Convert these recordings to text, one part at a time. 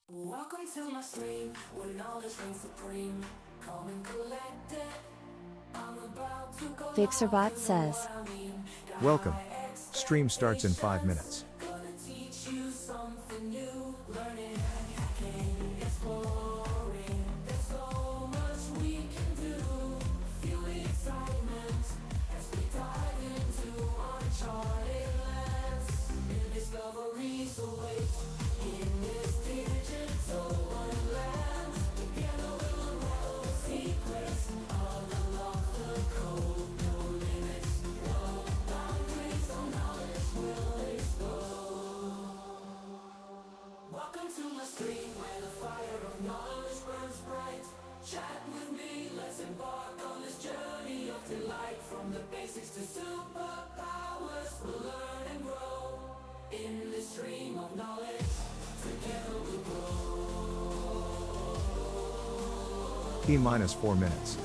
Welcome to my stream, where knowledge reigns supreme. Calm and collected, I'm about to go Vixerbot live, you know says. what I mean. Got Welcome. high Stream starts in 5 expectations, minutes. gonna teach you something new. Learning, hacking, exploring. There's so much we can do. Feel the excitement as we dive into uncharted lands. New discoveries await in this digital wonderland. Together we'll unravel secrets, unlock the code. No limits, no boundaries, no knowledge will explode. Welcome to my stream, where the fire of knowledge burns bright. Chat with me, let's embark on this journey of delight. From the basics to superpowers, we'll learn and grow in this stream of knowledge. Together we'll grow. T minus 4 minutes.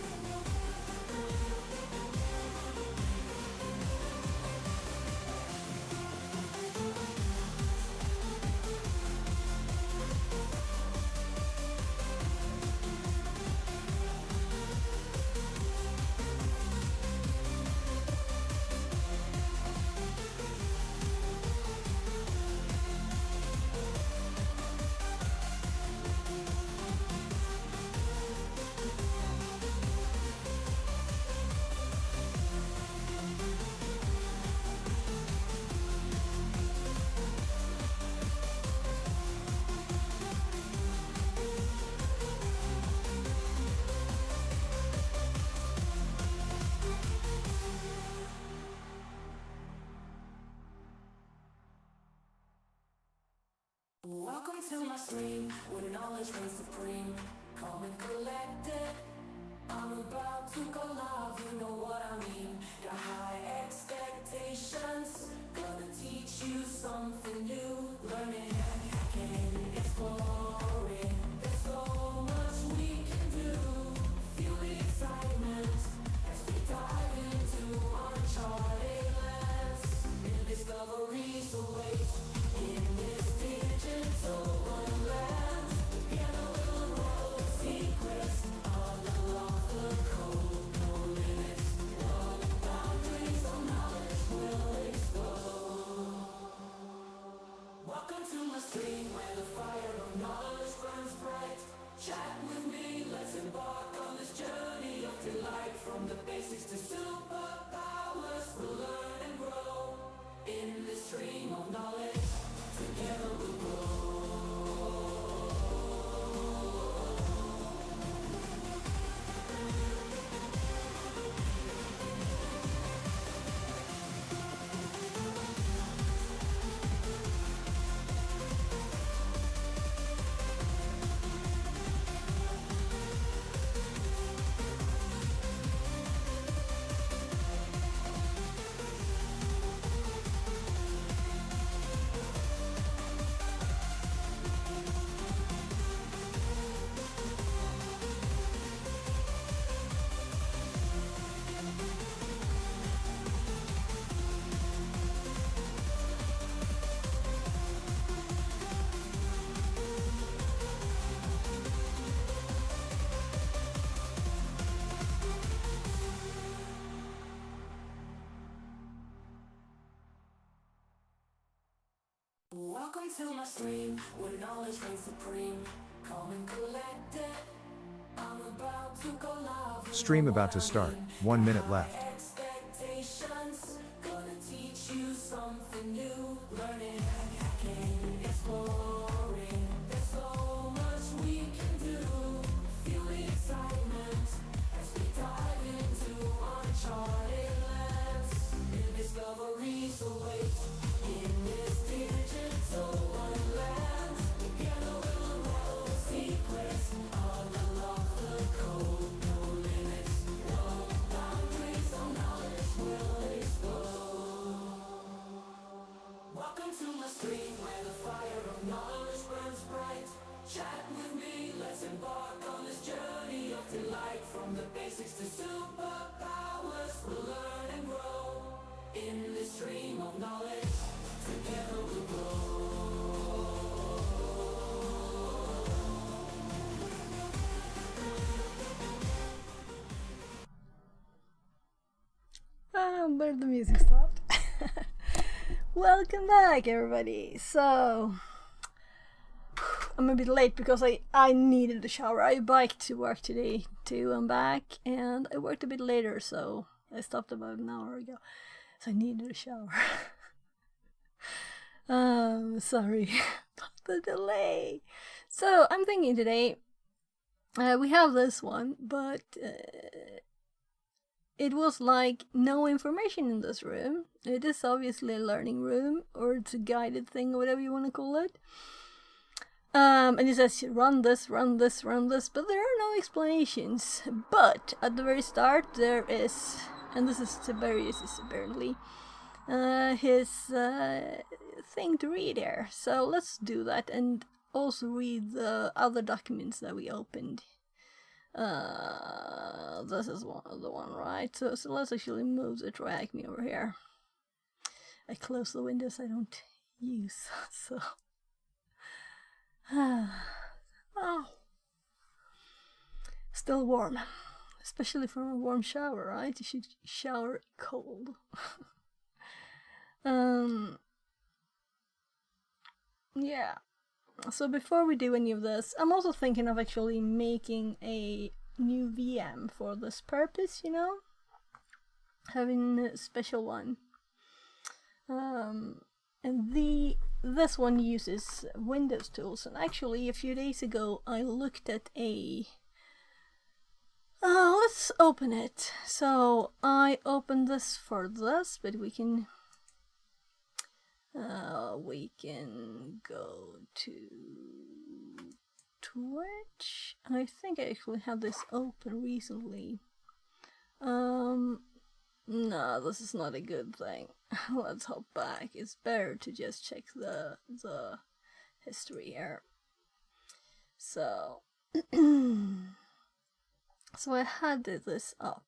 Welcome to my stream, where knowledge reigns supreme. Calm and collected, I'm about to go live, you know what I mean. Got high expectations, gonna teach you something new. Learning, hacking, exploring. There's so much we can do. Feel the excitement as we dive into uncharted lands. New discoveries await in this digital wonderland. Together we'll unravel secrets, unlock the code. No limits, no boundaries, no knowledge will explode. Welcome to my stream, where the fire of knowledge burns bright. Chat with me, let's embark on this journey of delight. From the basics to superpowers, we'll learn and grow in this stream of knowledge. Together we'll grow. Welcome to my stream, where knowledge reigns supreme. Calm and collected, I'm about to go live. You Stream know about what to I start. mean. 1 minute High left. expectations, gonna teach you something new. Learning, hacking, exploring. There's so much we can do. Feel the excitement as we dive into uncharted lands. New discoveries await in this digital wonderland. Together we'll unravel secrets, unlock the code. No limits, no boundaries, no knowledge will explode. but the music stopped. Welcome back, everybody. So I'm a bit late because I needed a shower. I biked to work today too. I'm back, and I worked a bit later, so I stopped about an hour ago. So I needed a shower. Sorry about the delay. So I'm thinking today we have this one, but it was like no information in this room. It is obviously a learning room, or it's a guided thing, or whatever you want to call it. And it says run this, run this, run this, but there are no explanations. But at the very start there is, and this is Tiberius apparently, his thing to read here. So let's do that, and also read the other documents that we opened. This is the one, right? So let's actually move the drag me over here. I close the windows I don't use, so. Oh. Still warm, especially from a warm shower, right? You should shower cold. Yeah. So before we do any of this, I'm also thinking of actually making a new VM for this purpose, you know? Having a special one. And this one uses Windows tools, and actually a few days ago I looked at a... let's open it. So I opened this for this, but we can go to Twitch. I think I actually had this open recently. No, this is not a good thing. Let's hop back. It's better to just check the history here. So so I had this up.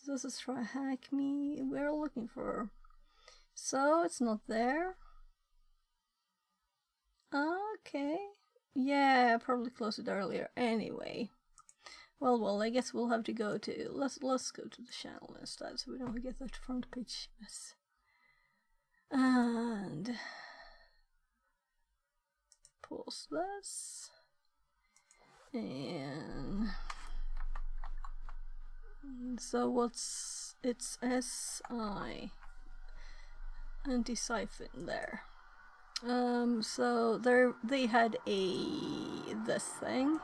This is try hack me. We're looking for. So it's not there. Okay. Yeah, I probably closed it earlier. Anyway. Well, I guess we'll have to go to let's go to the channel instead, so we don't get that front page mess. And pause this. And so it's SI anti-siphon there. So they had this thing,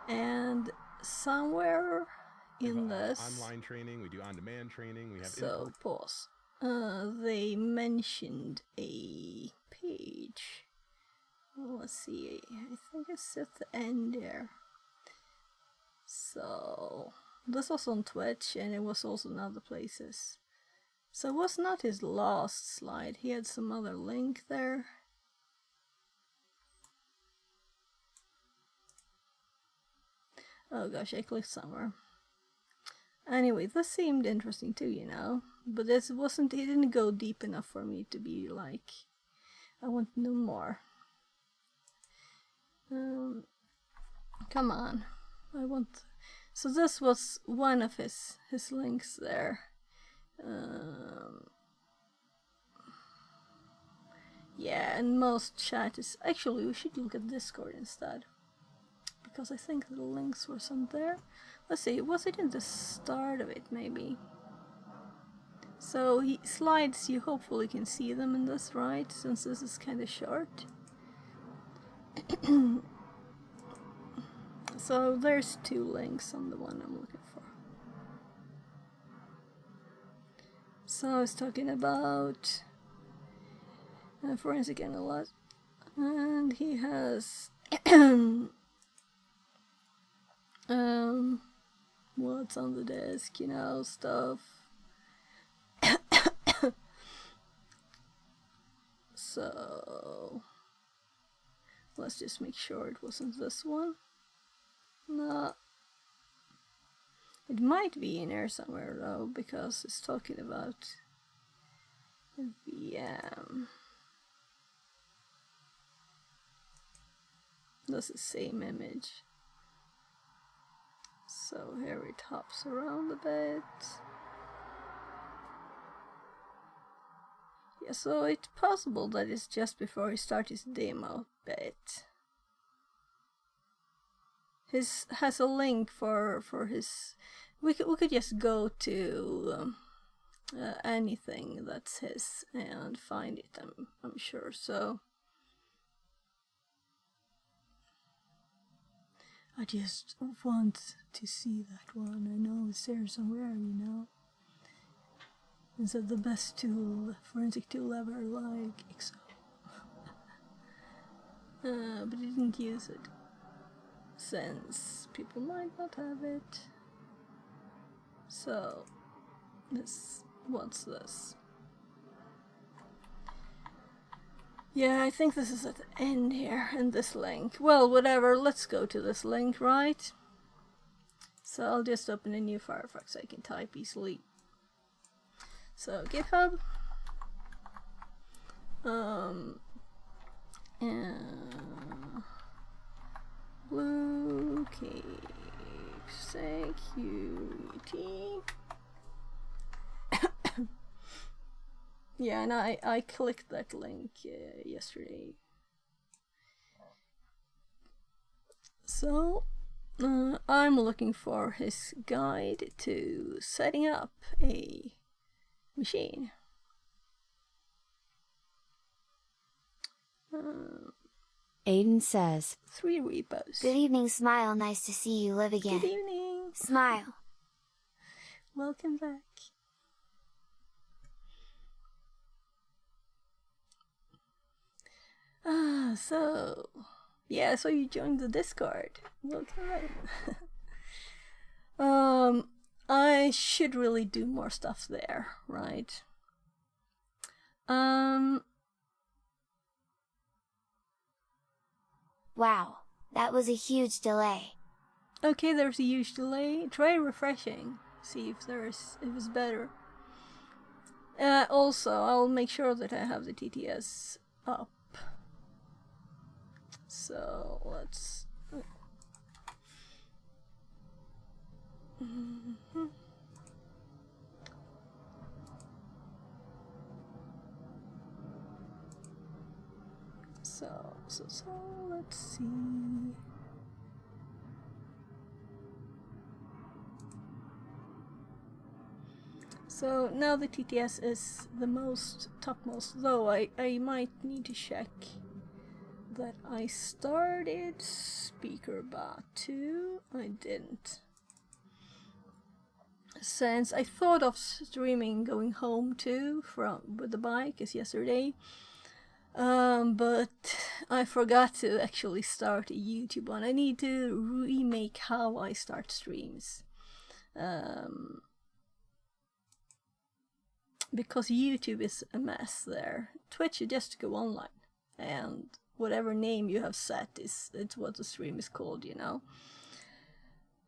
and somewhere in this online training, we do on-demand training, we have so pause. They mentioned a page. Let's see, I think it's at the end there. So this was on Twitch, and it was also in other places. So it was not his last slide. He had some other link there. Oh gosh, I clicked somewhere. Anyway, this seemed interesting too, you know. But it didn't go deep enough for me to be like, I want to know more. Come on. So this was one of his links there. Yeah, and most chat is... Actually, we should look at Discord instead, because I think the links were some there. Let's see, was it in the start of it, maybe? So slides, you hopefully can see them in this, right? Since this is kind of short. So there's 2 links on the one I'm looking for. So I was talking about forensic analyst, and he has what's on the desk, you know, stuff. So let's just make sure it wasn't this one. No, it might be in there somewhere though, because it's talking about VM. That's the same image. So here it hops around a bit. Yeah, so it's possible that it's just before he starts his demo bit. His has a link for his. We could just go to anything that's his and find it. I'm sure. So I just want to see that one. I know it's there somewhere, you know. It's the best tool, forensic tool ever, like Excel. But I didn't use it, since people might not have it. So, what's this? Yeah, I think this is at the end here, in this link. Well, whatever, let's go to this link, right? So I'll just open a new Firefox so I can type easily. So GitHub, Blue Cape Security. Yeah, and I clicked that link yesterday. So I'm looking for his guide to setting up a machine. Aiden says, 3 repos. "Good evening, Smile. Nice to see you live again." Good evening. Smile. Welcome back. So yeah, so you joined the Discord. Welcome in. I should really do more stuff there, right? Wow, that was a huge delay. Okay, there's a huge delay. Try refreshing. See if it's better. Also, I'll make sure that I have the TTS up. So let's. So let's see. So now the TTS is the topmost, though I might need to check that I started SpeakerBot 2. I didn't. Since I thought of streaming going home too with the bike as yesterday. But I forgot to actually start a YouTube one. I need to remake how I start streams. Because YouTube is a mess there. Twitch, you just go online, and whatever name you have set it's what the stream is called, you know.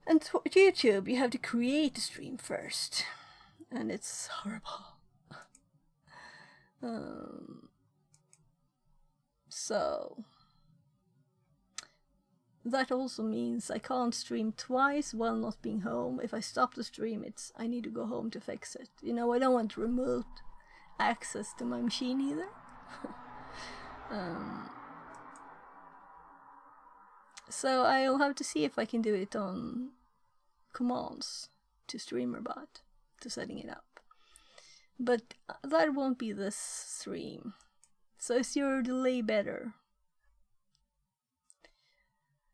And YouTube, you have to create a stream first, and it's horrible. So that also means I can't stream twice while not being home. If I stop the stream, I need to go home to fix it. You know, I don't want remote access to my machine either. So I'll have to see if I can do it on commands to StreamerBot, to setting it up. But that won't be this stream. So is your delay better?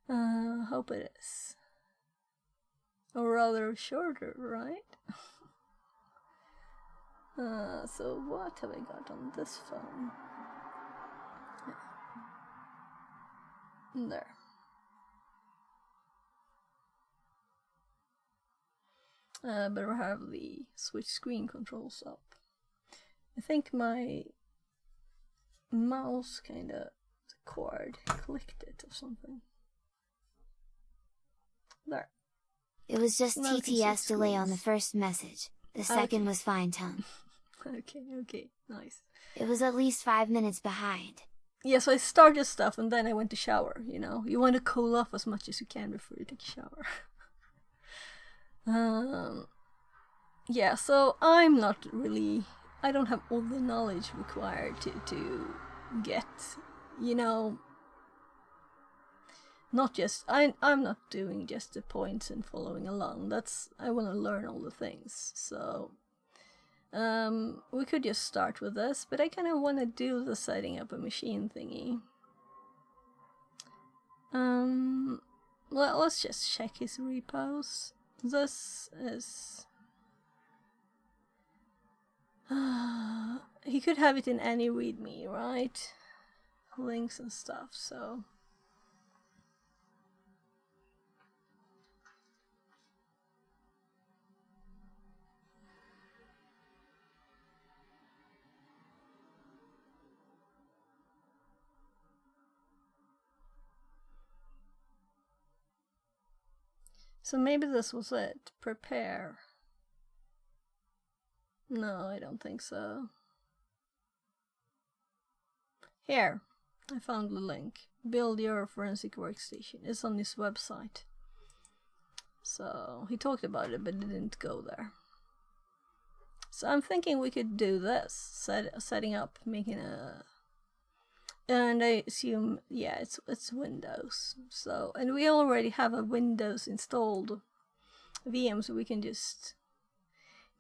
Hope it is. Or rather shorter, right? So what have I got on this phone? There. But I have the switch screen controls up. I think my mouse the cord clicked it or something. There. It was just Well, TTS delay on the screens. first message. The second Okay. was fine tone. Okay, nice. It was at least 5 minutes behind. Yeah, so I started stuff and then I went to shower, you know. You want to cool off as much as you can before you take a shower. Yeah, so I don't have all the knowledge required to get, you know, not just, I'm not doing just the points and following along. I want to learn all the things. So, we could just start with this, but I kind of want to do the setting up a machine thingy. Well, let's just check his repos. This is... he could have it in any readme, right? Links and stuff, so... So maybe this was it. Prepare. No, I don't think so. Here, I found the link. Build your forensic workstation. It's on his website. So, he talked about it, but it didn't go there. So I'm thinking we could do this. Setting up, making a... And I assume, yeah, it's Windows. So, and we already have a Windows installed VM, so we can just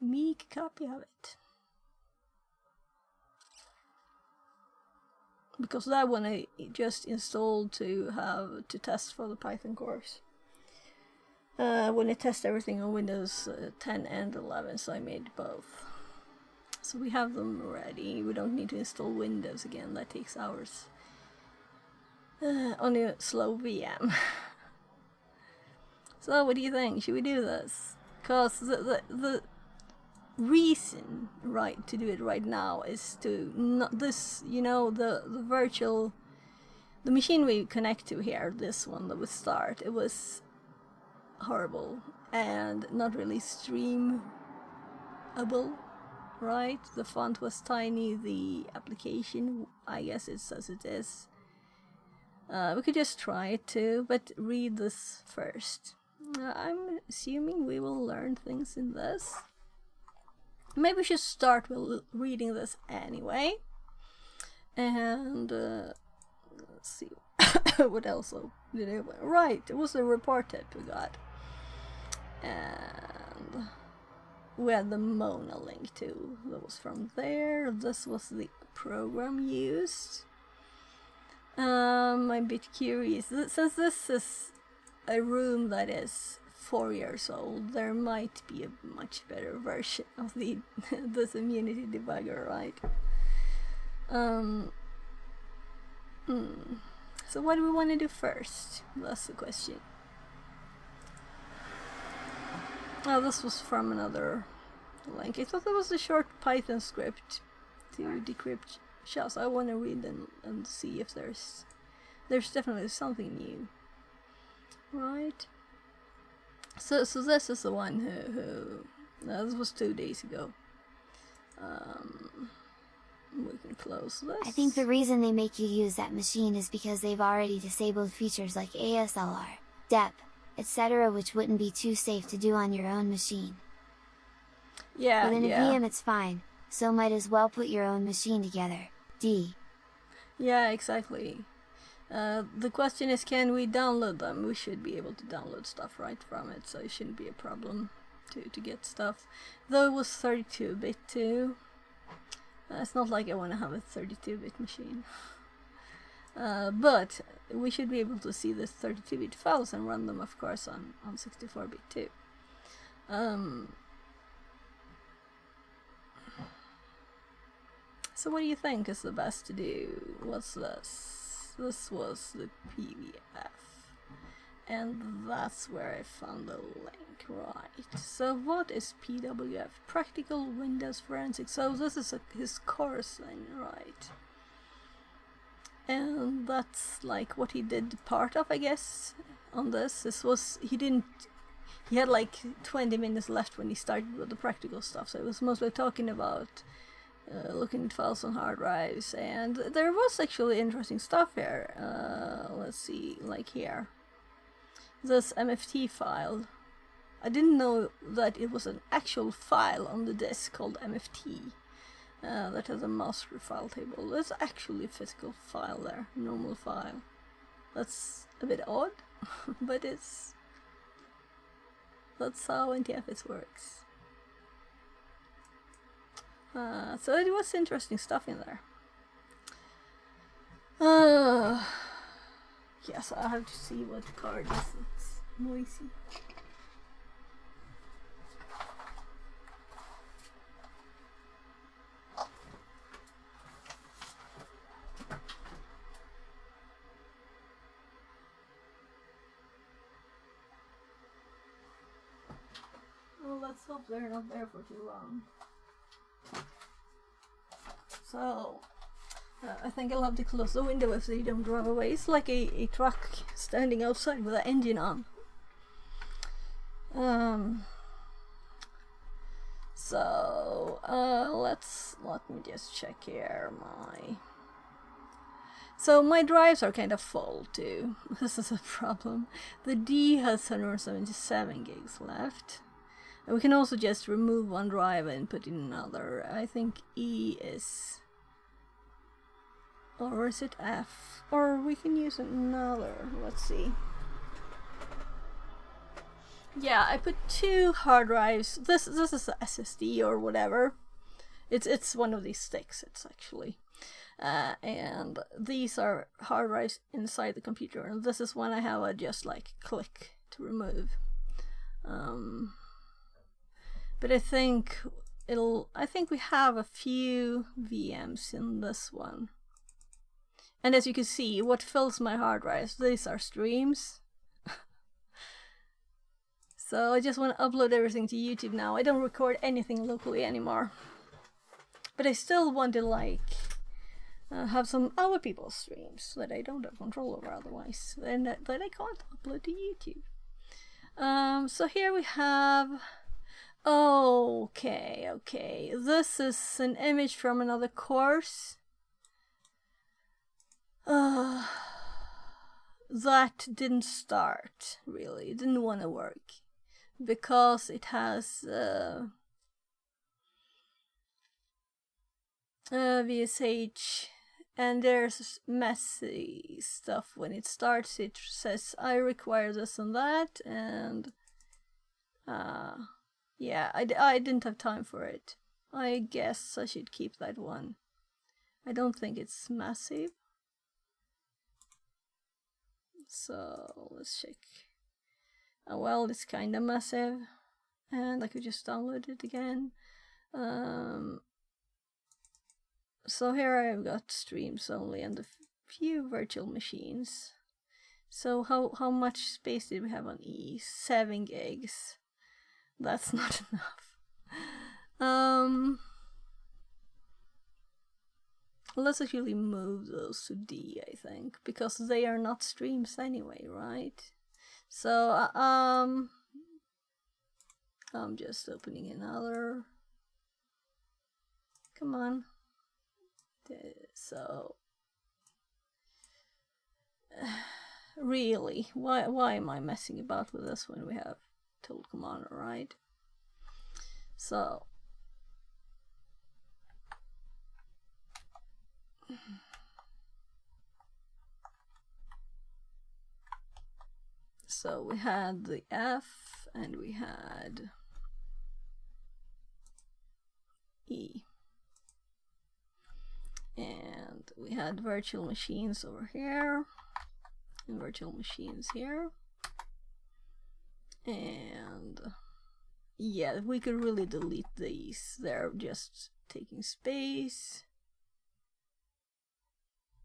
make a copy of it. Because that one I just installed to test for the Python course. When I test everything on Windows 10 and 11, so I made both. So we have them ready. We don't need to install Windows again. That takes hours. On a slow VM. So what do you think? Should we do this? Because the reason, right, to do it right now is to not this, you know, the machine we connect to here, this one that we start, it was horrible and not really streamable. Right, the font was tiny, the application, I guess it says it is. We could just try it too, but read this first. I'm assuming we will learn things in this. Maybe we should start with reading this anyway. And let's see, what else did I... Right, it was a report that we got. And... we had the Mona link too. That was from there. This was the program used. I'm a bit curious. Since this is a room that is 4 years old, there might be a much better version of this immunity debugger, right? So what do we want to do first? That's the question. Oh, this was from another link. I thought it was a short Python script to decrypt shells. I want to read them and see if there's definitely something new, right? So this is the one who this was 2 days ago. We can close this. I think the reason they make you use that machine is because they've already disabled features like ASLR, DEP, etc., which wouldn't be too safe to do on your own machine. Yeah, But in yeah. a VM it's fine, so might as well put your own machine together. D. Yeah, exactly. The question is, can we download them? We should be able to download stuff right from it, so it shouldn't be a problem to get stuff. Though it was 32-bit too. It's not like I want to have a 32-bit machine. But we should be able to see the 32-bit files and run them, of course, on 64-bit too. So what do you think is the best to do? What's this? This was the PVF. And that's where I found the link, right? So what is PWF? Practical Windows Forensics. So this is his course then, right? And that's like what he did part of, I guess, on this. He had like 20 minutes left when he started with the practical stuff, so it was mostly talking about looking at files on hard drives, and there was actually interesting stuff here. Let's see, like here. This MFT file I didn't know that it was an actual file on the disk called MFT that has a master file table. There's actually a physical file there, normal file. That's a bit odd, but that's how NTFS works. So it was interesting stuff in there. Yes, I have to see what card is. It's noisy. Well, let's hope they're not there for too long. So, I think I'll have to close the window if they don't drive away. It's like a truck standing outside with the engine on. Let me just check here So my drives are kind of full too. This is a problem. The D has 177 gigs left. And we can also just remove one drive and put in another. I think E is... Or is it F? Or we can use another. Let's see. Yeah, I put 2 hard drives. This is a SSD or whatever. It's one of these sticks. It's actually, and these are hard drives inside the computer. And this is one I have. I just like click to remove. But I think we have a few VMs in this one. And as you can see, what fills my hard drives, these are streams. So I just want to upload everything to YouTube now. I don't record anything locally anymore. But I still want to like have some other people's streams that I don't have control over otherwise. And that I can't upload to YouTube. So here we have... Okay. This is an image from another course. That didn't start, really. It didn't want to work. Because it has VSH, and there's messy stuff when it starts. It says I require this and that, and yeah, I didn't have time for it. I guess I should keep that one. I don't think it's massive. So let's check. Well, it's kind of massive, and I could just download it again. So here I've got streams only and a few virtual machines. So how much space did we have on E? 7 gigs. That's not enough. Let's actually move those to D, I think, because they are not streams anyway, right? So I'm just opening another. Come on. So really, why am I messing about with this when we have Total Commander, right? So we had the F and we had E. And we had virtual machines over here and virtual machines here. And yeah, we could really delete these. They're just taking space.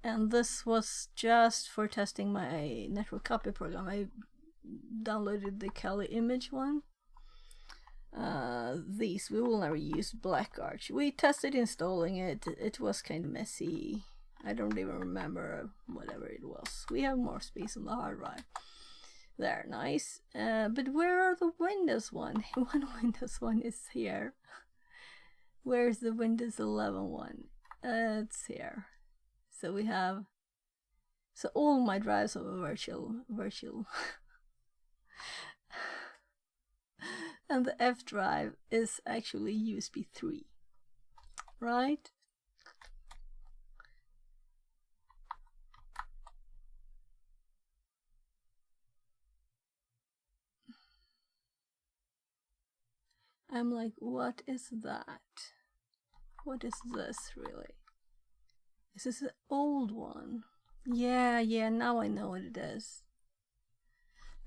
And this was just for testing my network copy program. I downloaded the Kali image one. These we will never use BlackArch. We tested installing it. It was kind of messy. I don't even remember whatever it was. We have more space on the hard drive. There, nice. But where are the Windows one? One Windows one is here. Where's the Windows 11 one? It's here. So we have. So all my drives are virtual. And the F drive is actually USB 3, right? I'm like, what is that? What is this really? Is this an old one? Yeah, now I know what it is.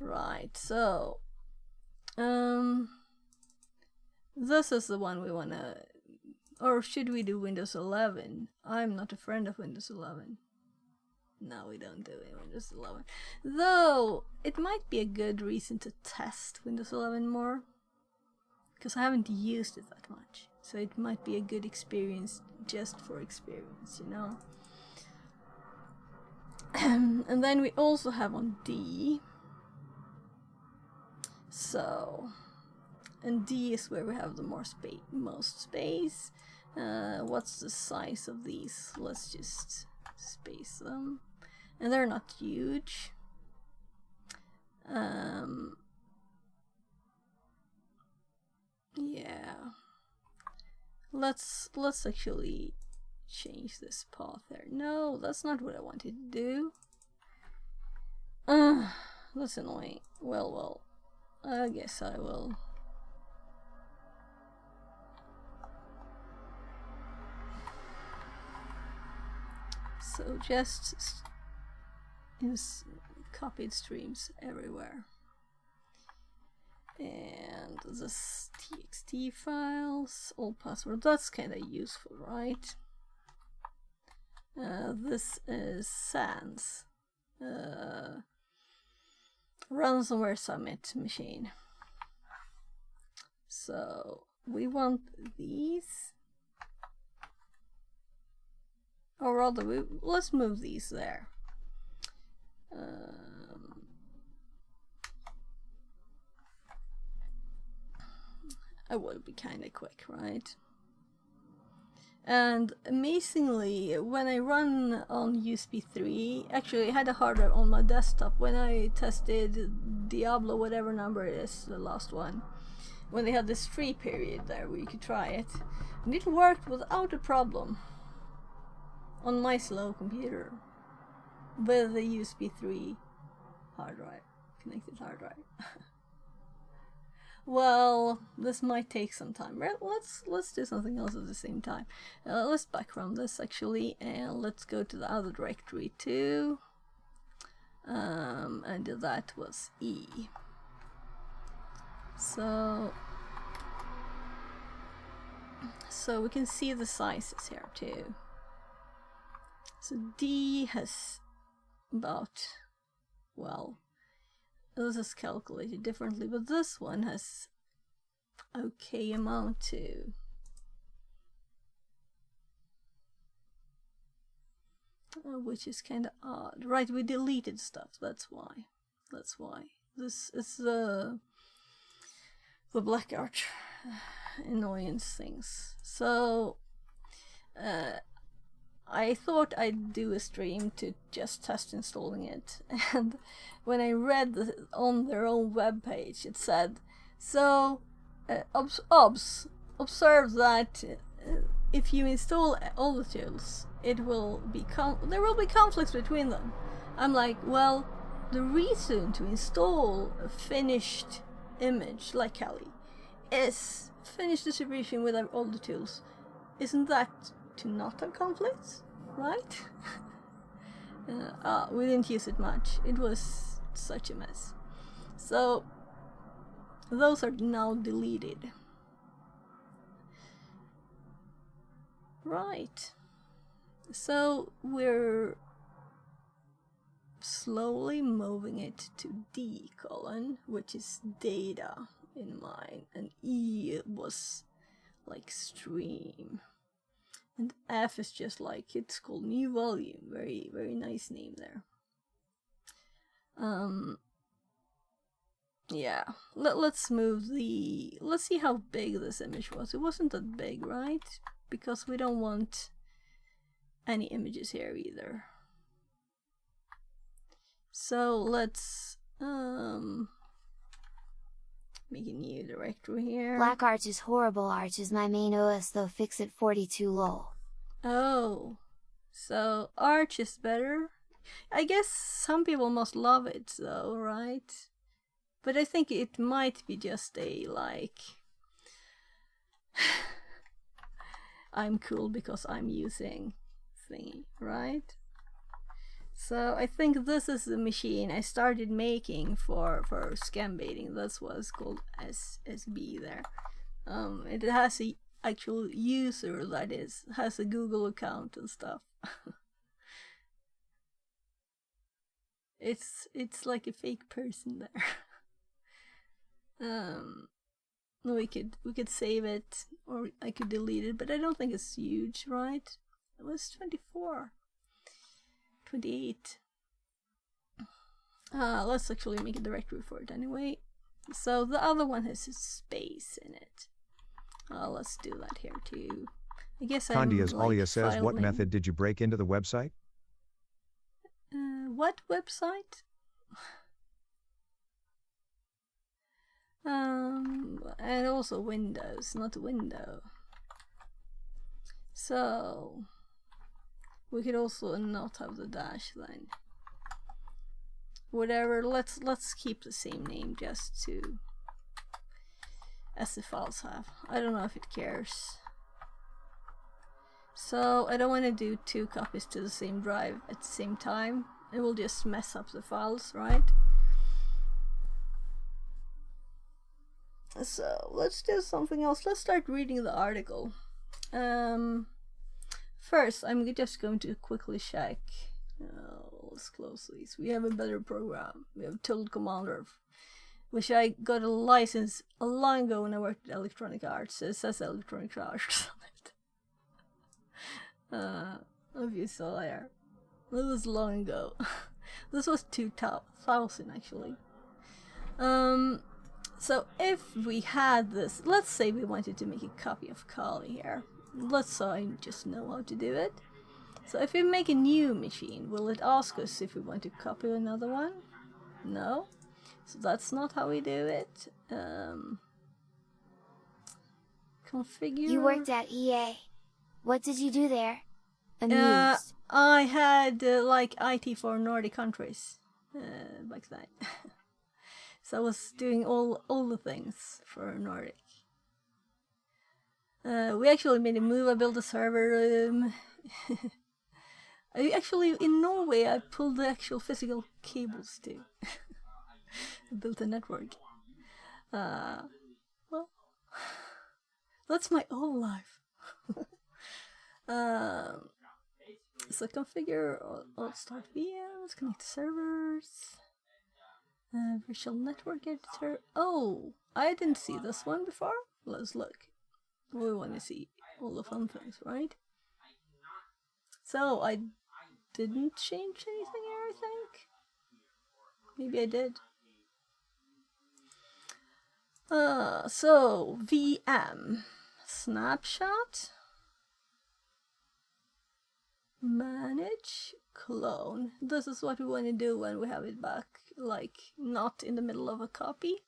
Right, so this is the one we wanna, or should we do Windows 11? I'm not a friend of Windows 11. No, we don't do it Windows 11. Though it might be a good reason to test Windows 11 more, because I haven't used it that much. So it might be a good experience just for experience, you know. And then we also have on D. So, and D is where we have the most space. What's the size of these? Let's just space them. And they're not huge. Yeah. Let's actually change this path there. No, that's not what I wanted to do. That's annoying. Well, I guess I will. So just copied streams everywhere. And this txt files, all password, that's kind of useful, right? This is SANS, ransomware summit machine. So we want these, or rather, let's move these there. I will be kind of quick, right? And amazingly, when I run on USB 3, actually I had a hard drive on my desktop when I tested Diablo, whatever number it is, the last one, when they had this free period there where you could try it, and it worked without a problem on my slow computer with the USB 3 hard drive, connected hard drive. Well, this might take some time. Right? Let's do something else at the same time. Let's background this actually, and let's go to the other directory too. And that was E. So we can see the sizes here too. So D has about, well, this is calculated differently, but this one has okay amount too. Which is kind of odd. Right, we deleted stuff, that's why. This is the Black Arch annoyance things. So I thought I'd do a stream to just test installing it, and when I read on their own webpage, it said, so observe that if you install all the tools, it will be there will be conflicts between them. I'm like, well, the reason to install a finished image like Kali is finished distribution with all the tools. Isn't that to not have conflicts, right? We didn't use it much. It was such a mess. So those are now deleted. Right. So we're slowly moving it to D colon, which is data in mine, and E was like stream. And F is just like, it's called new volume. Very, very nice name there. Yeah, let's move let's see how big this image was. It wasn't that big, right? Because we don't want any images here either. So let's make a new directory here. Black Arch is horrible. Arch is my main OS though, fix it 42 lol. Oh, so Arch is better. I guess some people must love it though, right? But I think it might be just a like I'm cool because I'm using thingy, right? So I think this is the machine I started making for scam baiting. That's what it's called, SSB there. It has a actual user that has a Google account and stuff. It's like a fake person there. We could save it, or I could delete it, but I don't think it's huge, right? It was 24, 28. Let's actually make a directory for it anyway. So the other one has a space in it. Let's do that here too. I guess Candias I'm Alia like says, what filing. method did you break into the website? What website? And also Windows, not window. So we could also not have the dash then. Whatever, let's keep the same name just to as the files have. I don't know if it cares. So I don't want to do 2 copies to the same drive at the same time. It will just mess up the files, right? So let's do something else. Let's start reading the article. First, I'm just going to quickly check. Let's close these. We have a better program. We have Total Commander, which I got a license a long ago when I worked at Electronic Arts. It says Electronic Arts on it. If you saw there. It was long ago. This was 2000 actually. So if we had this, let's say we wanted to make a copy of Kali here. Let's say I just know how to do it. So if we make a new machine, will it ask us if we want to copy another one? No. So that's not how we do it. Configure. You worked at EA. What did you do there? Amused. I had like IT for Nordic countries back then. So I was doing all the things for Nordic. We actually made a move. I built a server room. In Norway, I pulled the actual physical cables too. I built a network. Well, that's my whole life. So configure, I'll start VMs, connect to servers, virtual network editor. Oh, I didn't see this one before. Let's look. We want to see all the fun things, right? So I didn't change anything here, I think. Maybe I did. So VM snapshot. Manage, clone. This is what we want to do when we have it back, like not in the middle of a copy.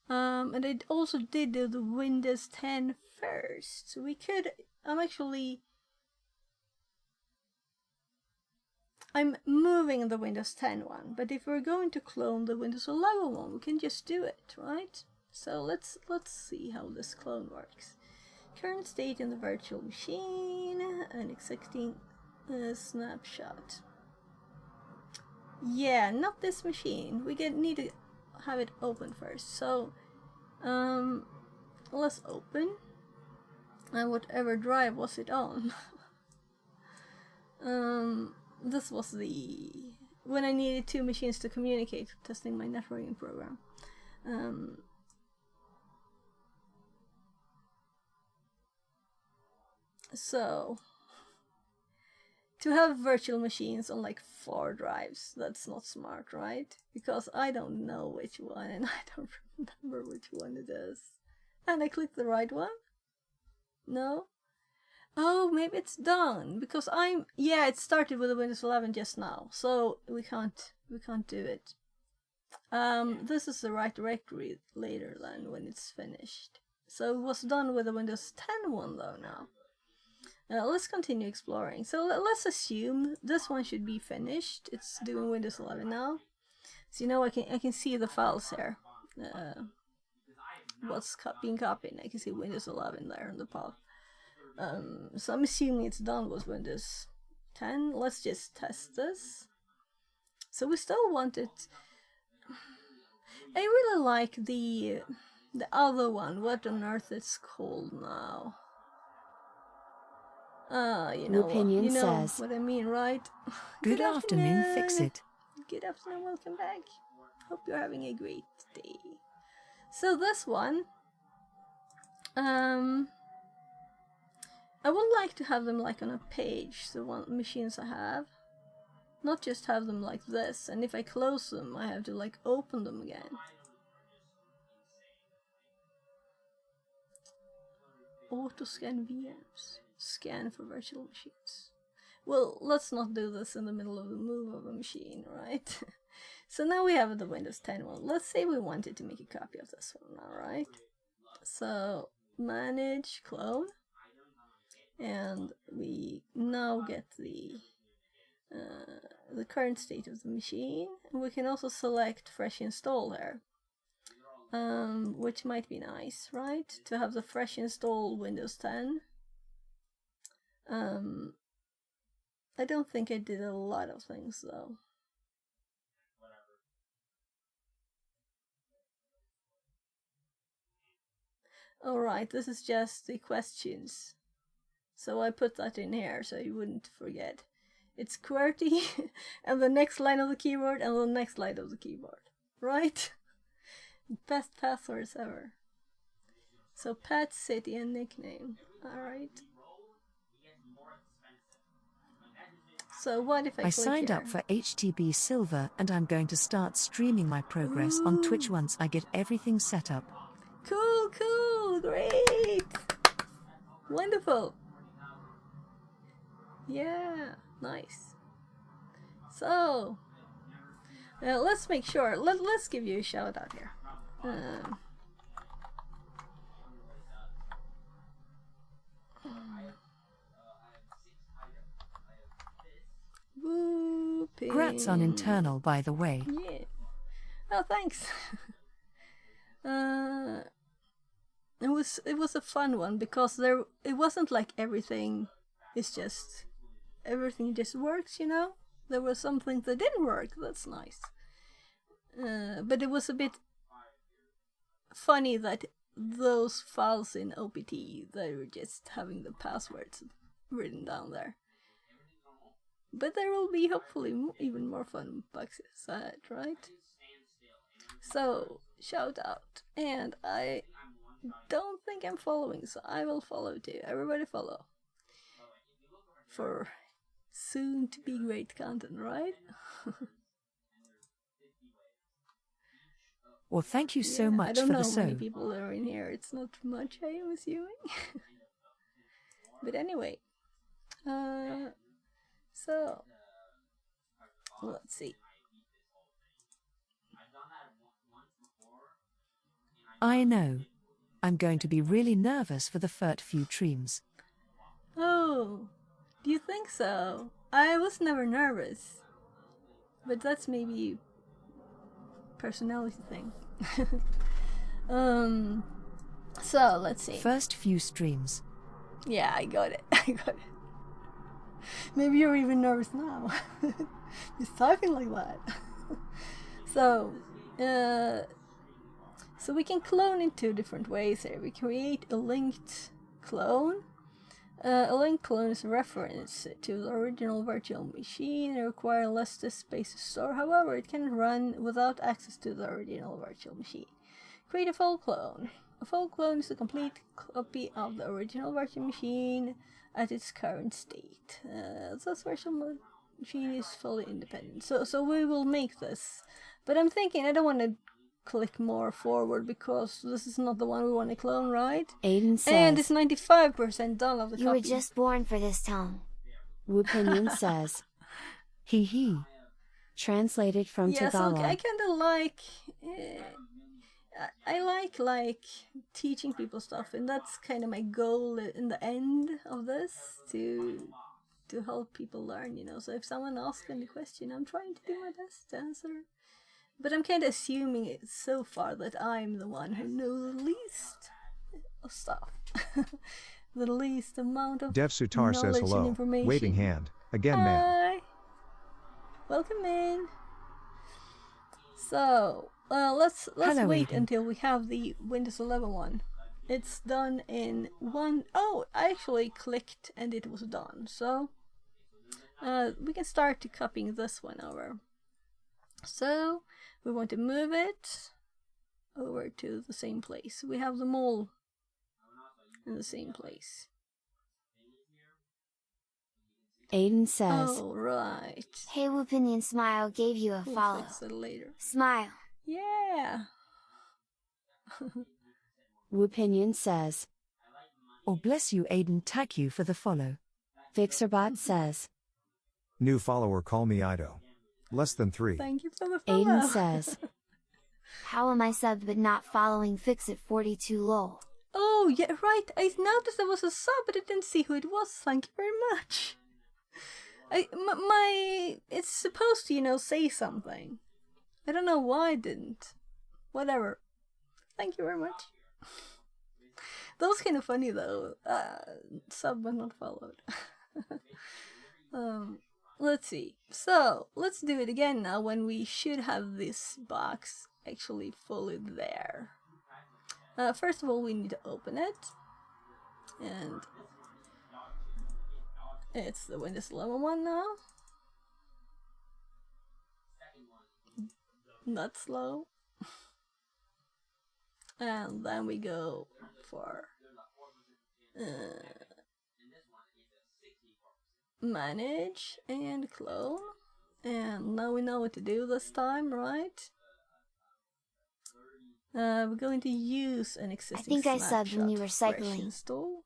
And I also did do the Windows 10 first. So we could, I'm moving the Windows 10 one, but if we're going to clone the Windows 11 one, we can just do it, right? So let's see how this clone works. Current state in the virtual machine and existing snapshot. Yeah, not this machine. We need to have it open first. So let's open. And whatever drive was it on? This was when I needed 2 machines to communicate, testing my networking program. So, to have virtual machines on like 4 drives, that's not smart, right? Because I don't know which one and I don't remember which one it is. And I clicked the right one? No? Oh, maybe it's done because it started with the Windows 11 just now, so we can't do it. This is the right directory later than when it's finished. So it was done with the Windows 10 one though now. Let's continue exploring. So let's assume this one should be finished. It's doing Windows 11 now. So you know I can see the files here. What's being copied. I can see Windows 11 there in the path. So I'm assuming it's done with Windows 10. Let's just test this. So we still want it. I really like the other one. What on earth it's called now? You know, Opinion you know says. what I mean, right? Good afternoon, fix it. Good afternoon, welcome back. Hope you're having a great day. So this one, I would like to have them like on a page, the one machines I have. Not just have them like this, and if I close them, I have to like open them again. Auto scan VMs. Scan for virtual machines. Well, let's not do this in the middle of the move of a machine, right? So now we have the Windows 10 one. Let's say we wanted to make a copy of this one now, right? So manage clone, and we now get the current state of the machine. And we can also select fresh install there. Which might be nice, right? To have the fresh install Windows 10. I don't think I did a lot of things though. Alright, this is just the questions. So I put that in here so you wouldn't forget. It's QWERTY and the next line of the keyboard and the next line of the keyboard. Right? Best passwords ever. So pet, city, and nickname. Alright. So what if I signed here? up for HTB Silver and I'm going to start streaming my progress on Twitch once I get everything set up. Cool, cool, great. Wonderful. Yeah, nice. So, let's make sure. Let's give you a shout out here. Whooping. Grats on internal, by the way. Yeah. Oh, thanks. It was a fun one because it wasn't like everything just works, you know. There were some things that didn't work. That's nice. But it was a bit funny that those files in OPT, they were just having the passwords written down there. But there will be hopefully even more fun bugs ahead, right? So, shout out. And I don't think I'm following, so I will follow too. Everybody follow. For soon to be great content, right? Well, thank you so Yeah, much I don't for know the how many so. people are in here. It's not much, I am assuming. But anyway. So, let's see. I know. I'm going to be really nervous for the first few streams. Oh, do you think so? I was never nervous. But that's maybe personality thing. So let's see. First few streams. Yeah, I got it. I got it. Maybe you're even nervous now. Just typing like that. So we can clone in two different ways here. We create a linked clone. A linked clone is a reference to the original virtual machine and requires less disk space to store. However, it can run without access to the original virtual machine. Create a full clone. A full clone is a complete copy of the original virtual machine at its current state. This virtual machine is fully independent. So we will make this. But I'm thinking I don't want to click more forward because this is not the one we want to clone, right? Aiden says, And it's 95% done of the you copy. were just born for this tone. Opinion says. Hee hee. Translated from Yeah, so Tagalog. I kind of like. I like teaching people stuff, and that's kind of my goal in the end of this, to help people learn, you know. So if someone asks any question, I'm trying to do my best to answer. But I'm kind of assuming it so far that I'm the one who knows the least of stuff. The least amount of Dev Sutar says knowledge and hello. information. Waving hand. Again, man. Hi. Welcome in. So, let's Hello, wait Aiden. until we have the Windows 11 one. It's done in one. Oh, I actually clicked and it was done. So, we can start to copying this one over. So, we want to move it over to the same place. We have them all in the same place. Aiden says, Oh, right. Hey Whoopinion Smile gave you a We'll follow. fix it later. Smile. Yeah. Whoopinion says, Or bless you, Aiden, tag you for the follow. Fixerbot says, New follower, call me Ido. Less than 3. Thank you for the follow. Aiden says, How am I subbed but not following Fixit 42 lol? Oh, yeah, right. I noticed there was a sub, but I didn't see who it was. Thank you very much. It's supposed to, you know, say something. I don't know why it didn't. Whatever. Thank you very much. That was kind of funny though. Sub but not followed. Let's see. So, let's do it again now when we should have this box actually fully there. First of all, we need to open it. And it's the Windows 11 one now. Not slow. And then we go for manage and clone. And now we know what to do this time, right? We're going to use an existing I think I subbed when you were snapshot fresh cycling. install.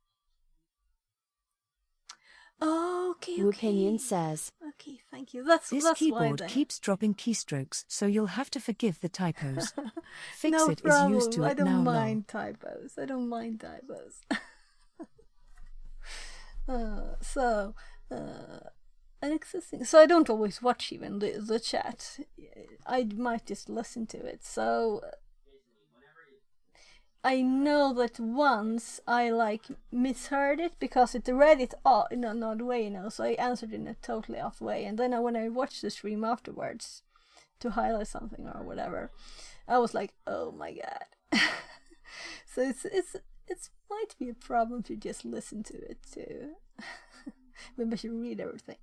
Okay, okay. Whoopinion says, Okay, thank you. That's This why keyboard then. keeps dropping keystrokes, so you'll have to forgive the typos. Fix No it problem. is used to I it don't now. lol. mind typos. I don't mind typos. An existing. So I don't always watch even the chat. I might just listen to it. So I know that once I misheard it because it read it in an odd way, you know. So I answered in a totally off way, and then when I watched the stream afterwards to highlight something or whatever, I was like, oh my god. So it might be a problem to just listen to it too. Maybe I should read everything.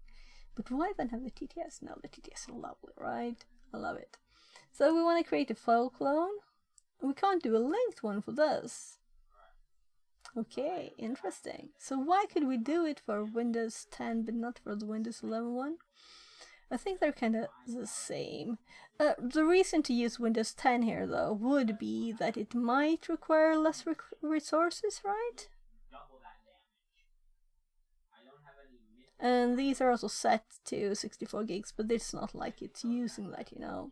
But why then have the TTS? No, the TTS is lovely, right? I love it. So we want to create a file clone. We can't do a linked one for this. Okay, interesting. So why could we do it for Windows 10 but not for the Windows 11 one? I think they're kind of the same. The reason to use Windows 10 here though would be that it might require less resources, right? And these are also set to 64 gigs, but it's not like it's using that, you know.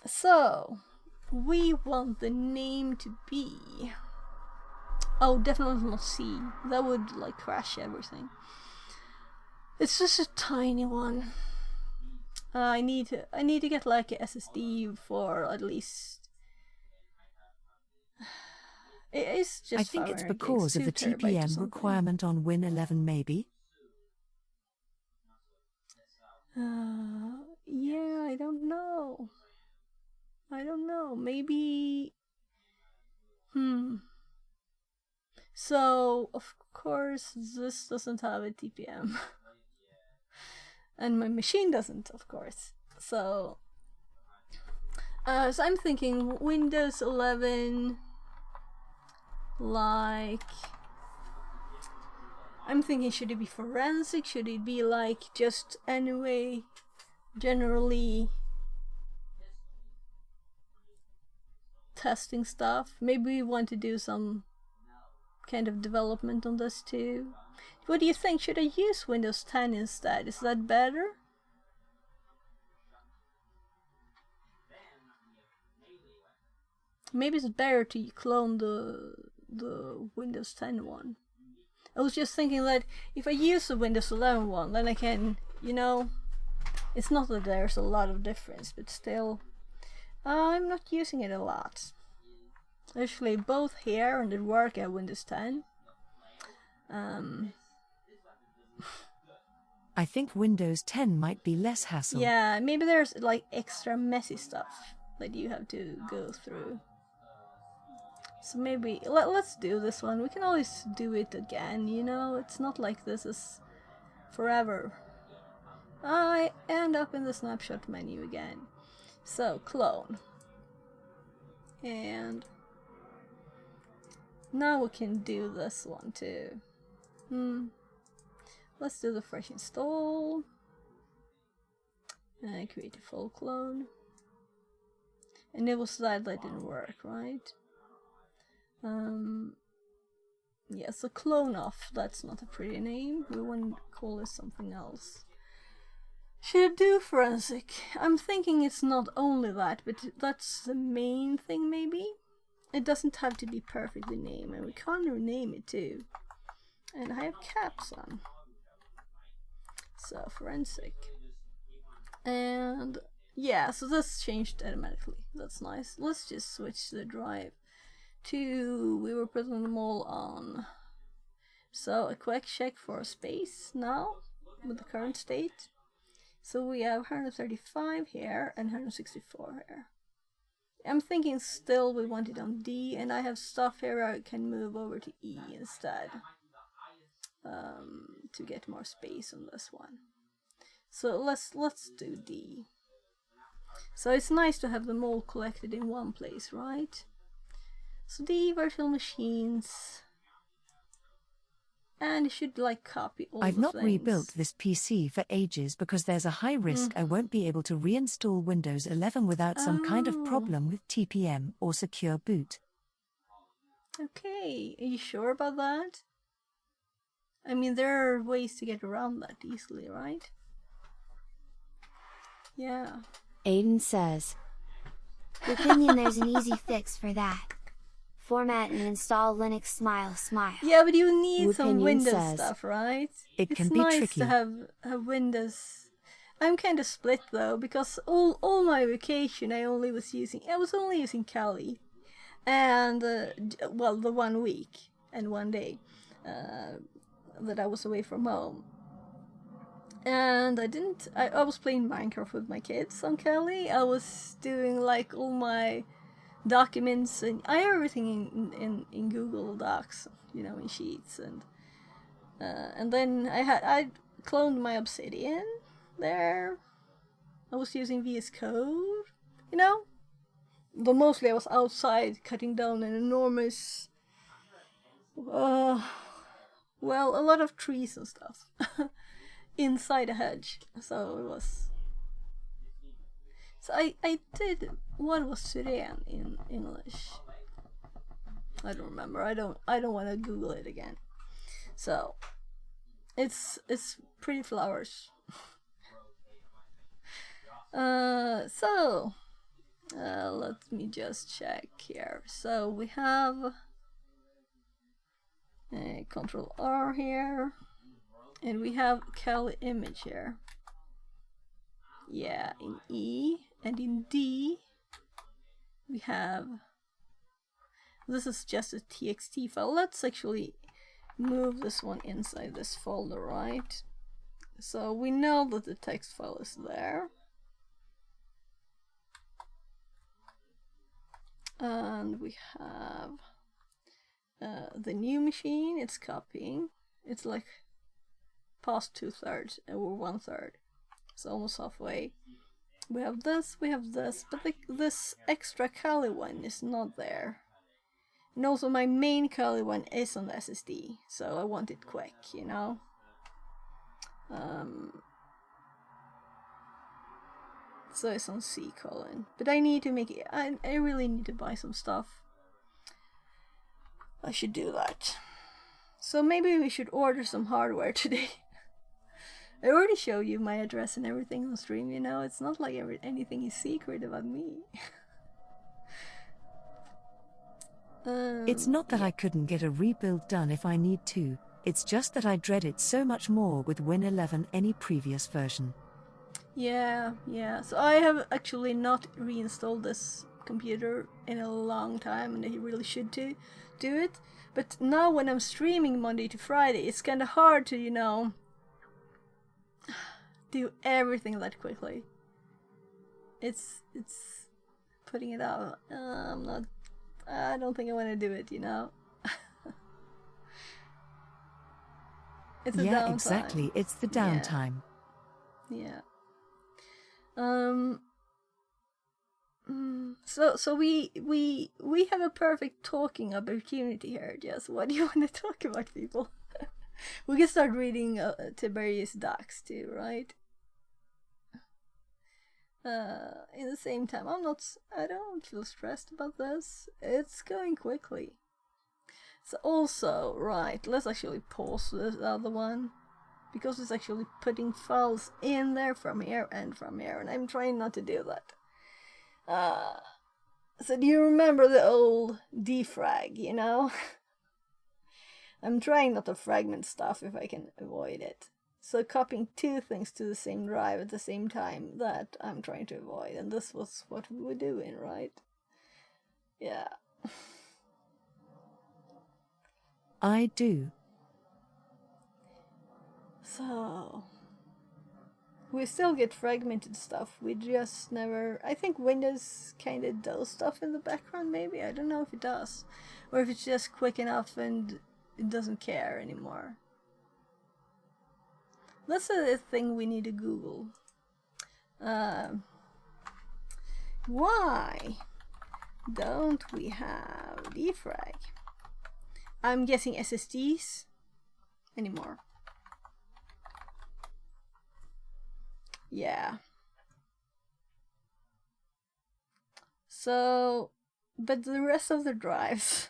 So, we want the name to be... Oh, definitely not C. That would, crash everything. It's just a tiny one. I need to get, a SSD for at least... It's just I think it's 500 because gigs, of the 2 terabytes or TPM something. requirement on Win 11 maybe. Yeah, I don't know. Maybe... So, of course, this doesn't have a TPM. And my machine doesn't, of course. So I'm thinking Windows 11... I'm thinking, should it be forensic? Should it be just anyway, generally testing stuff? Maybe we want to do some kind of development on this too. What do you think? Should I use Windows 10 instead? Is that better? Maybe it's better to clone the Windows 10 one. I was just thinking that if I use the Windows 11 one, then I can, you know, it's not that there's a lot of difference, but still, I'm not using it a lot. Actually, both here and at work I have Windows 10. I think Windows 10 might be less hassle. Yeah, maybe there's like extra messy stuff that you have to go through. So maybe let's do this one. We can always do it again, you know? It's not like this is forever. I end up in the snapshot menu again. So, clone. And now we can do this one too. Let's do the fresh install. And create a full clone. And it was that didn't work, right? Yeah, so clone off, that's not a pretty name. We want to call it something else. Should I do forensic? I'm thinking it's not only that, but that's the main thing maybe? It doesn't have to be perfectly named, and we can't rename it too. And I have caps on. So, forensic. And yeah, so this changed automatically. That's nice. Let's just switch the drive to, we were putting them all on. So a quick check for space now with the current state. So we have 135 here and 164 here. I'm thinking still we want it on D, and I have stuff here I can move over to E instead to get more space on this one. So let's do D. So it's nice to have them all collected in one place, right? So D virtual machines, and it should like copy all I've the not things. rebuilt this PC for ages because there's a high risk I won't be able to reinstall Windows 11 without some kind of problem with TPM or secure boot. Okay, are you sure about that? I mean, there are ways to get around that easily, right? Yeah. Aiden says, Opinion, there's an easy fix for that. Format and install Linux Smile. Yeah, but you need some Opinion Windows says, stuff, right? It It's can be nice tricky. to have Windows. I'm kind of split though, because all my vacation I was only using Kali, and well, the 1 week and 1 day that I was away from home. And I was playing Minecraft with my kids on Kali. I was doing like all my documents, and I have everything in Google Docs, you know, in Sheets, and then I cloned my Obsidian there. I was using VS Code, you know, but mostly I was outside cutting down an enormous, well, a lot of trees and stuff inside a hedge. So it was. So I did, what was Syrian in English? I don't remember. I don't want to Google it again. So it's pretty flowers. Let me just check here. So we have Control R here, and we have Kali image here. Yeah, in E, and in D we have, this is just a txt file. Let's actually move this one inside this folder, right? So we know that the text file is there, and we have the new machine. It's copying. It's like past 2/3 or 1/3. So almost halfway. We have this, but this extra Kali one is not there. And also my main Kali one is on the SSD, so I want it quick, you know. So it's on C colon. But I need to make it, I really need to buy some stuff. I should do that. So maybe we should order some hardware today. I already showed you my address and everything on stream, you know, it's not like anything is secret about me. It's not that yeah. I couldn't get a rebuild done if I need to, it's just that I dread it so much more with Win 11 any previous version. Yeah. So I have actually not reinstalled this computer in a long time, and I really should do it. But now when I'm streaming Monday to Friday, it's kind of hard to, you know, do everything that quickly. It's putting it out. I don't think I want to do it, you know. It's a Yeah, downtime. exactly. It's the downtime. Yeah. So we have a perfect talking opportunity here, Jess. What do you want to talk about, people? We can start reading Tiberius Docs too, right? In the same time, I don't feel stressed about this. It's going quickly. So also, right, let's actually pause this other one, because it's actually putting files in there from here and from here, and I'm trying not to do that. So do you remember the old defrag, you know? I'm trying not to fragment stuff if I can avoid it. So copying two things to the same drive at the same time, that I'm trying to avoid, and this was what we were doing, right? Yeah. I do. So we still get fragmented stuff, we just never... I think Windows kind of does stuff in the background, maybe. I don't know if it does, or if it's just quick enough and it doesn't care anymore. That's a thing we need to Google. Why don't we have defrag? I'm guessing SSDs anymore. Yeah. So, but the rest of the drives.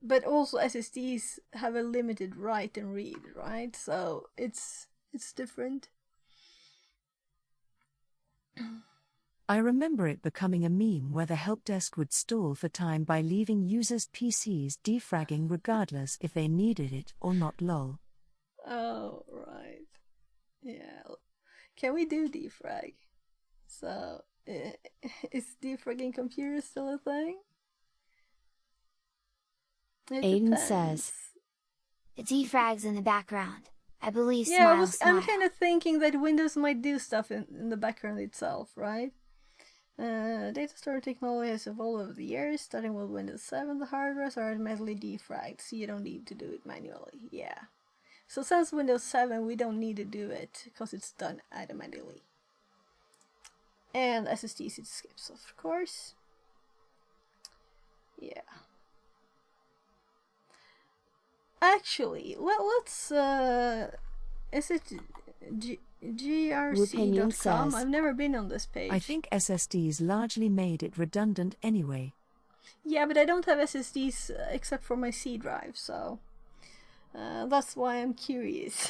But also SSDs have a limited write and read, right? So it's different. I remember it becoming a meme where the help desk would stall for time by leaving users' PCs defragging regardless if they needed it or not, lol. Oh, right. Yeah. Can we do defrag? So, is defragging computers still a thing? It Aiden depends. says, It defrags in the background. I believe Yeah, smile, smile. I'm kind of thinking that Windows might do stuff in the background itself, right? Data storage technology has evolved over the years. Starting with Windows 7, the hardwares are automatically defragged, so you don't need to do it manually. Yeah. So since Windows 7, we don't need to do it, because it's done automatically. And SSDs it skips, of course. Yeah. Actually, let's is it Opinion grc.com? says, I've never been on this page. I think SSDs largely made it redundant anyway. Yeah, but I don't have SSDs except for my C drive, so that's why I'm curious.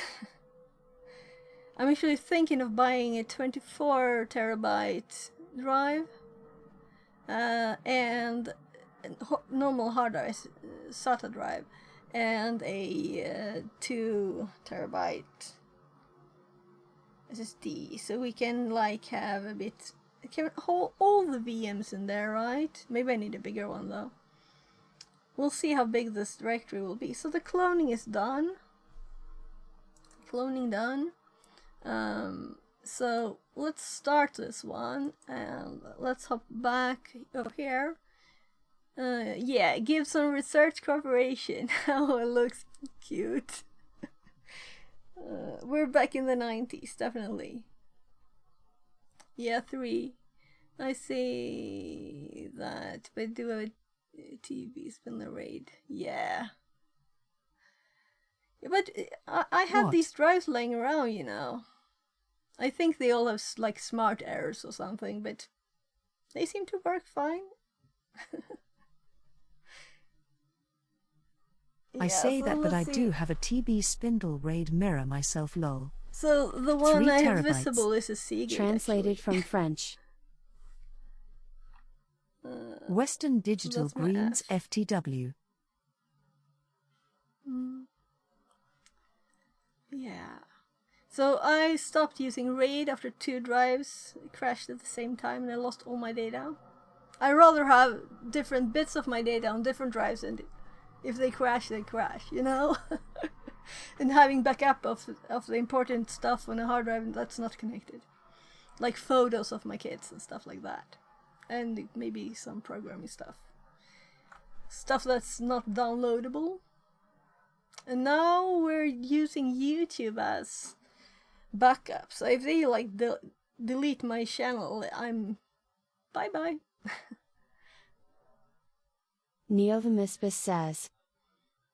I'm actually thinking of buying a 24 terabyte drive and normal hard drive, SATA drive, and a 2 terabyte SSD, so we can like have a bit, can hold all the VMs in there, right? Maybe I need a bigger one though. We'll see how big this directory will be. So the cloning is done. Cloning done. So let's start this one and let's hop back up here. Yeah, give some research cooperation. Oh, it looks cute. We're back in the 90s, definitely. Yeah, 3. I see that, but do a TV spin the raid. Yeah. But I have What? these drives laying around, you know. I think they all have like smart errors or something, but they seem to work fine. I say so that, but I let's do see. have a TB spindle raid mirror myself, lol. So the one 3 I have terabytes. visible is a Seagate. Translated actually. from French. Western Digital that's my Greens F. FTW. Yeah. So I stopped using RAID after 2 drives crashed at the same time and I lost all my data. I rather have different bits of my data on different drives, and if they crash, they crash, you know? And having backup of the important stuff on a hard drive that's not connected. Like photos of my kids and stuff like that. And maybe some programming stuff. Stuff that's not downloadable. And now we're using YouTube as backup. So if they like delete my channel, I'm bye-bye. Neovimispus says,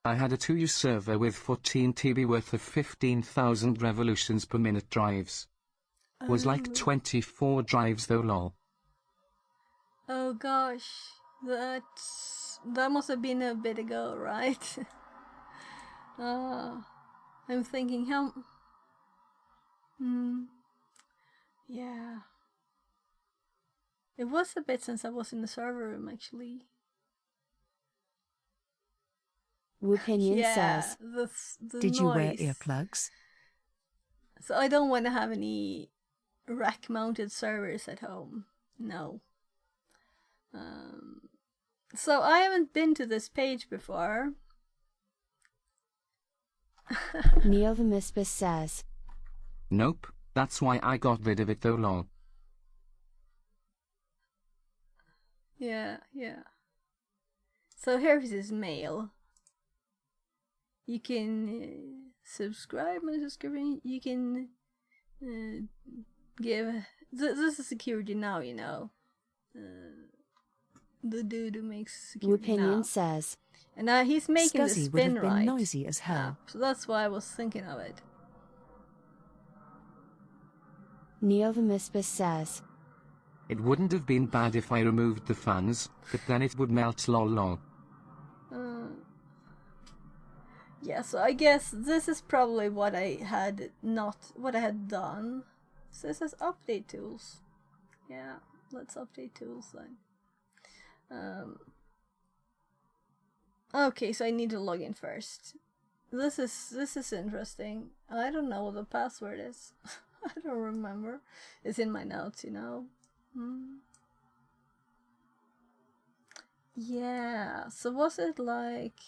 I had a 2U server with 14 TB worth of 15,000 revolutions per minute drives. Was like 24 drives though, lol. Oh gosh, that must have been a bit ago, right? I'm thinking how. Yeah. It was a bit since I was in the server room, actually. Wupinion Yeah, says, the Did you wear noise. earplugs? So I don't want to have any rack-mounted servers at home. No. So I haven't been to this page before. Neovimispus says, Nope, that's why I got rid of it though, lol. Yeah. So here's his mail. You can subscribe and subscribe. You can give. This is security now, you know. The dude who makes security now. Wupinion says, And he's making the Scuzzy would have spin been right. noisy as hell. So that's why I was thinking of it. Neovimispus says, It wouldn't have been bad if I removed the fans, but then it would melt, lol lol. Yeah, so I guess this is probably what I had done. So it says update tools. Yeah, let's update tools then. Okay, so I need to log in first. This is interesting. I don't know what the password is. I don't remember. It's in my notes, you know. Yeah, so was it like...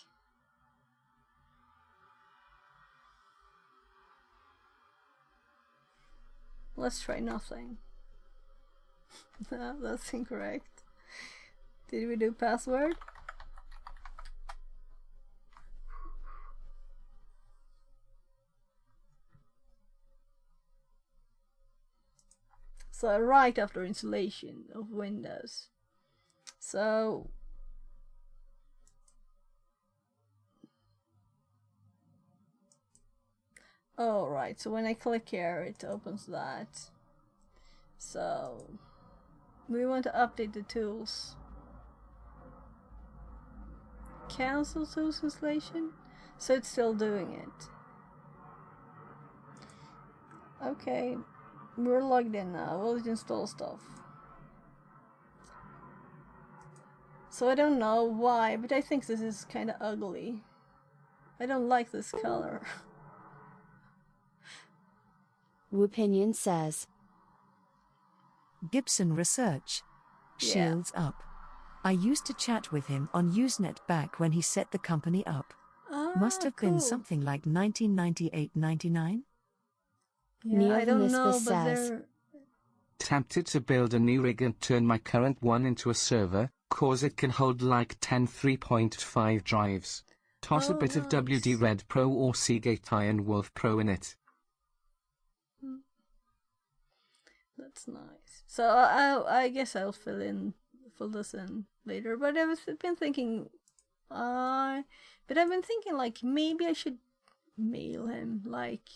Let's try nothing. No, that's incorrect. Did we do password? So right after installation of Windows. So oh right, so when I click here it opens that. So we want to update the tools. Cancel tools installation? So it's still doing it. Okay. We're logged in now. We'll install stuff. So I don't know why, but I think this is kind of ugly. I don't like this color. Wupinion says, Gibson Research. Yeah. Shields up. I used to chat with him on Usenet back when he set the company up. Must have been cool. something like 1998-99? Yeah, I don't know, Neovimispus but says, they're... Tempted to build a new rig and turn my current one into a server, cause it can hold like 10 3.5 drives. Toss a Oh, bit of nice. WD Red Pro or Seagate Iron Wolf Pro in it. That's nice. So I guess I'll fill this in later. But I've been thinking, like maybe I should mail him. Like,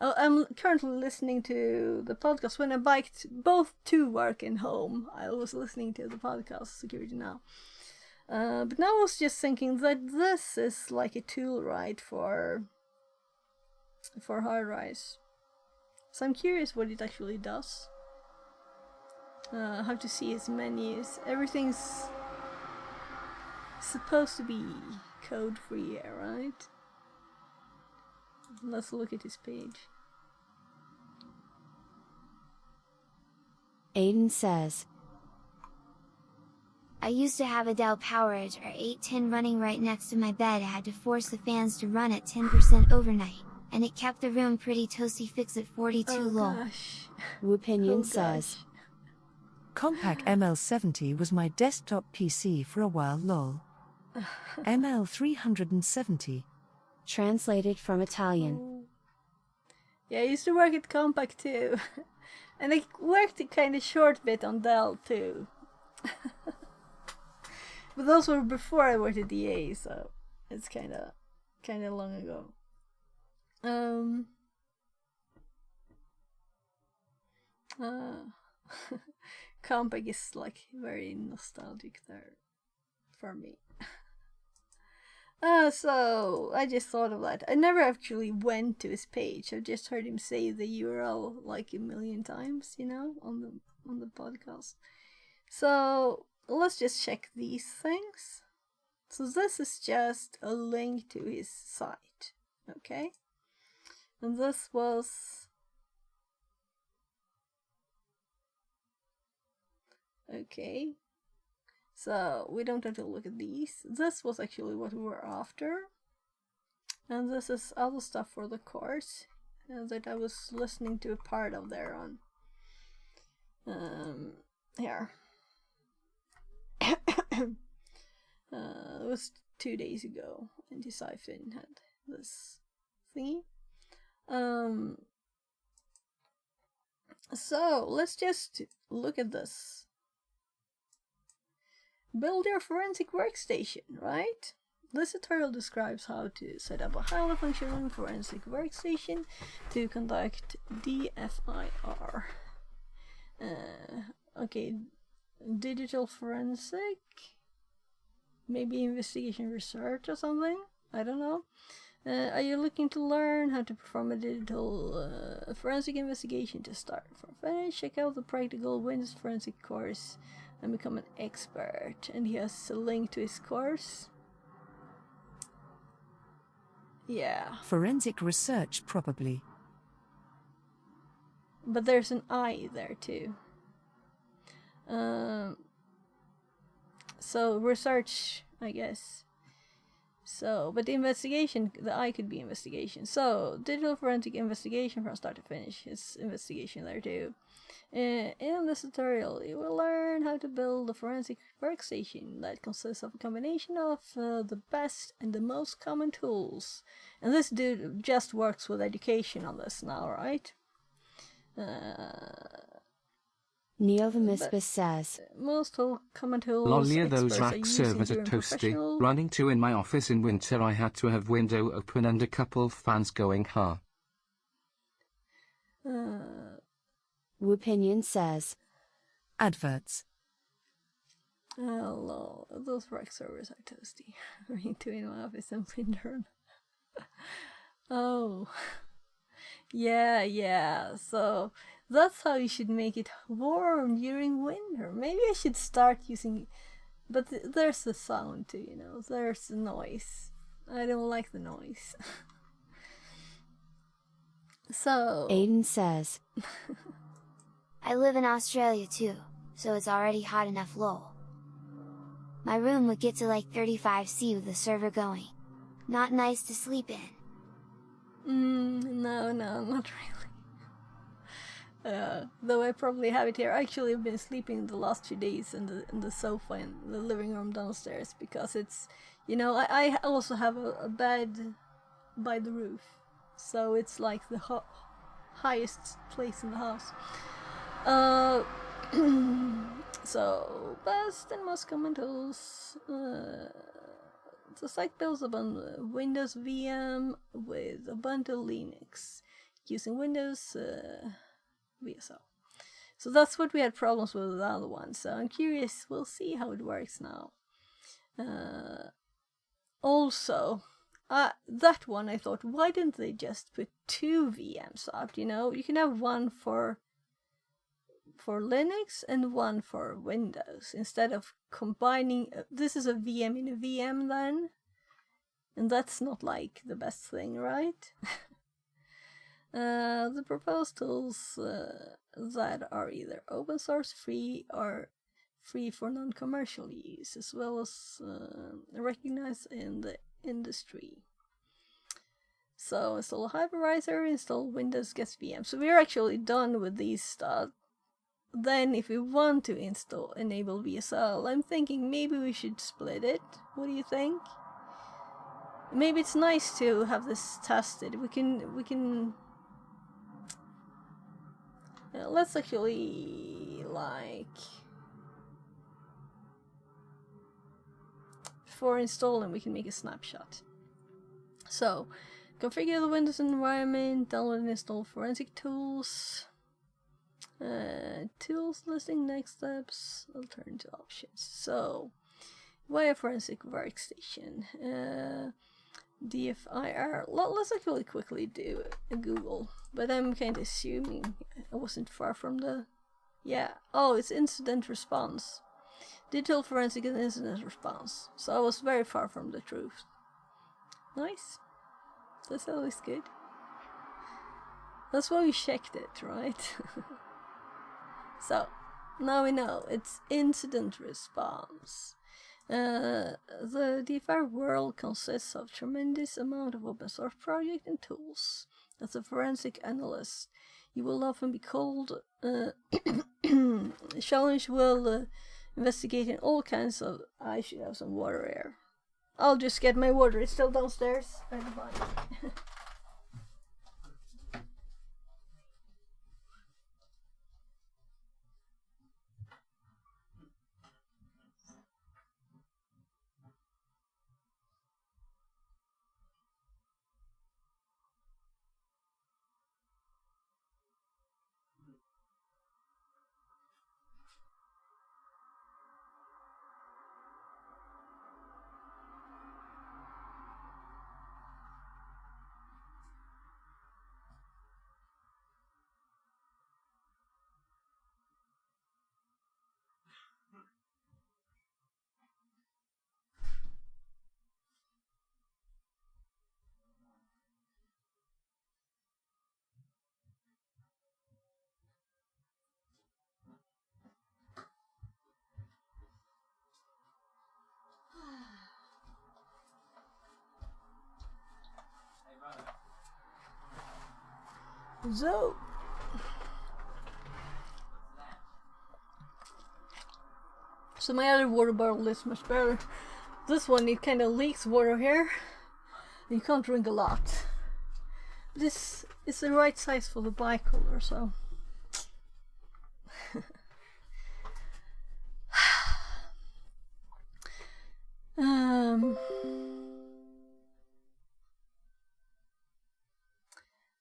I'm currently listening to the podcast when I biked both to work and home. I was listening to the podcast Security Now. But now I was just thinking that this is like a tool, right, for hard drives. So I'm curious what it actually does. I have to see its menus. Everything's supposed to be code-free here, right? Let's look at his page. Aiden says, I used to have a Dell PowerEdge R810 running right next to my bed. I had to force the fans to run at 10% overnight, and it kept the room pretty toasty. Fix at 42 low. Gosh. Wupinion Oh, says, Compaq ML70 was my desktop PC for a while lol. ML370. translated from Italian. Oh. Yeah, I used to work at Compaq too. And I worked a kind of short bit on Dell too. But those were before I worked at DA, so it's kind of long ago. Compaq is like very nostalgic there for me. So I just thought of that. I never actually went to his page. I just heard him say the URL like a million times, you know, on the podcast. So let's just check these things. So this is just a link to his site, okay? And this was okay. So we don't have to look at these. This was actually what we were after. And this is other stuff for the course that I was listening to a part of there on. Here. It was 2 days ago, and Siphon had this thingy. So let's just look at this. Build your forensic workstation, right? This tutorial describes how to set up a highly functioning forensic workstation to conduct DFIR. Okay, digital forensic, maybe investigation research or something, I don't know. Are you looking to learn how to perform a digital forensic investigation to start from finish? Check out the practical Windows forensic course and become an expert. And he has a link to his course. Yeah. Forensic research, probably. But there's an I there too. So research, I guess. So, but the investigation, the I could be investigation. So, digital forensic investigation from start to finish is investigation there too. In this tutorial, you will learn how to build a forensic workstation that consists of a combination of the best and the most common tools. And this dude just works with education on this now, right? Neil the Mispus says, Most common tools. Lolly, those experts are rack using servers are during toasty. professional- Running 2 in my office in winter, I had to have window open and a couple fans going ha. Wupinion says, Adverts. Oh, lol. Those rack servers are toasty. Running 2 in my office and winter. Oh. Yeah. So that's how you should make it warm during winter. Maybe I should start using... But there's the sound too, you know. There's the noise. I don't like the noise. So... Aiden says, I live in Australia too, so it's already hot enough lol. My room would get to like 35°C with the server going. Not nice to sleep in. No, not really. Though I probably have it here. Actually, I've been sleeping the last 2 days in the sofa in the living room downstairs because it's, you know, I also have a bed by the roof, so it's like the highest place in the house. So best and most common tools. The site builds upon Windows VM with Ubuntu Linux using Windows VSL. So that's what we had problems with the other one. So I'm curious, we'll see how it works now. Also, that one I thought, why didn't they just put 2 VMs up? You know, you can have one for Linux and one for Windows instead of combining. This is a VM in a VM then, and that's not like the best thing, right? The proposed tools that are either open source, free, or free for non-commercial use, as well as recognized in the industry. So install a hypervisor, install Windows guest VM. So we're actually done with these stuff. Then if we want to enable VSL, I'm thinking maybe we should split it. What do you think? Maybe it's nice to have this tested. We can let's actually, like, before installing we can make a snapshot. So configure the Windows environment, download and install forensic tools. Tools listing, next steps, alternative options. So via forensic workstation, DFIR. Let's actually quickly do a Google, but I'm kind of assuming I wasn't far from the. Yeah, oh, it's incident response, digital forensic and incident response. So I was very far from the truth. Nice, that's always good. That's why we checked it, right? So, now we know it's incident response. The DFIR world consists of tremendous amount of open source projects and tools. As a forensic analyst, you will often be called challenged with investigating all kinds of. I should have some water here. I'll just get my water. It's still downstairs. So my other water bottle is much better. This one, it kind of leaks water here. You can't drink a lot. This is the right size for the bike holder, so.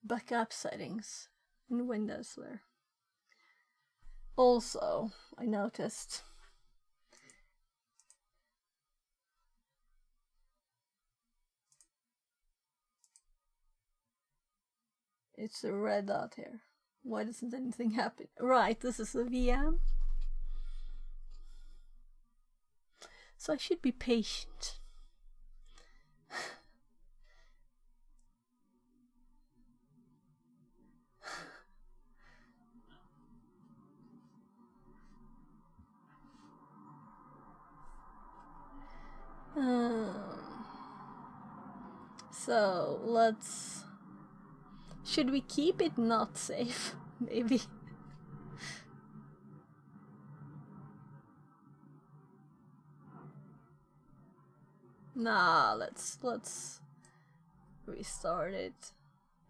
Backup settings in Windows there. Also, I noticed it's a red dot here. Why doesn't anything happen? Right, this is a VM. So I should be patient. So let's. Should we keep it not safe? Maybe. Nah, let's restart it.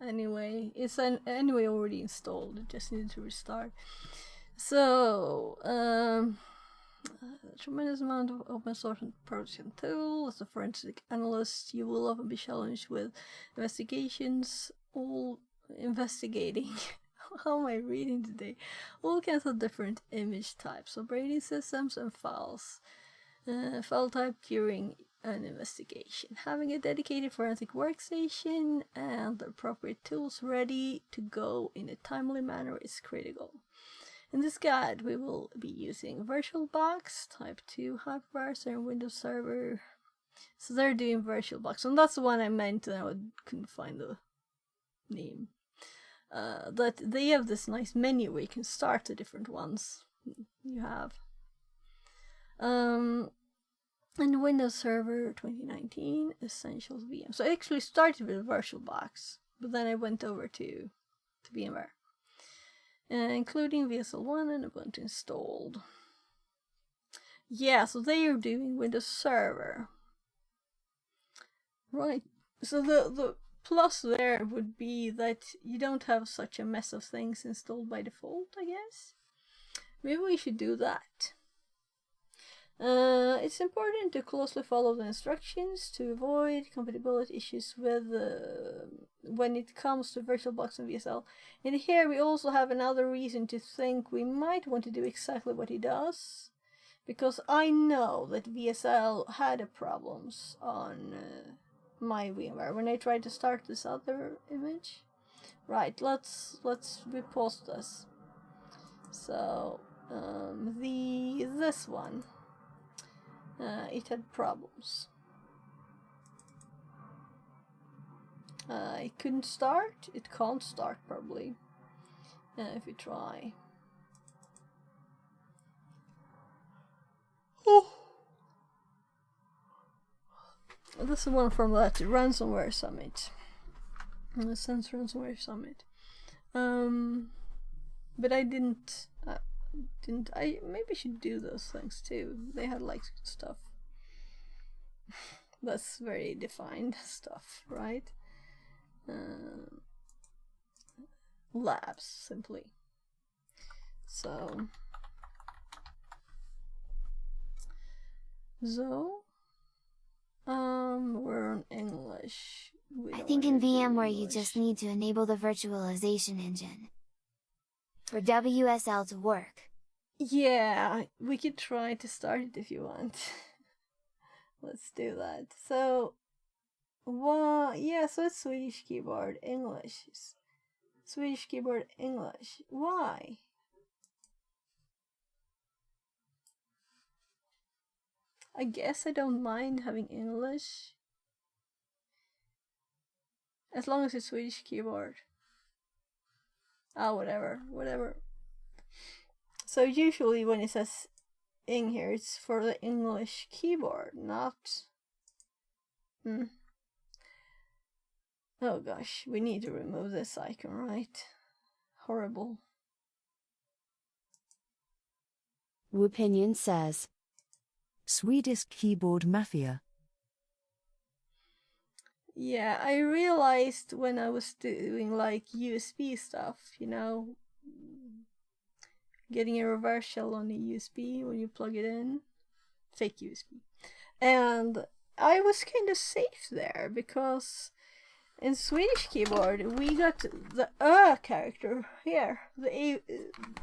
Anyway, it's anyway already installed. It just needed to restart. So, a tremendous amount of open source and production tools. As a forensic analyst, you will often be challenged with investigations, all investigating. How am I reading today? All kinds of different image types, operating systems, and files. File type during an investigation. Having a dedicated forensic workstation and the appropriate tools ready to go in a timely manner is critical. In this guide, we will be using VirtualBox, Type 2 hypervisor, and Windows Server. So they're doing VirtualBox, and that's the one I meant, and I couldn't find the name. That they have this nice menu where you can start the different ones you have. And Windows Server 2019 Essentials VM. So I actually started with VirtualBox, but then I went over to VMware. Including VSL1 and Ubuntu installed. Yeah, so they are doing Windows Server. Right. So the plus there would be that you don't have such a mess of things installed by default, I guess. Maybe we should do that. It's important to closely follow the instructions to avoid compatibility issues with when it comes to VirtualBox and VSL. And here we also have another reason to think we might want to do exactly what he does, because I know that VSL had problems on my VMware when I tried to start this other image. Right, let's pause this. So this one. It had problems. It couldn't start. It can't start probably. If we try. Oh. This is one from that ransomware summit. Sense ransomware summit. But I didn't. I maybe should do those things too. They had like stuff that's very defined stuff, right? Labs simply. So we're on English. I think in VMware you just need to enable the virtualization engine for WSL to work. Yeah, we could try to start it if you want. Let's do that. So, yeah, so it's Swedish keyboard, English. Swedish keyboard, English. Why? I guess I don't mind having English. As long as it's Swedish keyboard. Whatever. So usually when it says Ing here, it's for the English keyboard, not... Oh gosh, we need to remove this icon, right? Horrible. Wupinion says, Swedish keyboard mafia. Yeah, I realized when I was doing like USB stuff, you know, getting a reverse shell on the USB when you plug it in, fake USB. And I was kind of safe there because in Swedish keyboard we got the character here, the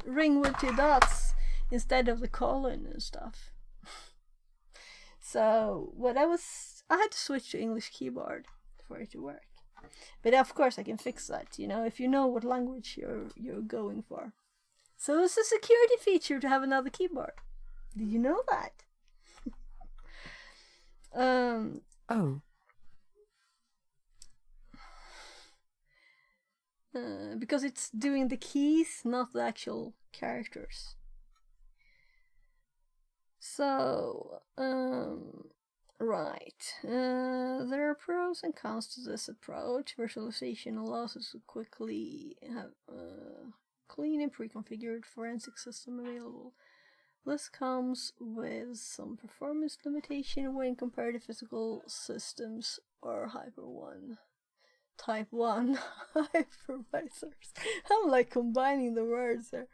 ring with 2 dots instead of the colon and stuff. So I had to switch to English keyboard for it to work. But of course I can fix that, you know, if you know what language you're going for. So it's a security feature to have another keyboard. Did you know that? Because it's doing the keys, not the actual characters. So, right. There are pros and cons to this approach. Virtualization allows us to quickly have clean and pre-configured forensic system available. This comes with some performance limitation when compared to physical systems or Type 1 hypervisors. I'm like combining the words there.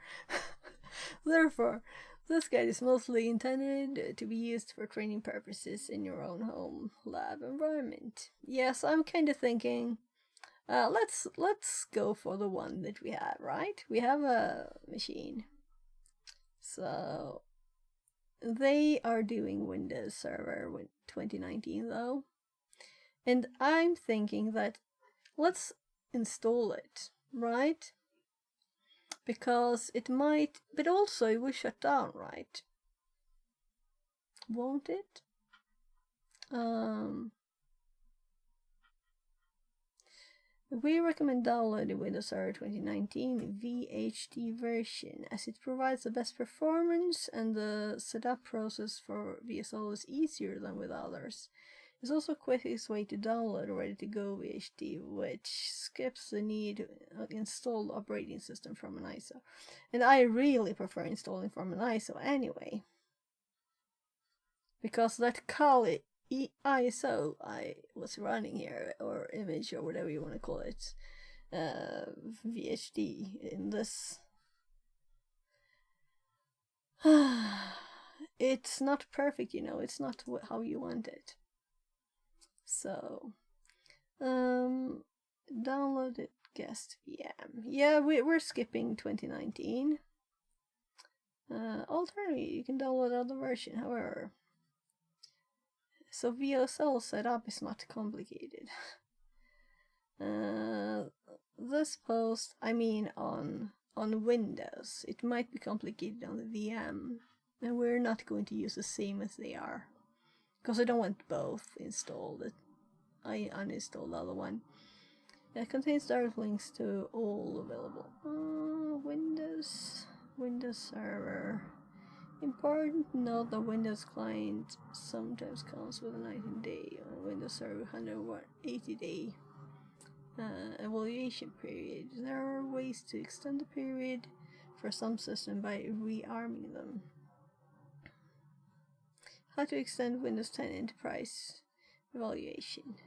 Therefore, this guide is mostly intended to be used for training purposes in your own home lab environment. Yes, I'm kind of thinking, let's go for the one that we have, right? We have a machine. So, they are doing Windows Server with 2019 though. And I'm thinking that let's install it, right? Because it might, but also it will shut down, right? Won't it? We recommend downloading Windows Server 2019 VHD version as it provides the best performance and the setup process for VSL is easier than with others. It's also the quickest way to download a ready-to-go VHD, which skips the need to install the operating system from an ISO. And I really prefer installing from an ISO anyway. Because that Kali ISO I was running here, or image, or whatever you want to call it, VHD in this, it's not perfect, you know, it's not how you want it. So, downloaded guest VM. Yeah, we're skipping 2019. Alternatively, you can download other version, however. So VSL setup is not complicated. This post, I mean on Windows, it might be complicated on the VM, and we're not going to use the same as they are, because I don't want both installed. I uninstalled the other one. It contains direct links to all available. Windows Server. Important note that Windows client sometimes comes with a 19-day or Windows Server 180-day evaluation period. There are ways to extend the period for some systems by rearming them. How to extend Windows 10 Enterprise evaluation.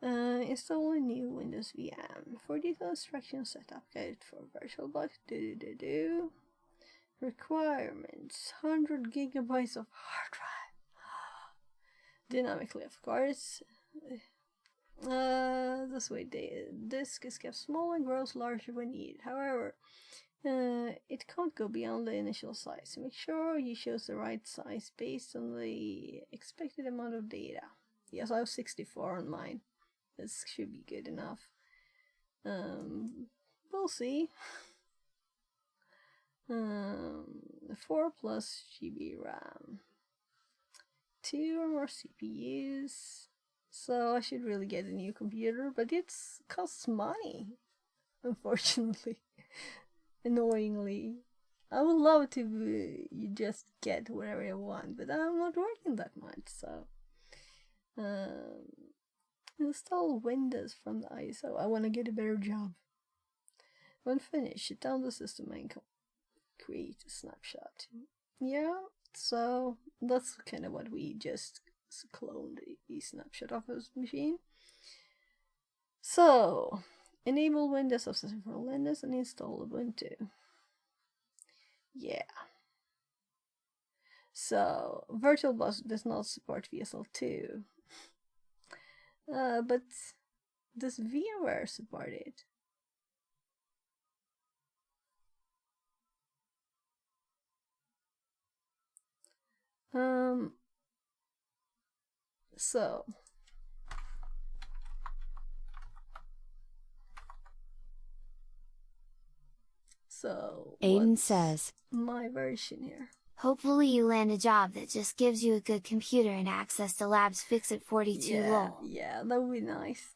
Install a new Windows VM. For detailed instructions, setup guide for VirtualBox. Requirements: 100 gigabytes of hard drive. Dynamically, of course. This way, the disk is kept small and grows larger when needed. However, it can't go beyond the initial size. Make sure you choose the right size based on the expected amount of data. Yes, I have 64 on mine. This should be good enough. We'll see. 4 plus GB RAM. 2 or more CPUs. So I should really get a new computer, but it costs money, unfortunately. Annoyingly. I would love to you just get whatever you want, but I'm not working that much, so install Windows from the ISO. I want to get a better job. When finished, shut down the system and create a snapshot. Yeah, so that's kind of what we just cloned a snapshot of this machine. So, enable Windows Subsystem for Linux and install Ubuntu. Yeah. So, VirtualBox does not support VSL2. But does VMware support it? So Aiden says, my version here. Hopefully you land a job that just gives you a good computer and access to Labs Fix-It 42 lol. Yeah, that would be nice.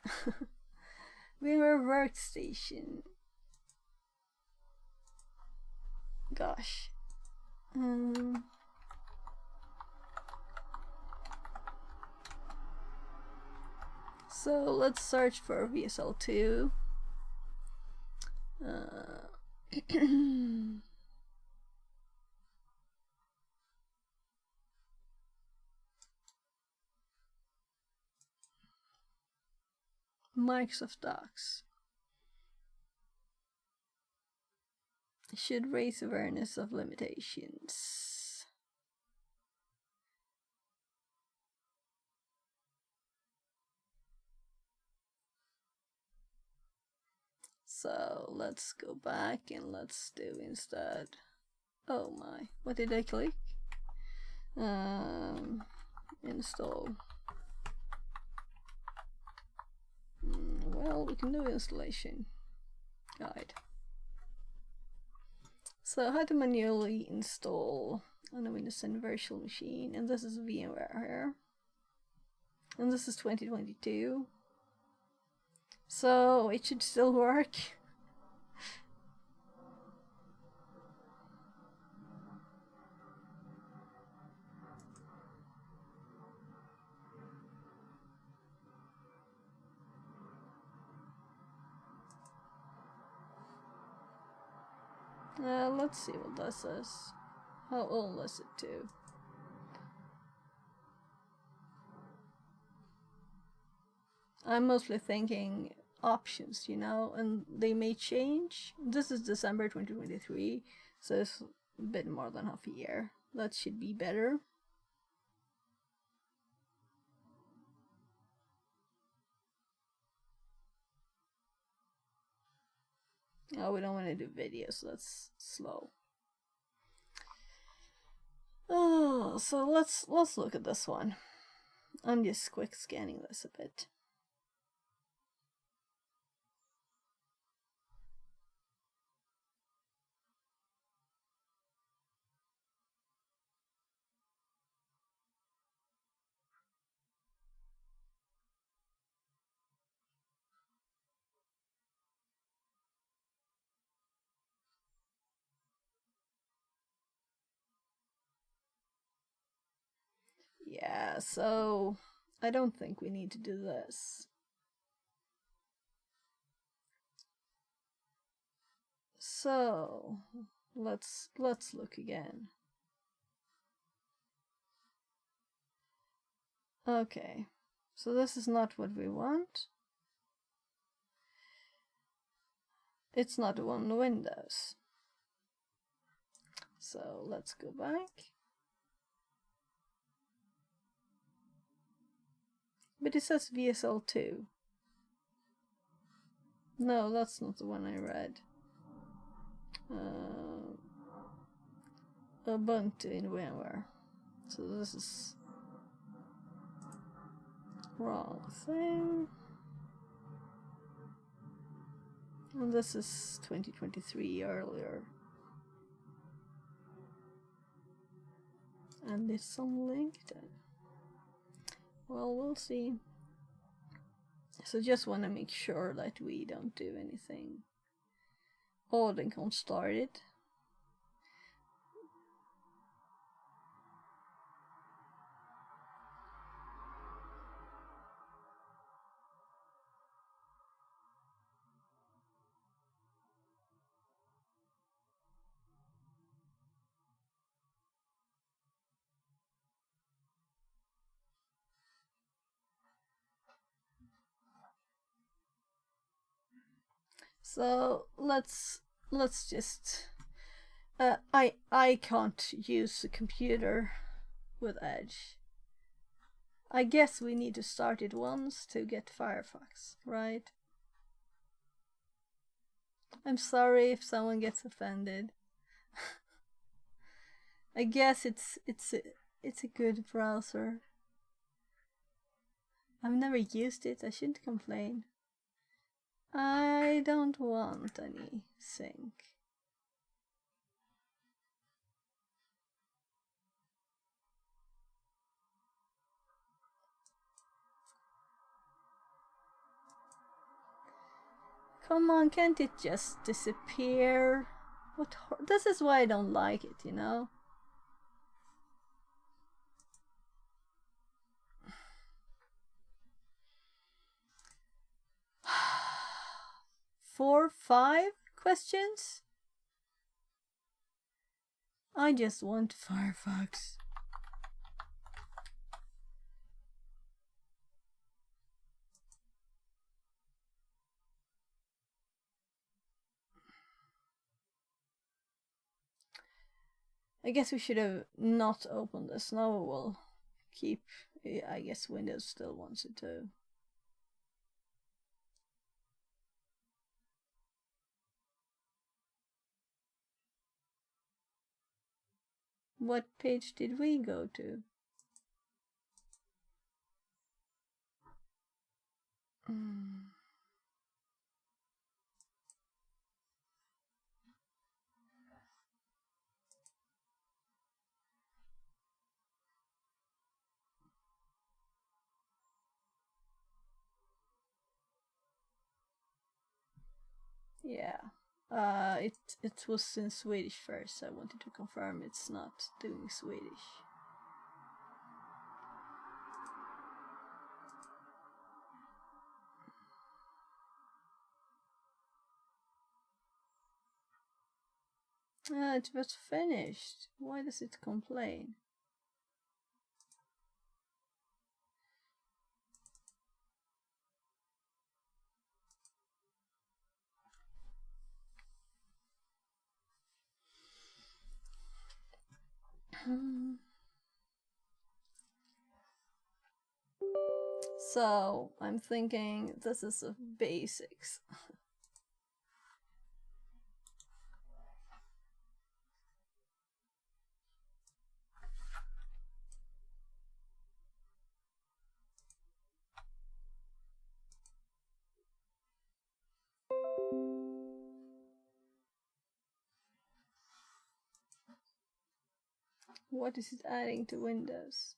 VMware Workstation. Gosh. So let's search for VSL2. Microsoft Docs should raise awareness of limitations. So let's go back and let's do instead. Oh my, what did I click? Install. Well, we can do installation guide. So how to manually install on a Windows 10 virtual machine, and this is VMware here, and this is 2022, so it should still work. Let's see what this is. How old is it too? I'm mostly thinking options, you know, and they may change. This is December 2023, so it's a bit more than half a year. That should be better. Oh, we don't want to do videos, so that's slow. Oh, so let's look at this one. I'm just quick scanning this a bit. Yeah, so I don't think we need to do this. So let's look again. Okay, so this is not what we want. It's not on Windows. So let's go back. But it says VSL2. No, that's not the one I read. Ubuntu in VMware. So this is wrong thing. And this is 2023 earlier. And it's on LinkedIn. Well, we'll see. So just want to make sure that we don't do anything odd and can't start it. So let's just I can't use a computer with Edge. I guess we need to start it once to get Firefox, right? I'm sorry if someone gets offended. I guess it's a good browser. I've never used it, I shouldn't complain. I don't want any sync. Come on, can't it just disappear? What? This is why I don't like it, you know? Four, 5 questions? I just want Firefox. I guess we should have not opened this. Now we'll keep, I guess Windows still wants it to. What page did we go to? Yeah. It was in Swedish first. I wanted to confirm it's not doing Swedish. It was finished. Why does it complain? So I'm thinking this is of basics. What is it adding to Windows?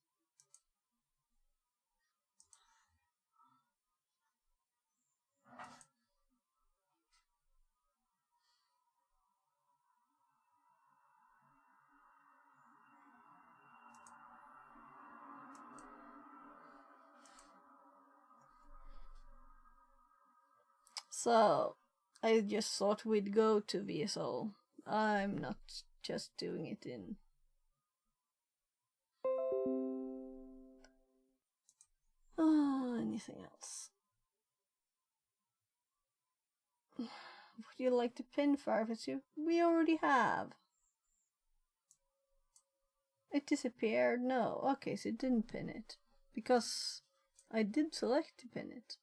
So, I just thought we'd go to VSO. I'm not just doing it in... anything else? Would you like to pin Firefox? We already have. It disappeared? No. Okay, so it didn't pin it. Because I did select to pin it.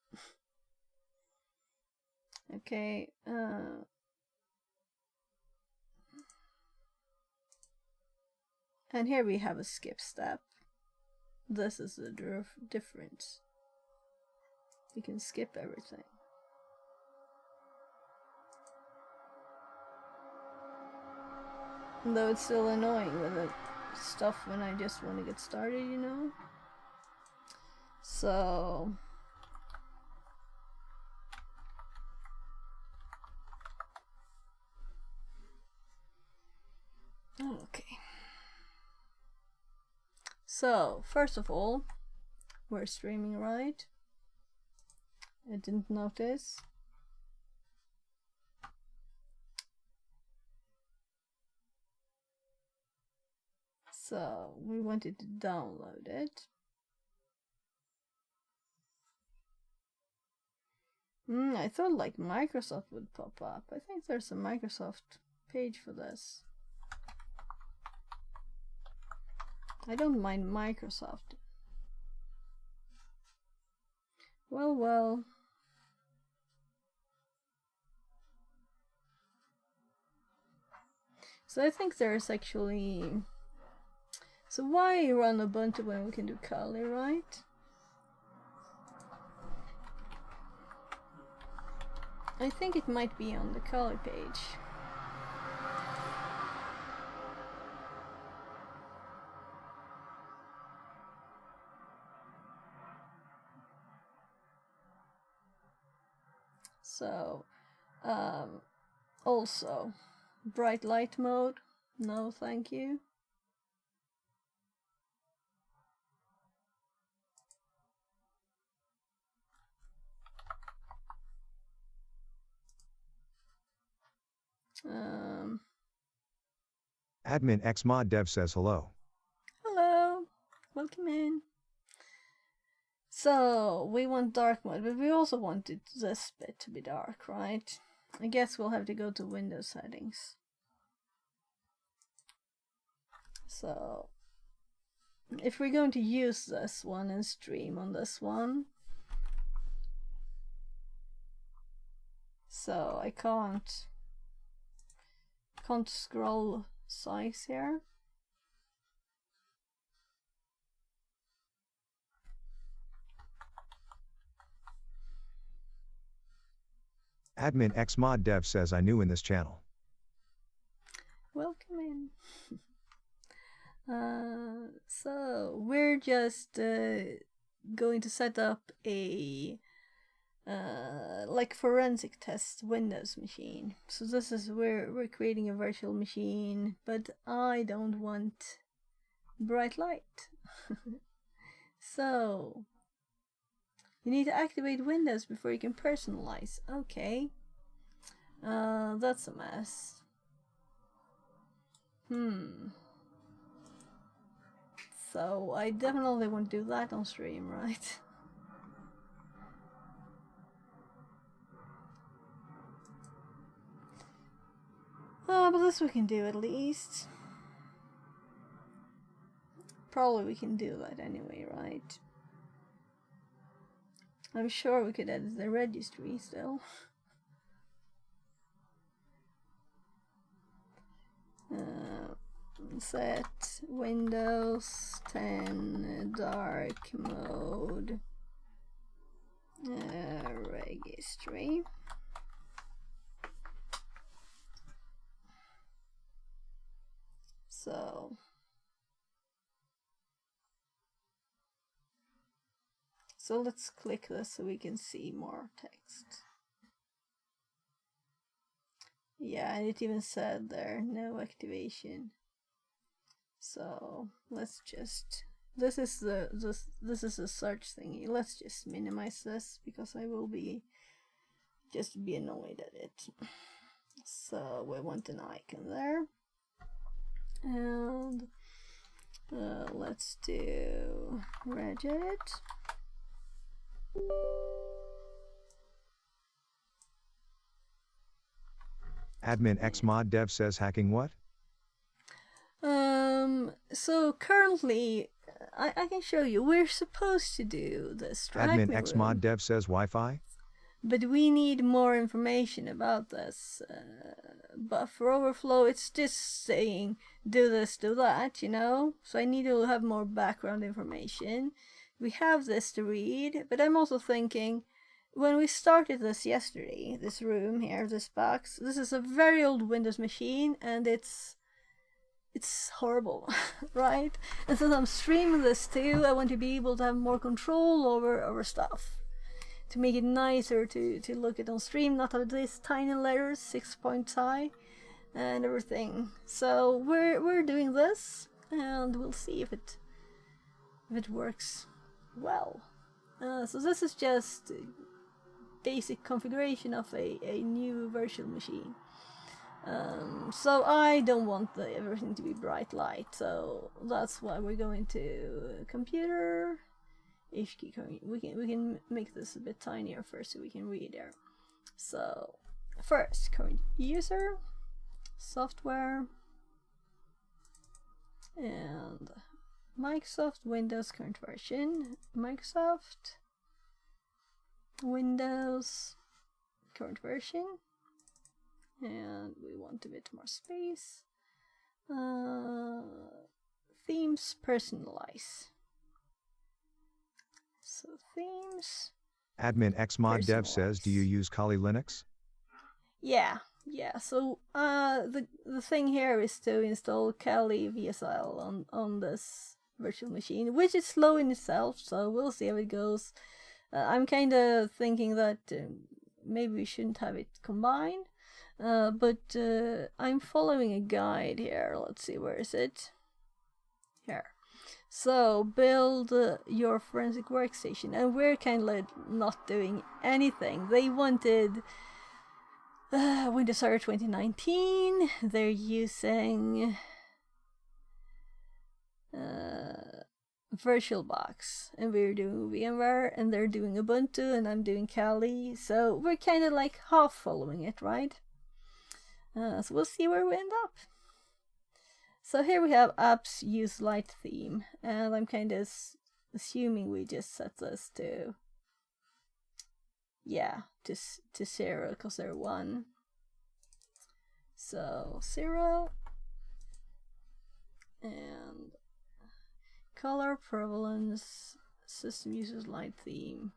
Okay, and here we have a skip step. This is the difference. You can skip everything. Though it's still annoying with the stuff when I just want to get started, you know? So... okay. So, first of all, we're streaming, right? I didn't notice. So, we wanted to download it. I thought like Microsoft would pop up. I think there's a Microsoft page for this. I don't mind Microsoft. Well, well. So I think there's actually... So why run Ubuntu when we can do Kali, right? I think it might be on the Kali page. So, also, bright light mode, no thank you. Admin xmod dev says hello. Hello, welcome in. So, we want dark mode, but we also wanted this bit to be dark, right? I guess we'll have to go to Windows settings. So, if we're going to use this one and stream on this one, so I can't scroll size here. Admin xmoddev says I new in this channel. Welcome in. So we're just going to set up a like forensic test Windows machine. So this is where we're creating a virtual machine, but I don't want bright light. So you need to activate Windows before you can personalize. Okay. That's a mess. So I definitely won't do that on stream, right? But this we can do at least. Probably we can do that anyway, right? I'm sure we could edit the registry still. Set Windows 10 dark mode registry. So let's click this so we can see more text. Yeah, and it even said there, no activation. So let's just, this is a search thingy. Let's just minimize this because I will be annoyed at it. So we want an icon there, and let's do regedit. Admin xmoddev says hacking what? So currently, I can show you. We're supposed to do this, right? Admin xmoddev says Wi-Fi. But we need more information about this. Buffer overflow, it's just saying do this, do that, you know? So I need to have more background information. We have this to read, but I'm also thinking, when we started this yesterday, this room here, this box, this is a very old Windows machine, and it's horrible, right? And since I'm streaming this too, I want to be able to have more control over stuff, to make it nicer to look at on stream, not have these tiny letters, 6 points high, and everything. So we're doing this, and we'll see if it works well. So this is just basic configuration of a new virtual machine. So I don't want everything to be bright light, so that's why we're going to computer. We can make this a bit tinier first so we can read there. So first, current user, software, and Microsoft Windows current version, Microsoft Windows current version, and we want a bit more space. Themes personalize. So themes. Admin xmoddev says, do you use Kali Linux? Yeah. So the thing here is to install Kali VSL on this virtual machine, which is slow in itself. So we'll see how it goes. I'm kind of thinking that maybe we shouldn't have it combined. But I'm following a guide here. Let's see, where is it? Here. So build your forensic workstation, and we're kind of not doing anything. They wanted Windows Server 2019. They're using VirtualBox, and we're doing VMware, and they're doing Ubuntu, and I'm doing Kali. So we're kind of like half following it, right? So we'll see where we end up. So here we have apps use light theme, and I'm kind of assuming we just set this to, yeah, to 0 because they're 1. So 0, and color prevalence, system uses light theme.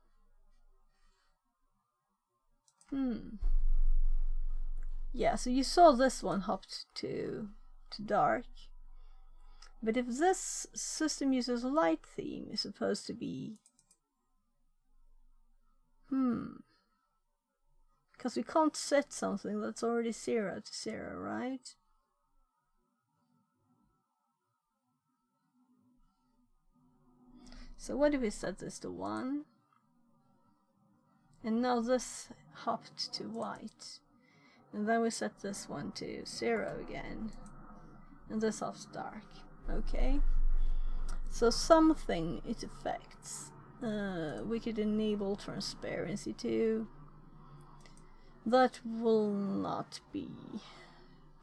Yeah, so you saw this one hopped to dark. But if this system uses light theme, is supposed to be... Because we can't set something that's already 0 to 0, right? So what if we set this to 1? And now this hopped to white. And then we set this one to 0 again. And this hops dark. Okay. So something it affects. We could enable transparency too. That will not be...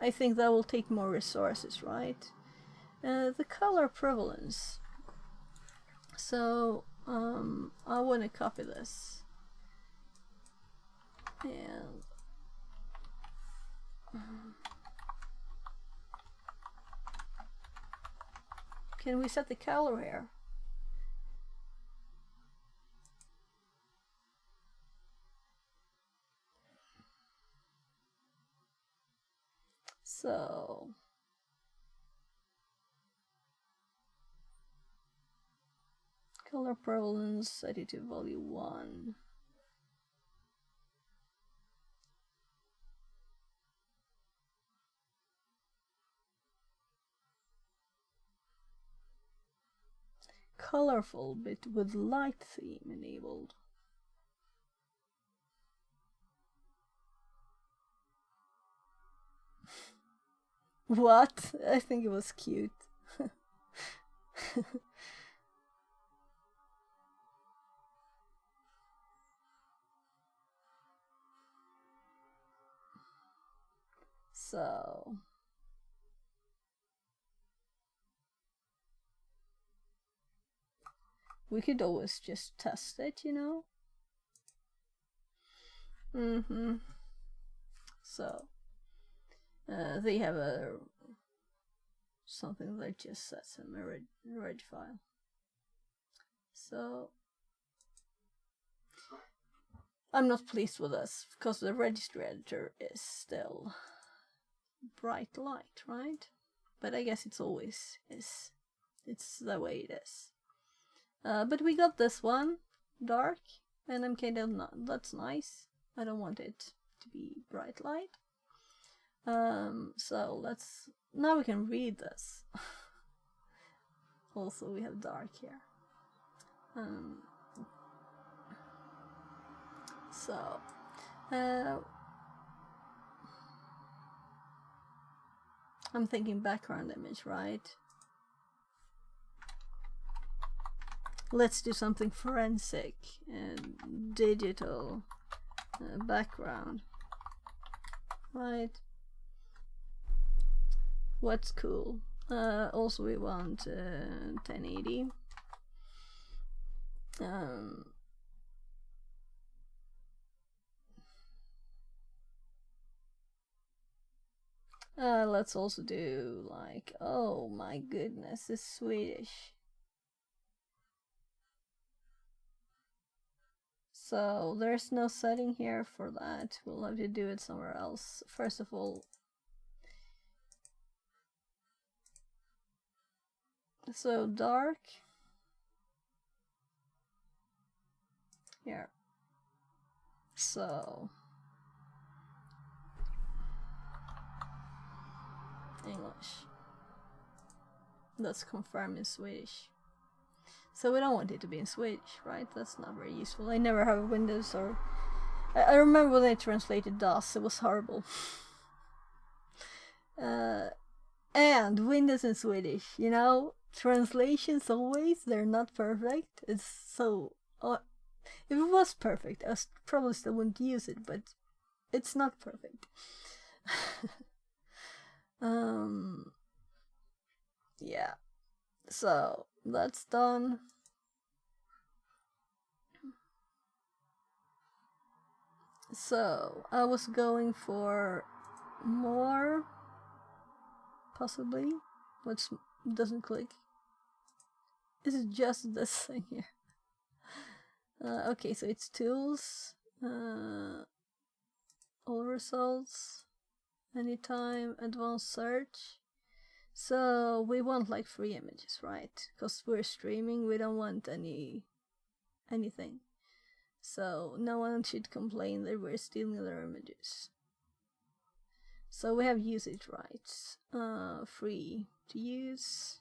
I think that will take more resources, right? The color prevalence. So, I want to copy this. And... can we set the color here? So... color prevalence, set it to value 1. Colorful but with light theme enabled. What? I think it was cute. So... we could always just test it, you know? So... they have a... something that just sets them a red file. So... I'm not pleased with this, because the registry editor is still bright light, right? But I guess it's always is. It's the way it is. But we got this one, dark, and I'm kind of not, that's nice. I don't want it to be bright light. So let's, now we can read this. Also we have dark here. So, I'm thinking background image, right? Let's do something forensic and digital background, right? What's cool? Also we want 1080. Let's also do like, oh my goodness, it's Swedish. So there's no setting here for that. We'll have to do it somewhere else. First of all, so dark here. So English. Let's confirm in Swedish. So we don't want it to be in Swedish, right? That's not very useful. I never have Windows or... I remember when I translated DOS, it was horrible. And Windows in Swedish, you know? Translations always, they're not perfect. It's so... if it was perfect, I probably still wouldn't use it, but it's not perfect. Yeah, so that's done. So I was going for more, possibly. What doesn't click? Is it just this thing here? Okay, so it's tools, all results. anytime, advanced search. So we want like 3 images, right? Because we're streaming, we don't want anything. So no one should complain that we're stealing their images. So we have usage rights, free to use.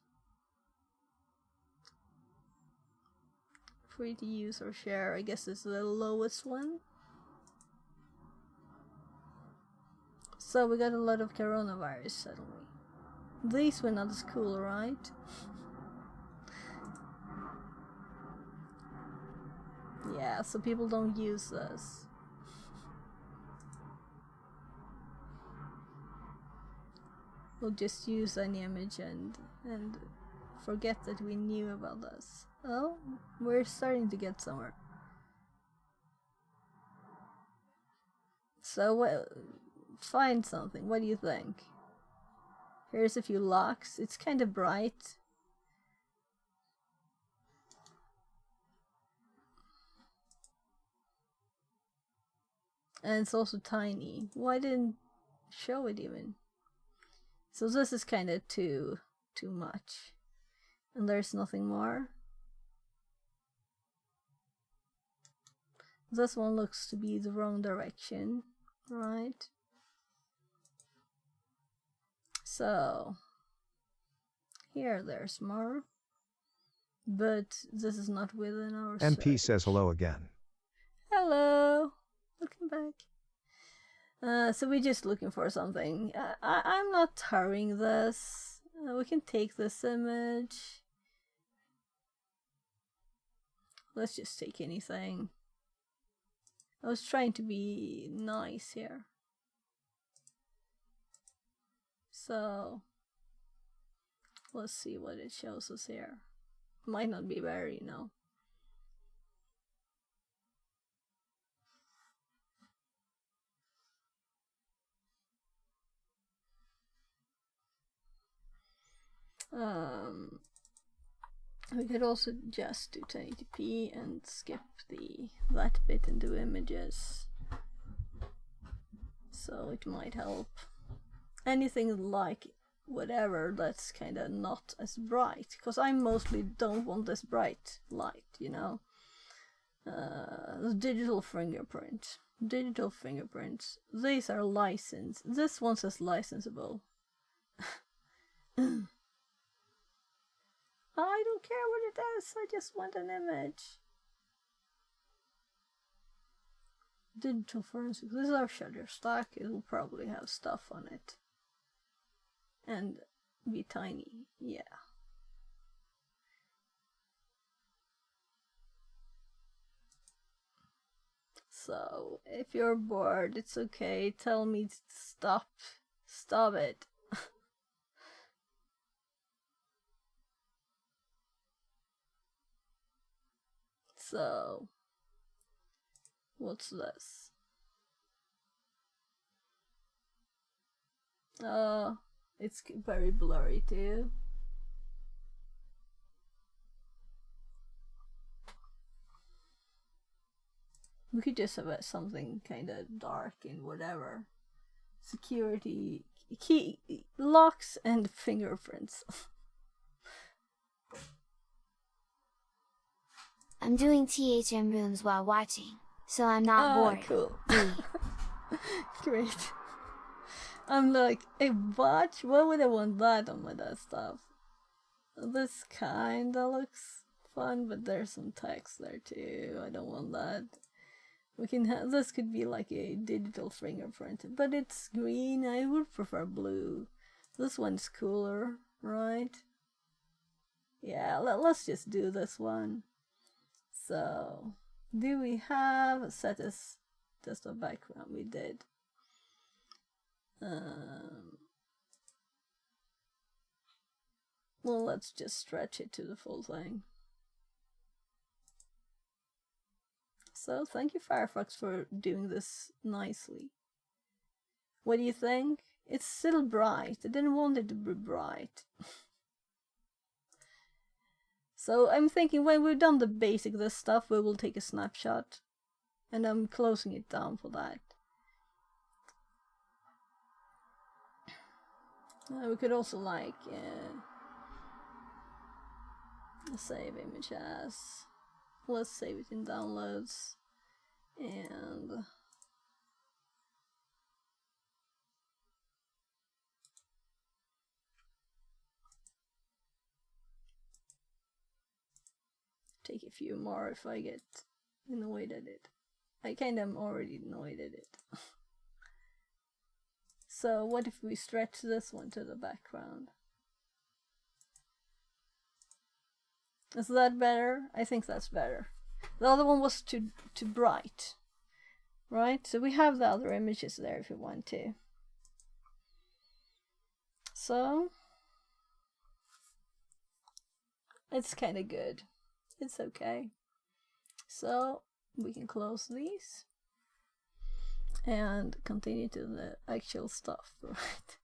Free to use or share, I guess is the lowest one. So we got a lot of coronavirus suddenly. These were not as cool, right? Yeah, so people don't use this. We'll just use any image and forget that we knew about this. Oh, we're starting to get somewhere. So, find something. What do you think? Here's a few locks. It's kind of bright. And it's also tiny. Why didn't show it even? So this is kind of too much. And there's nothing more. This one looks to be the wrong direction, right? So here there's more, but this is not within our MP search. says hello again. Hello, welcome back. So we're just looking for something. I'm not hurrying this. We can take this image. Let's just take anything. I was trying to be nice here. So let's see what it shows us here. Might not be very, no. We could also just do 1080p and skip that bit and do images. So it might help. Anything like whatever that's kind of not as bright, because I mostly don't want this bright light, you know. Digital fingerprint. Digital fingerprints. These are licensed. This one says licensable. I don't care what it is, I just want an image. Digital forensics. This is our Shutterstock. It will probably have stuff on it. And be tiny, yeah. So, if you're bored, it's okay. Tell me to stop. Stop it. So, what's this? It's very blurry too. We could just have something kind of dark and whatever. Security, key, locks and fingerprints. I'm doing THM rooms while watching, so I'm not bored. Cool. Great. I'm like, hey, watch? Why would I want that on my desktop? This kinda looks fun, but there's some text there too. I don't want that. We can have, this could be like a digital fingerprint, but it's green. I would prefer blue. This one's cooler, right? Yeah, let's just do this one. So, do we have set as desktop background? We did. Well, let's just stretch it to the full thing. So, thank you Firefox for doing this nicely. What do you think? It's still bright. I didn't want it to be bright. So I'm thinking when we've done the basic this stuff, we will take a snapshot. And I'm closing it down for that. We could also like save image as. Let's save it in downloads and take a few more if I get annoyed at it. I kind of am already annoyed at it. So what if we stretch this one to the background? Is that better? I think that's better. The other one was too bright, right? So we have the other images there if you want to. So it's kind of good. It's okay. So we can close these and continue to the actual stuff, right?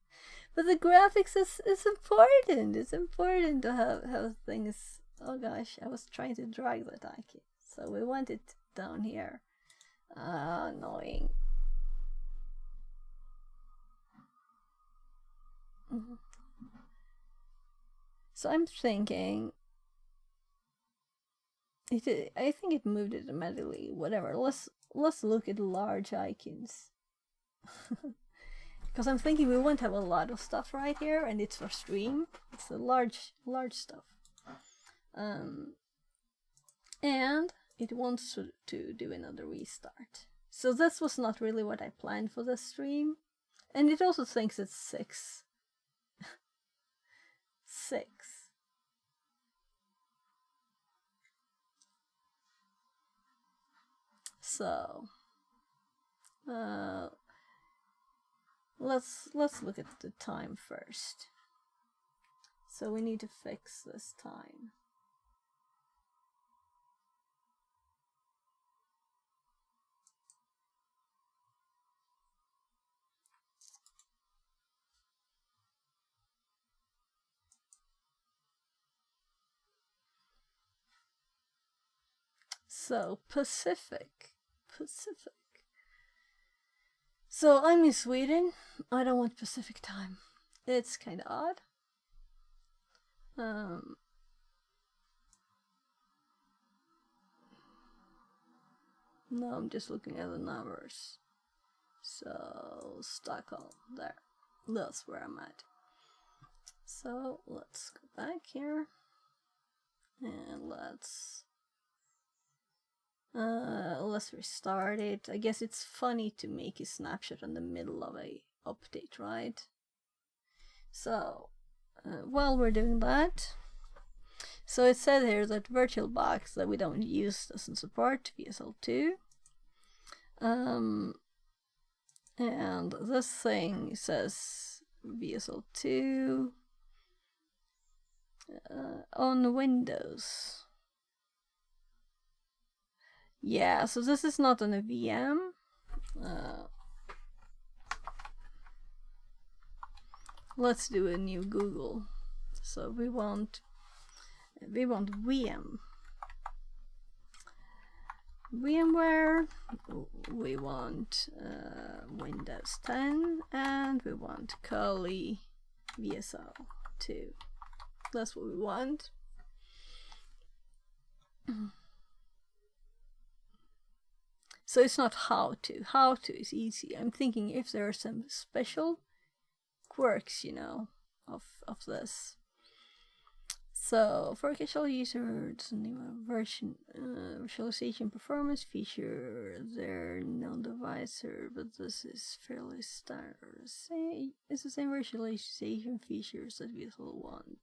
But the graphics is important. It's important to have things. Oh gosh, I was trying to drag that icon. So we want it down here. Annoying. So I'm thinking I think it moved it immediately. Whatever. Let's look at large icons. Because I'm thinking we won't have a lot of stuff right here, and it's for stream. It's a large stuff. And it wants to do another restart. So this was not really what I planned for this stream. And it also thinks it's 6. 6. So let's look at the time first. So we need to fix this time. So Pacific. So I'm in Sweden. I don't want Pacific time. It's kind of odd. No, I'm just looking at the numbers. So Stockholm, there. That's where I'm at. So let's go back here. And let's restart it. I guess it's funny to make a snapshot in the middle of a update, right? So while we're doing that, so it said here that VirtualBox that we don't use doesn't support VSL2. And this thing says VSL2 on Windows. Yeah, so this is not on a VM. Let's do a new Google. So we want VM. VMware, we want Windows 10, and we want Kali VSL2. That's what we want. So it's not how to. How to is easy. I'm thinking if there are some special quirks, you know, of this. So for casual users, version visualization performance feature, they're non-divisor, but this is fairly standard. It's the same visualization features that we all want.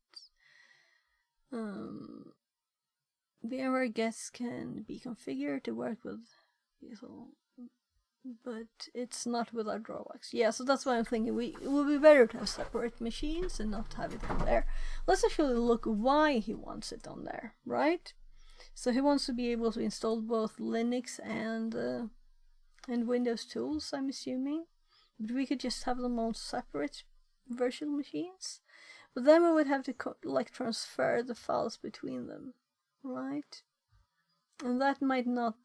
VMware guests can be configured to work with VSL, but it's not without drawbacks. Yeah, so that's why I'm thinking it would be better to have separate machines and not have it on there. Let's actually look why he wants it on there, right? So he wants to be able to install both Linux and Windows tools, I'm assuming. But we could just have them on separate virtual machines. But then we would have to transfer the files between them, right? And that might not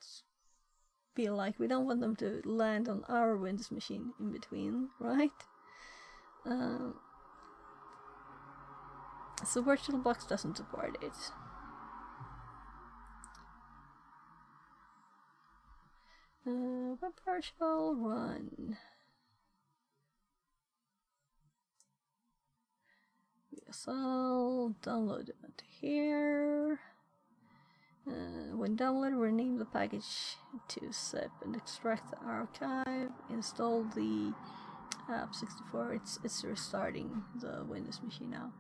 be like, we don't want them to land on our Windows machine in between, right? So VirtualBox doesn't support it. WebPartial run. VSL, download it onto here. When downloaded, rename the package to zip and extract the archive. Install the app64. It's restarting the Windows machine now.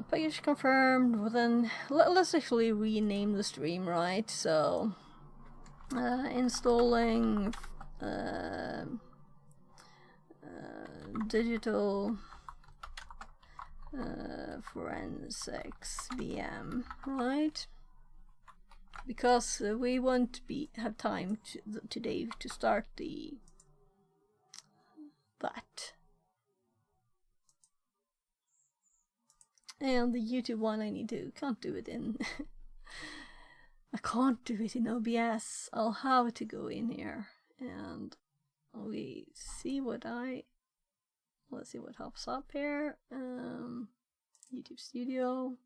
Package confirmed. Well, then let's actually rename the stream, right? So installing digital forensics VM, right? Because we won't have time today to start that. And the YouTube one can't do it in I can't do it in OBS. I'll have to go in here and we see what let's see what pops up here. YouTube Studio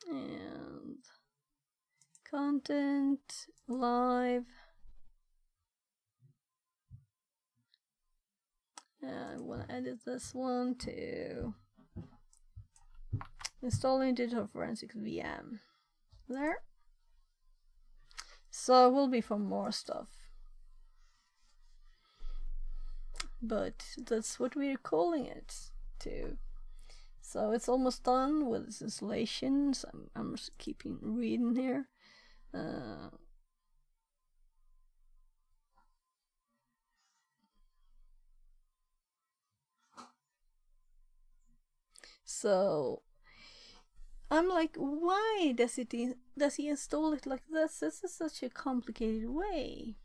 and content live. I want to edit this one to installing digital forensics VM. There. So it will be for more stuff. But that's what we're calling it to. So it's almost done with its installation. So I'm just keeping reading here. So I'm like, why does he install it like this? This is such a complicated way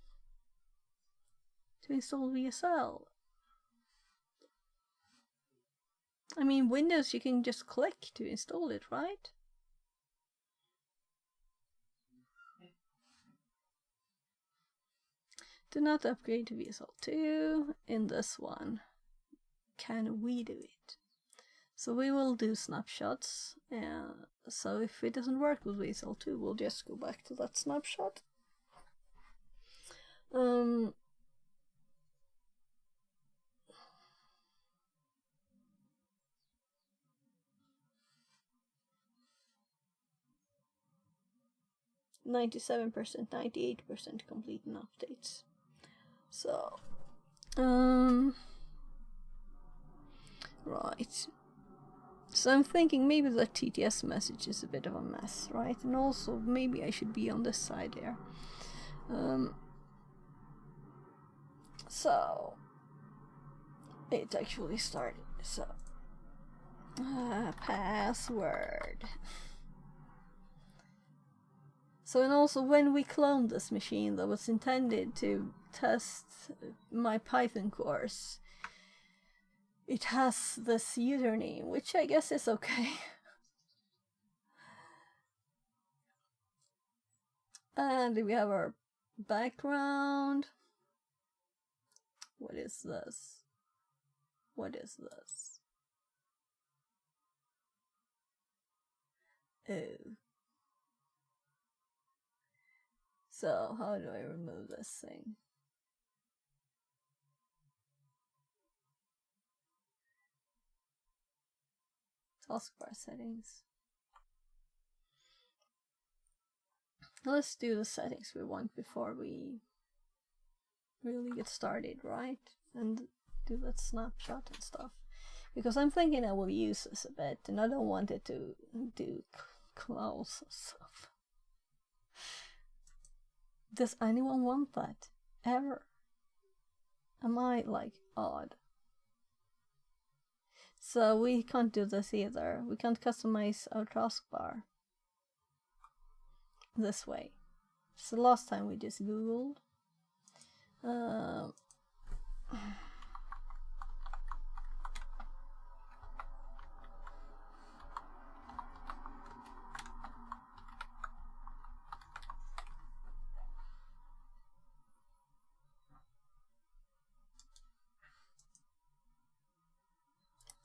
to install VSL. I mean, Windows, you can just click to install it, right? Do not upgrade to VSL 2 in this one. Can we do it? So we will do snapshots. So if it doesn't work with VSL 2, we'll just go back to that snapshot. 97%, 98% complete in updates. So, right. So I'm thinking maybe the TTS message is a bit of a mess, right? And also maybe I should be on this side here. So it actually started. So password. So, and also when we cloned this machine that was intended to test my Python course, it has this username, which I guess is okay. And we have our background. What is this? What is this? Oh. So, how do I remove this thing? Taskbar settings. Let's do the settings we want before we really get started, right? And do that snapshot and stuff. Because I'm thinking I will use this a bit, and I don't want it to do clause stuff. Does anyone want that? Ever? Am I, like, odd? So we can't do this either. We can't customize our taskbar this way. So last time we just googled.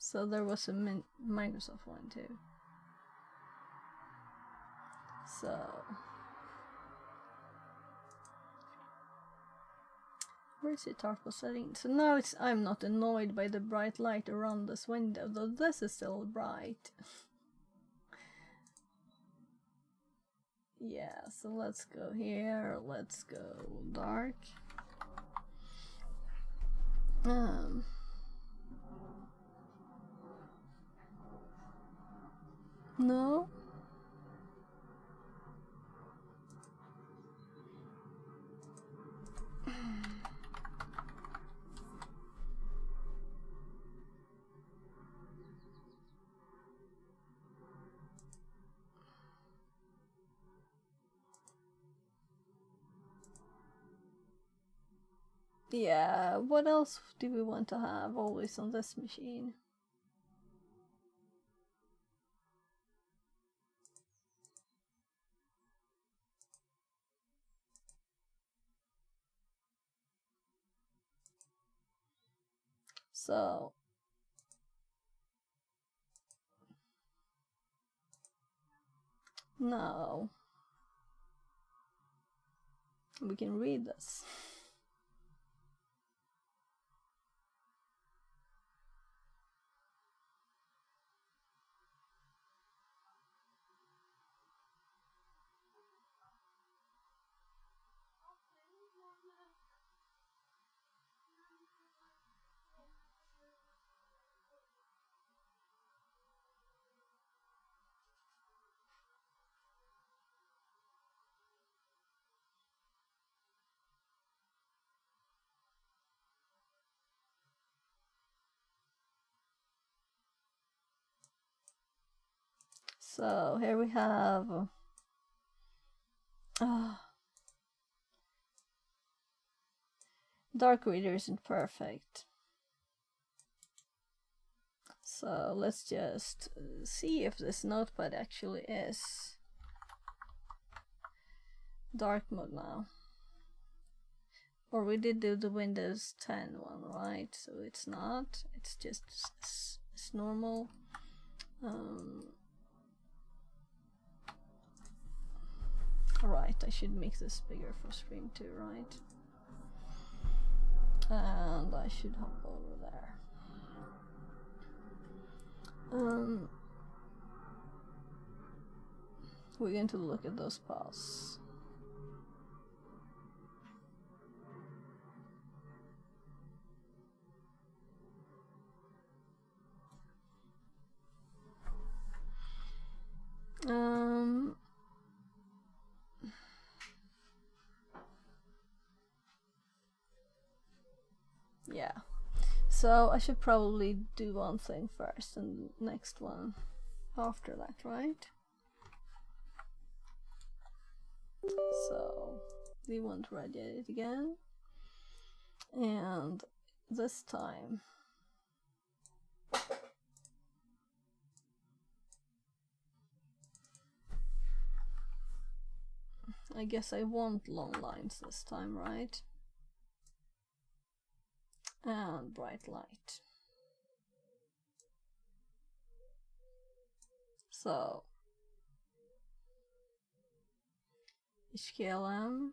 So there was a Microsoft one too. So where is it? Tarpo setting. So now it's I'm not annoyed by the bright light around this window, though this is still bright. Yeah, so let's go here, let's go dark. No. Yeah, what else do we want to have always on this machine? So now we can read this. So here we have Dark Reader isn't perfect. So let's just see if this notepad actually is dark mode now. Or we did do the Windows 10 one, right? So it's not, it's just it's normal. Right, I should make this bigger for stream too, right? And I should hop over there. We're going to look at those paths. Yeah, so I should probably do one thing first and next one after that, right? So we won't radiate it again, and this time I guess I want long lines this time, right? And bright light. So HKLM,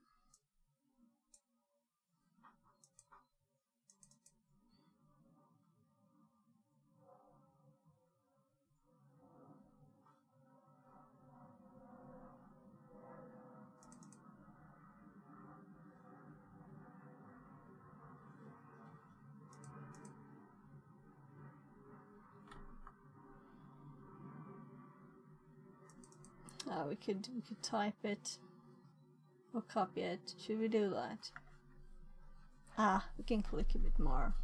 we could type it or copy it. Should we do that? We can click a bit more.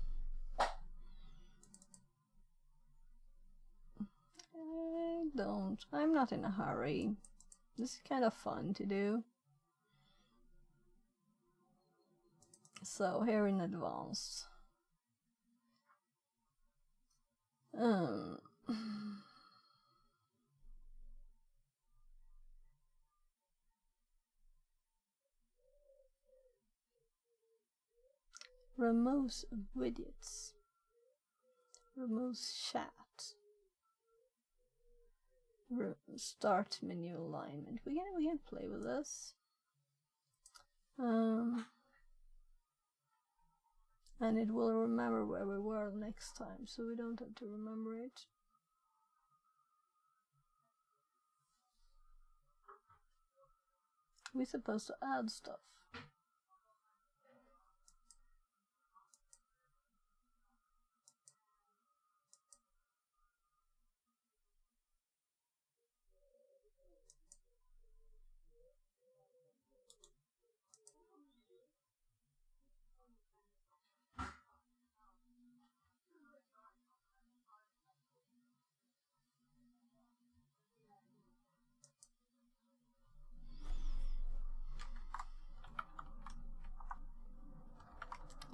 I'm not in a hurry. This is kind of fun to do. So here in advanced. Removes widgets. Removes chat. Start menu alignment. We can play with this. And it will remember where we were next time, so we don't have to remember it. We're supposed to add stuff.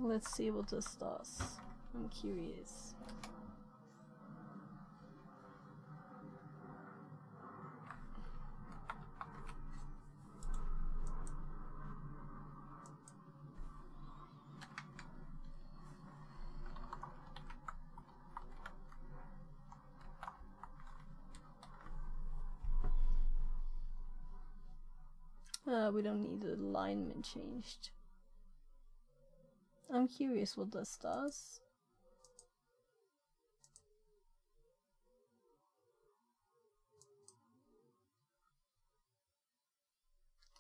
Let's see what this does. I'm curious. We don't need the alignment changed. I'm curious what this does.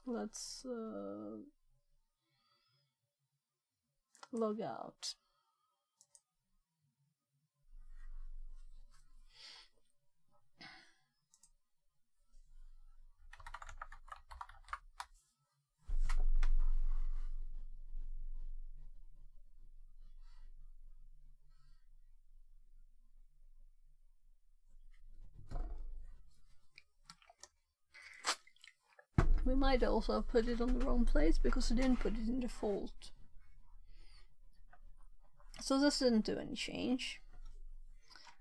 Let's log out. We might also put it on the wrong place because we didn't put it in default. So this didn't do any change.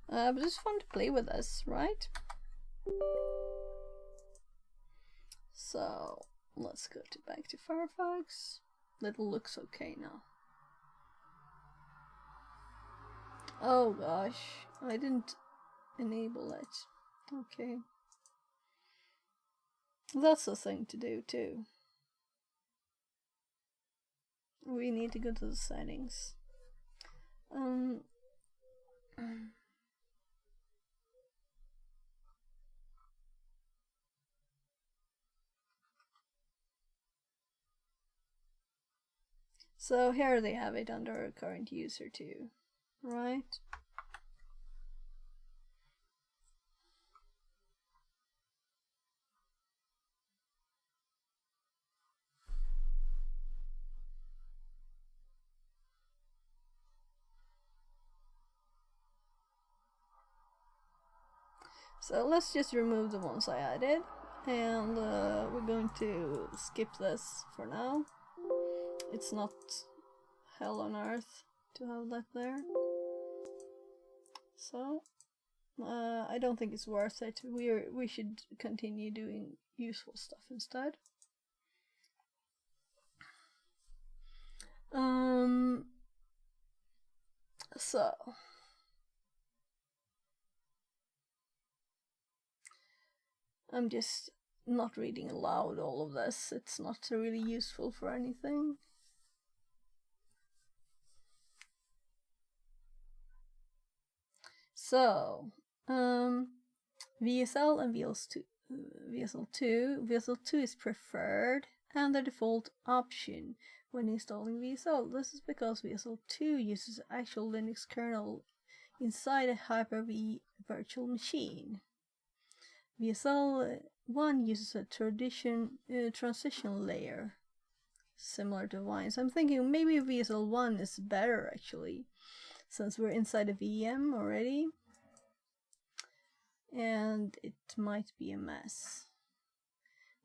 But it's fun to play with this, right? So let's go back to Firefox. That looks okay now. Oh gosh, I didn't enable it. Okay. That's a thing to do too. We need to go to the settings. So here they have it under current user too, right? So let's just remove the ones I added, and we're going to skip this for now. It's not hell on earth to have that there. So I don't think it's worth it. We should continue doing useful stuff instead. So I'm just not reading aloud all of this. It's not really useful for anything. So VSL and VSL2. VSL2 is preferred and the default option when installing VSL. This is because VSL2 uses actual Linux kernel inside a Hyper-V virtual machine. VSL1 uses a transition layer similar to Wine. So I'm thinking maybe VSL1 is better actually, since we're inside a VM already. And it might be a mess.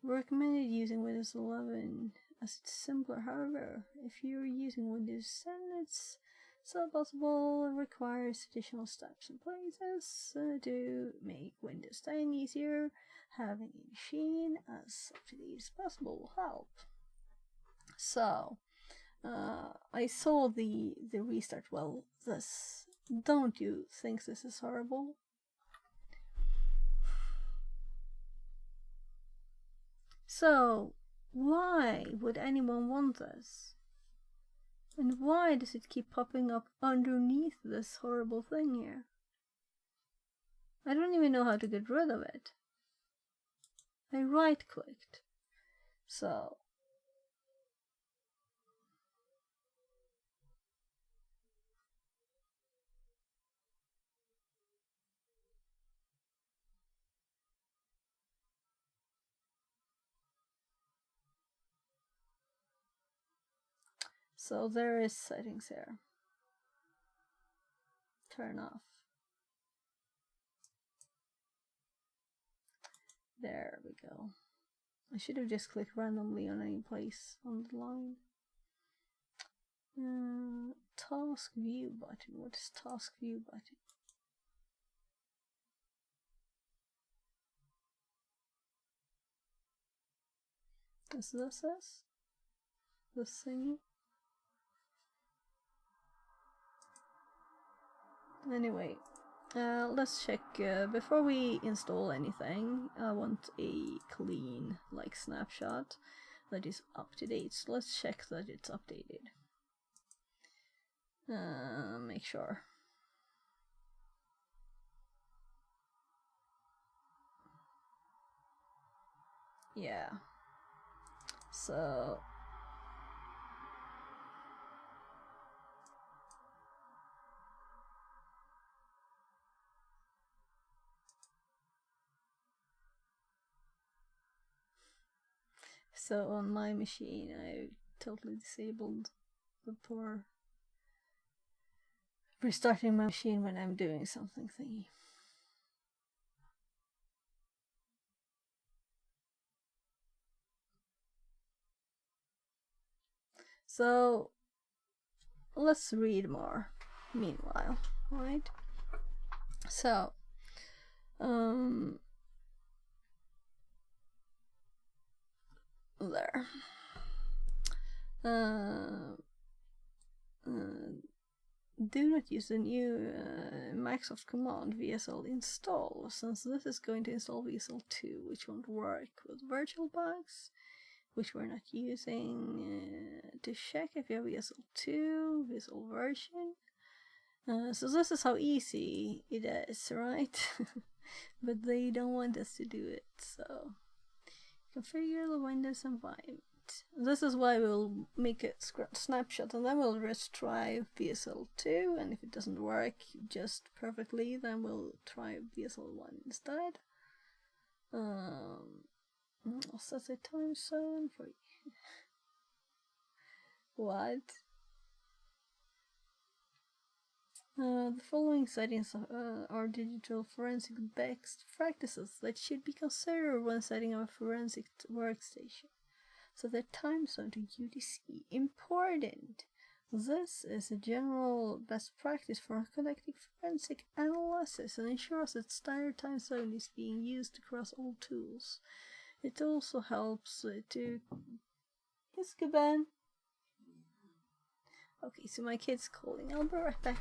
We recommended using Windows 11 as it's simpler. However, if you're using Windows 10, it's still possible and requires additional steps and places to make Windows 10 easier. Having a machine as subtly as possible will help. So I saw the restart. Well, this Don't you think this is horrible? So, why would anyone want this? And why does it keep popping up underneath this horrible thing here? I don't even know how to get rid of it. I right-clicked. So... So there is settings here. Turn off. There we go. I should have just clicked randomly on any place on the line. Task view button. What is task view button? Is this this thingy? Anyway, let's check, before we install anything, I want a clean, like, snapshot that is up to date. So let's check that it's updated. Make sure. Yeah. So... So on my machine, I totally disabled the poor restarting my machine when I'm doing something thingy. So let's read more meanwhile, right? So there. Do not use the new Microsoft command VSL install, since this is going to install VSL 2, which won't work with VirtualBox, which we're not using. To check if you have VSL 2, VSL version. So this is how easy it is, right? But they don't want us to do it, so configure the Windows environment. This is why we'll make a snapshot and then we'll just try VSL 2, and if it doesn't work just perfectly, then we'll try VSL 1 instead. I'll set a time zone for what? The following settings are digital forensic best practices that should be considered when setting up a forensic workstation. So the time zone to UTC, important. This is a general best practice for conducting forensic analysis and ensures that standard time zone is being used across all tools. It also helps to... Yes, Gaban? Okay, so my kid's calling. I'll be right back.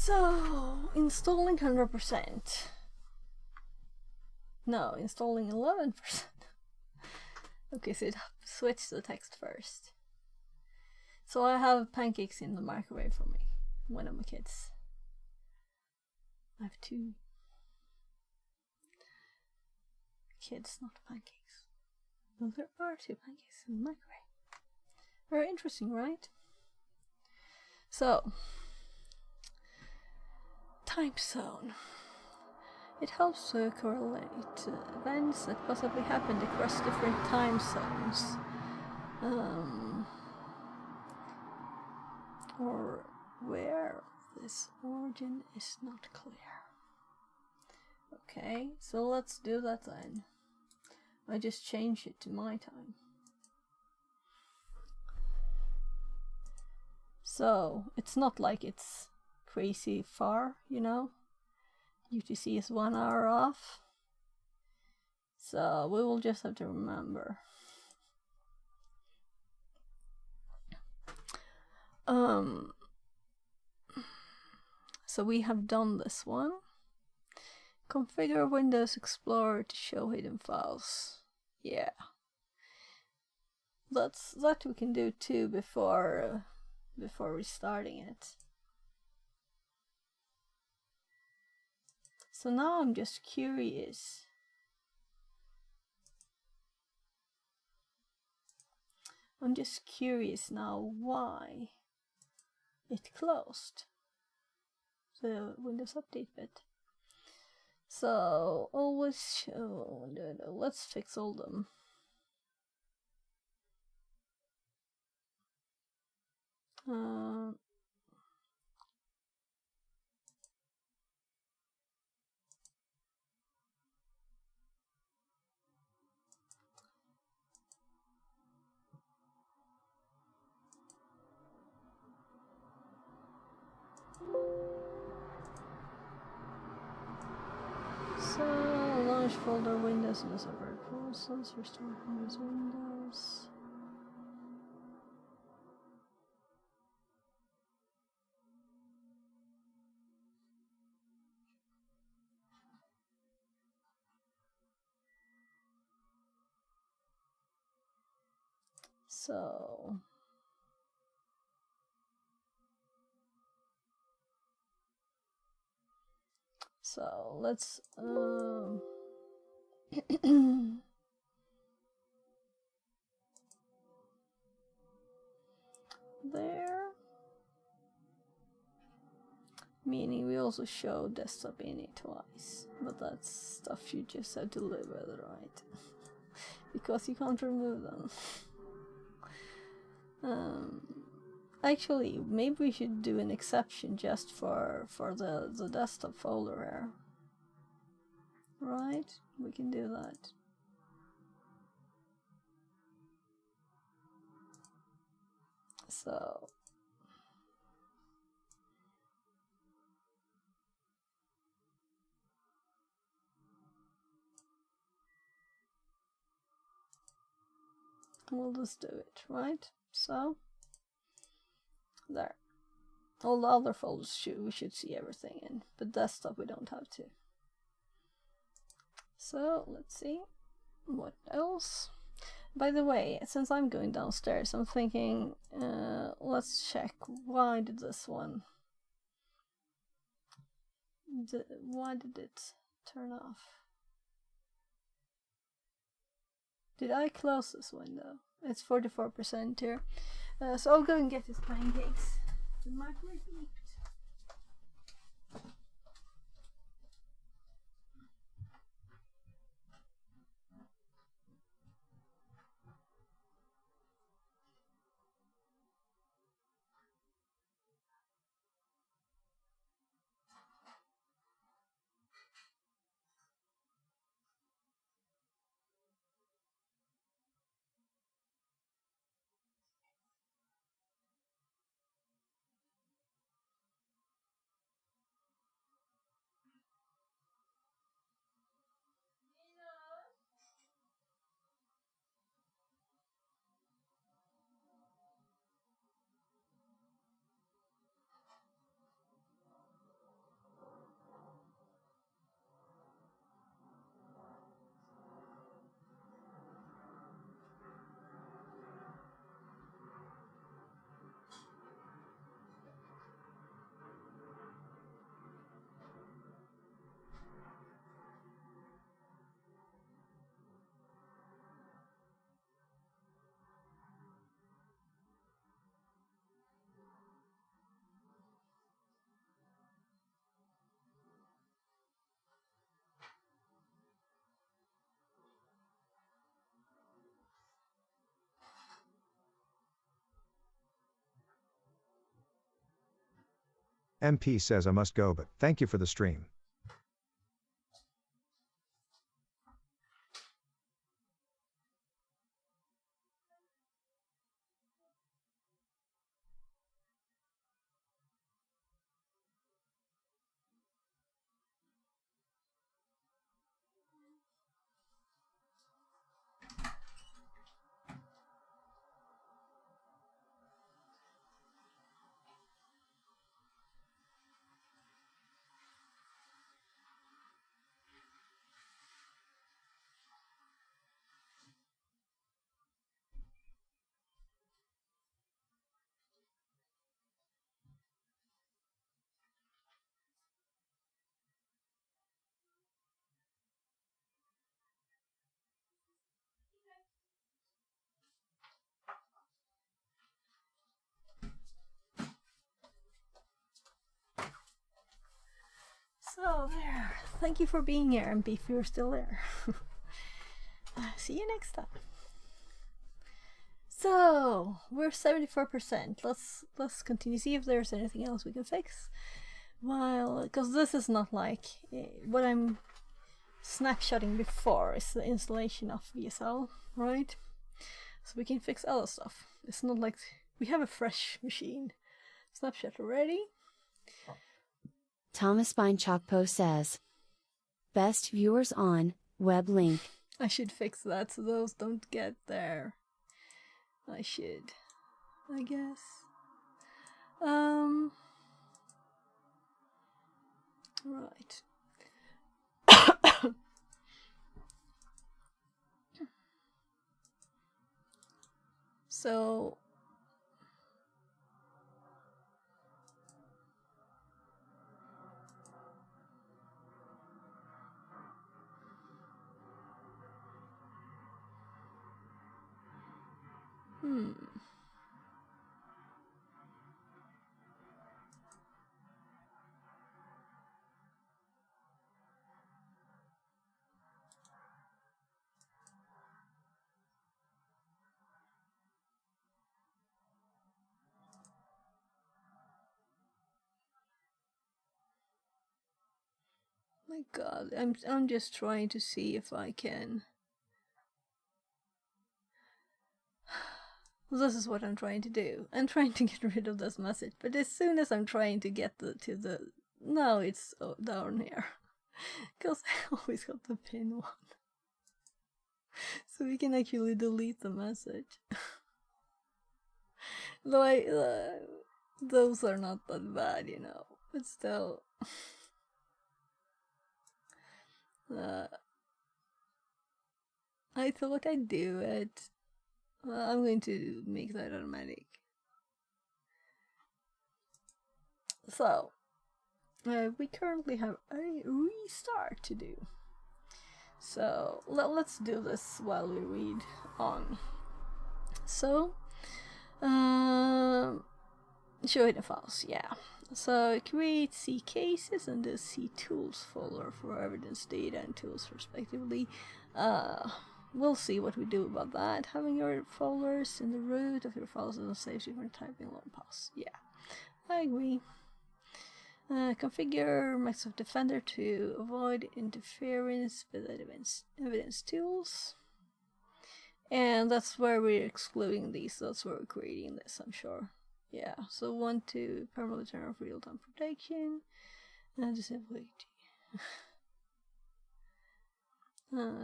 So, installing 100%. No, installing 11%. Okay, so it switched the text first. So I have pancakes in the microwave for me when I'm a kid. I have 2 kids, not pancakes. Well, there are 2 pancakes in the microwave. Very interesting, right? So, time zone. It helps to correlate events that possibly happened across different time zones. Or where this origin is not clear. Okay, so let's do that then. I just change it to my time. So, it's not like it's crazy far, you know? UTC is 1 hour off. So, we will just have to remember. So we have done this one. Configure Windows Explorer to show hidden files. Yeah. That we can do too before restarting it. So now I'm just curious. I'm just curious now why it closed the Windows Update bit. So always show. Let's fix all them. So launch folder Windows in the separate process, restore Windows. So let's there, meaning we also show desktop ini twice, but that's stuff you just have to live with, right? Because you can't remove them. Actually, maybe we should do an exception just for the desktop folder here. Right? We can do that. So we'll just do it, right? So there. All the other folders we should see everything in, but desktop we don't have to. So let's see what else. By the way, since I'm going downstairs, I'm thinking, let's check why did this one. Why did it turn off? Did I close this window? It's 44% here. So I'll go and get his pancakes. The microwave beeped. MP says I must go, but thank you for the stream. So there. Thank you for being here, MP, if you're still there. See you next time. So we're 74%. Let's continue, see if there's anything else we can fix. While, because this is not like what I'm snapshotting before is the installation of VSL, right? So we can fix other stuff. It's not like we have a fresh machine. Snapshot already. Thomas Beinchakpo says, best viewers on, web link. I should fix that so those don't get there. I should, I guess. Right. So my god, I'm just trying to see if I can. This is what I'm trying to do. I'm trying to get rid of this message, but as soon as I'm trying to get to the now it's down here, because I always got the pin one, so we can actually delete the message. Though those are not that bad, you know, but still. I thought I'd do it. I'm going to make that automatic. So, we currently have a restart to do. So, let's do this while we read on. So, show the files, yeah. So, create C cases and the C tools folder for evidence data and tools respectively. We'll see what we do about that. Having your folders in the root of your files doesn't save you from typing long pause. Yeah, I agree. Configure Microsoft Defender to avoid interference with evidence tools. And that's where we're excluding these. That's where we're creating this, I'm sure. Yeah, so want to permanently turn off real-time protection. Disable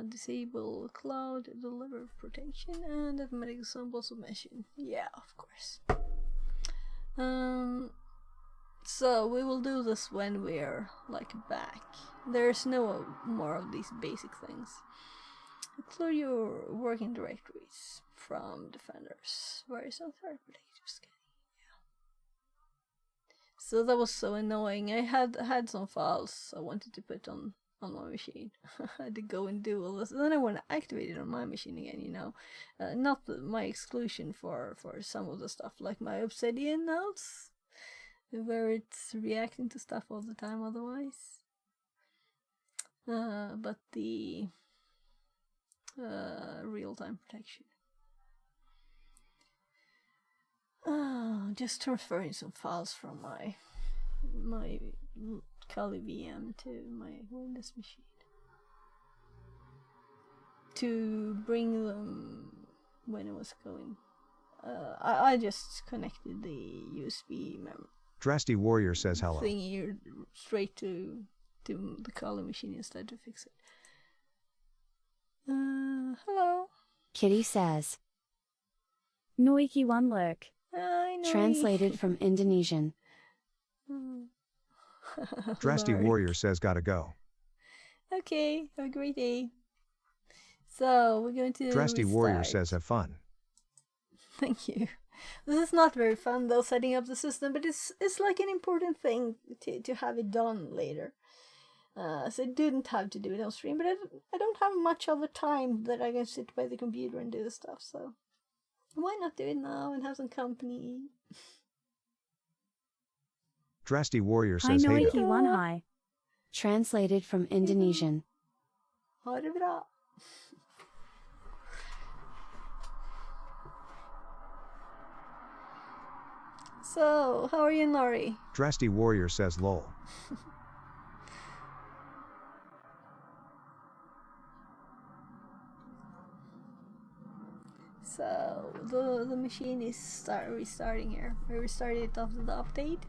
disable cloud deliver protection and automatic sample submission. Yeah, of course. So we will do this when we're like back. There's no more of these basic things. Include your working directories from Defenders. Where is our third protective scanning? So that was so annoying. I had some files I wanted to put on my machine. I had to go and do all this. And then I want to activate it on my machine again, you know. Not my exclusion for some of the stuff, like my Obsidian nodes, where it's reacting to stuff all the time otherwise. But the real-time protection. Just transferring some files from my my Kali VM to my Windows machine to bring them when it was going. I just connected the USB Drasty Warrior says hello. thingy straight to the Kali machine instead to fix it. Hello. Kitty says. Noiki one lurk. I know. Translated from Indonesian. Drasty Lord. Warrior says gotta go. Okay, have a great day. So we're going to Drasty Warrior restart. says have fun. Thank you. This is not very fun though, setting up the system, but it's like an important thing to have it done later. So I didn't have to do it on stream, but I don't have much of a time that I can sit by the computer and do the stuff, so why not do it now and have some company? Drasty Warrior Hi says hey. Noiki one hi. Translated from Indonesian. Ha det bra. So, how are you, Nori? Drasty Warrior says lol. So the machine is restarting here. I restarted it after the update.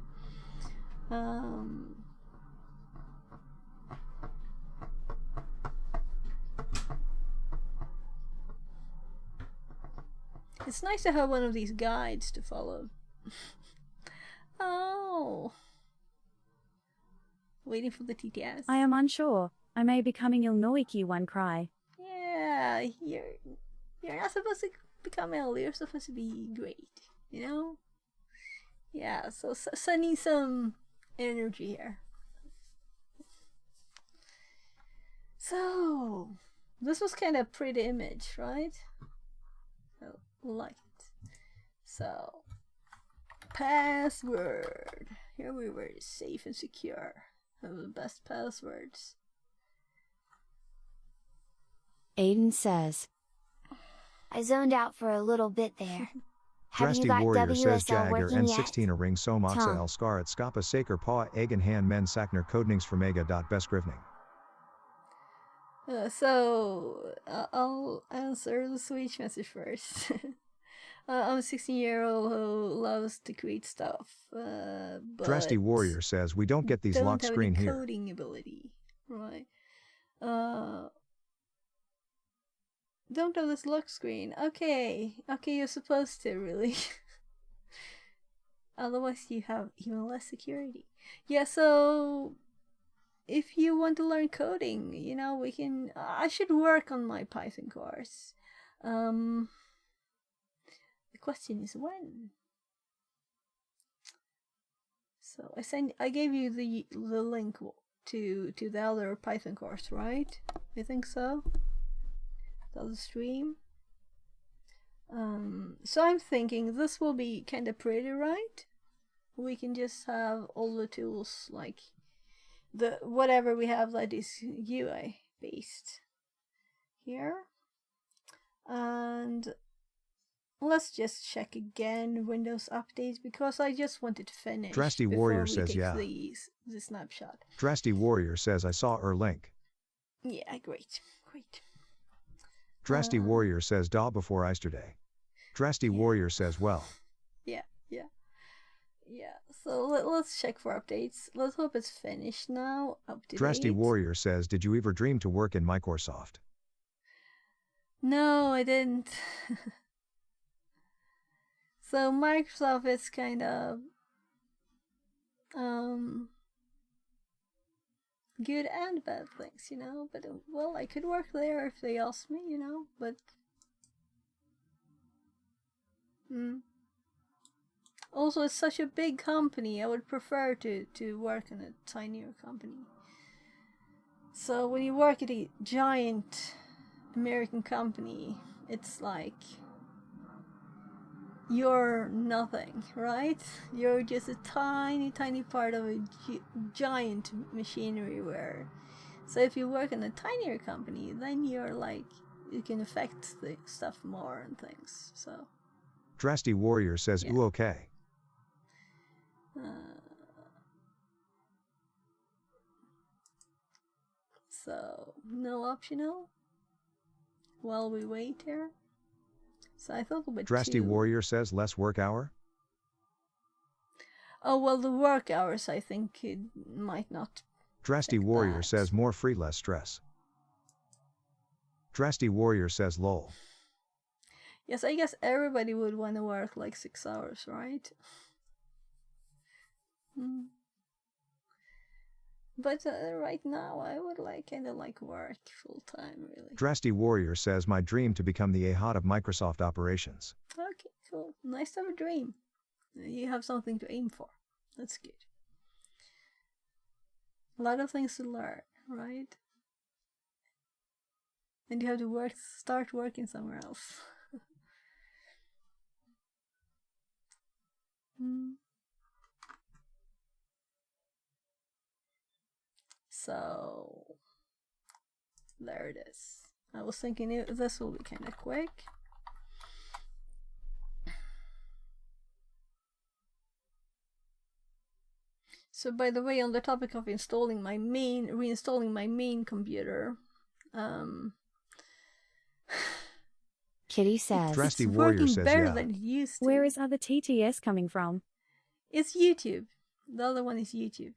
It's nice to have one of these guides to follow. Oh, waiting for the TTS. I am unsure. I may be coming ill Noiki one cry. Yeah, you're not supposed to become ill. You're supposed to be great. You know. Yeah. So sending some energy here. So this was kind of pretty image, right? I like it. So password. Here we were safe and secure. Have the best passwords. Aiden says. I zoned out for a little bit there. Have Drasty you got Warrior says WSL Jagger working N16 yet? a ring so maxa Tom. el skar at skapa saker pa egen han men sakner kodnings for mega dot beskrivning. So I'll answer the Swedish message first. I'm a 16-year-old who loves to create stuff. But Drasty Warrior says we don't get these don't lock have screen any here. coding ability, right? Don't have this lock screen. Okay, you're supposed to really. Otherwise, you have even less security. Yeah, so if you want to learn coding, you know, we can. I should work on my Python course. The question is when. So I gave you the link to the other Python course, right? I think so. The other stream. So I'm thinking this will be kind of pretty, right? We can just have all the tools like the whatever we have that is UI based here, and let's just check again Windows updates because I just wanted to finish. Drasty before Warrior we says take yeah. The snapshot. Drasty Warrior says I saw link. Yeah, great. Drasty Warrior says da before yesterday. Drasty Warrior says well. Yeah. So let's check for updates. Let's hope it's finished now. Up to Drasty date. Warrior says did you ever dream to work in Microsoft? No, I didn't. So Microsoft is kind of good and bad things, you know. But well, I could work there if they asked me, you know. But also, it's such a big company. I would prefer to work in a tinier company. So when you work at a giant American company, it's like you're nothing, right? You're just a tiny part of a giant machinery where. So if you work in a tinier company, then you're like, you can affect the stuff more and things. So. Drasty Warrior says ooh okay. So, no optional? While we wait here. So I thought about Drasty 2. Warrior says less work hour. Oh, well, the work hours, I think it might not. Drasty Check Warrior that. says more free, less stress. Drasty Warrior says lol. Yes, I guess everybody would want to work like 6 hours, right? But right now, I would kind of like work full time, really. Drasty Warrior says my dream to become the AHOT of Microsoft operations. Okay, cool. Nice to have a dream. You have something to aim for. That's good. A lot of things to learn, right? And you have to start working somewhere else. So, there it is. I was thinking this will be kind of quick. So, by the way, on the topic of reinstalling my main computer, Kitty says, Drasty it's Warrior working says better yeah. than it used to. Where is other TTS coming from? It's YouTube. The other one is YouTube.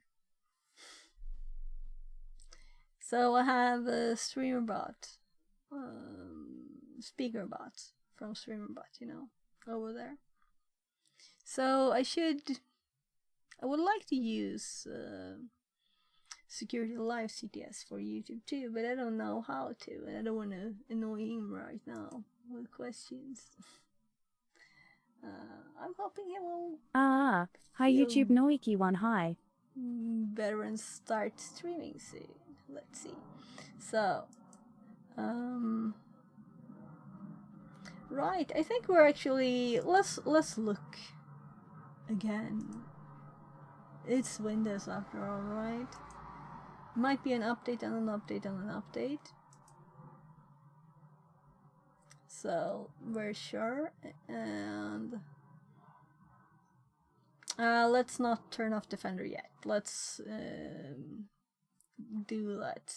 So I have a StreamerBot, SpeakerBot from StreamerBot, over there. So I would like to use Security Live CTS for YouTube too, but I don't know how to, and I don't want to annoy him right now with questions. I'm hoping he will. Hi feel YouTube Noiki1 hi. better and start streaming soon. Let's see. So, right. I think we're actually let's look again. It's Windows after all, right? Might be an update and an update and an update. So we're sure, and let's not turn off Defender yet. Let's do that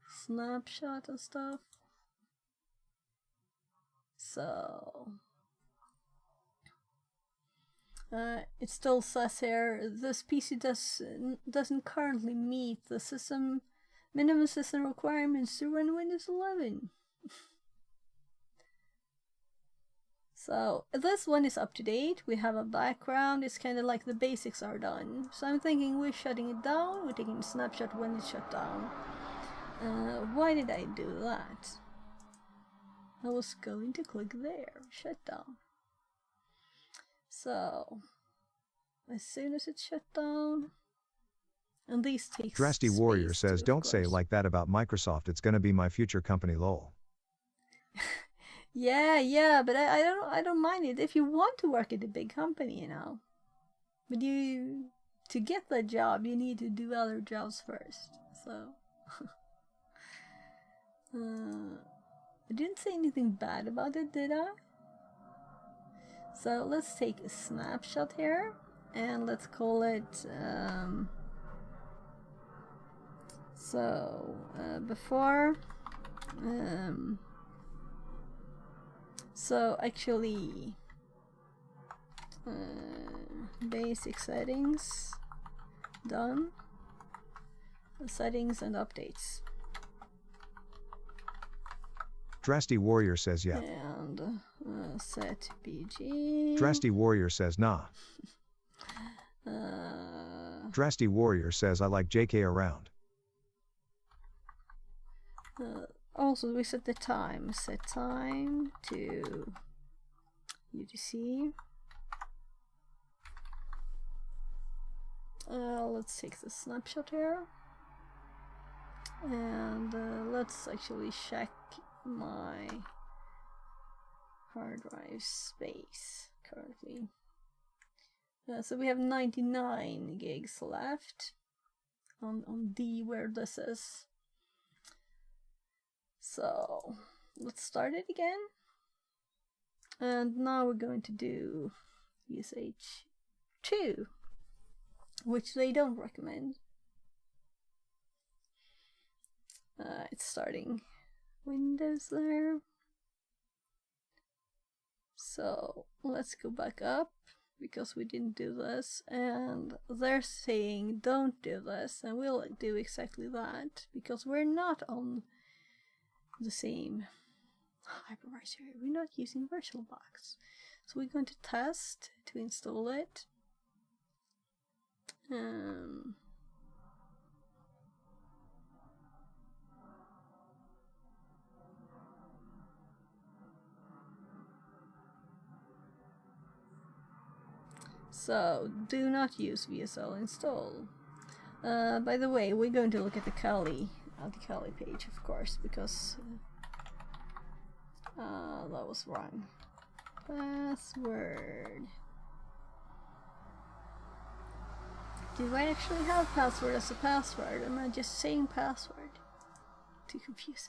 snapshot and stuff. So it still says here this PC doesn't currently meet the minimum system requirements to run Windows 11. So this one is up to date. We have a background. It's kind of like the basics are done. So I'm thinking we're shutting it down. We're taking a snapshot when it's shut down. Why did I do that? I was going to click there, shut down. So as soon as it's shut down, and these take Drasty space Warrior too, says of don't say course. like that about Microsoft. It's gonna be my future company lol. Yeah, but I don't mind it if you want to work at a big company, But to get that job, you need to do other jobs first. So I didn't say anything bad about it, did I? So let's take a snapshot here, and let's call it before. So actually, basic settings done. Settings and updates. Drasty Warrior says yeah. And set BG. Drasty Warrior says nah. Drasty Warrior says I like JK around. Also, we set the time. Set time to UTC. Let's take the snapshot here. And let's actually check my hard drive space currently. So we have 99 gigs left on D where this is. So let's start it again. And now we're going to do USH2, which they don't recommend. It's starting Windows there. So let's go back up because we didn't do this, and they're saying don't do this, and we'll do exactly that because we're not on the same hypervisor. We're not using VirtualBox. So we're going to test to install it. So do not use VSL install. By the way, we're going to look at the Kali page, of course, because that was wrong. Password. Do I actually have password as a password? Am I just saying password to confuse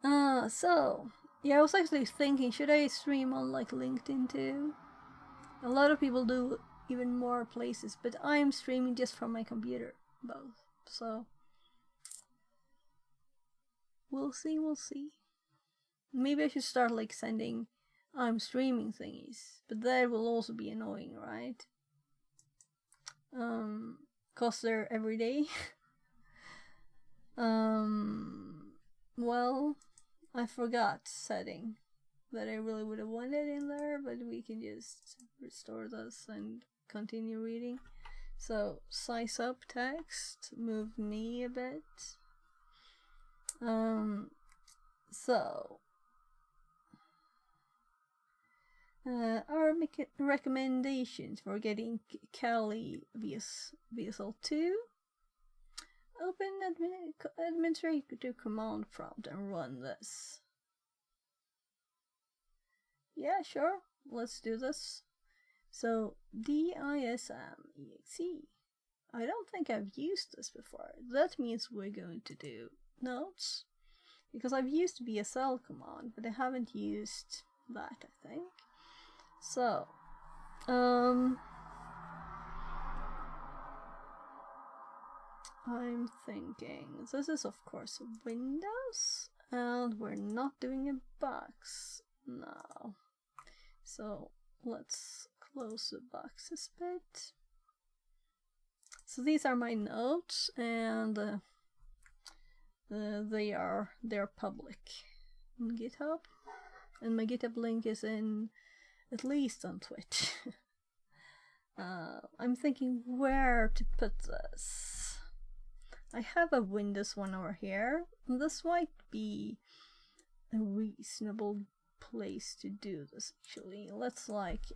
everybody? So yeah, I was actually thinking, should I stream on like LinkedIn too? A lot of people do even more places, but I'm streaming just from my computer, both. So we'll see. Maybe I should start like sending I'm streaming thingies, but that will also be annoying, right? 'Cause they're every day. Well, I forgot setting that I really would have wanted in there, but we can just restore this and continue reading. So size up text, move me a bit. So our recommendations for getting Kali VSL2. Open administrator command prompt and run this. Yeah, sure, let's do this. So DISM-EXE. I don't think I've used this before. That means we're going to do notes, because I've used VSL command, but I haven't used that, I think. So, I'm thinking this is of course Windows, and we're not doing a box now. So let's close the boxes a bit. So these are my notes, and they're public on GitHub, and my GitHub link is in at least on Twitch. I'm thinking where to put this. I have a Windows one over here. This might be a reasonable place to do this actually. Let's like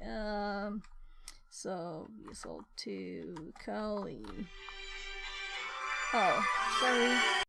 so VSL2 Kali. Oh, sorry.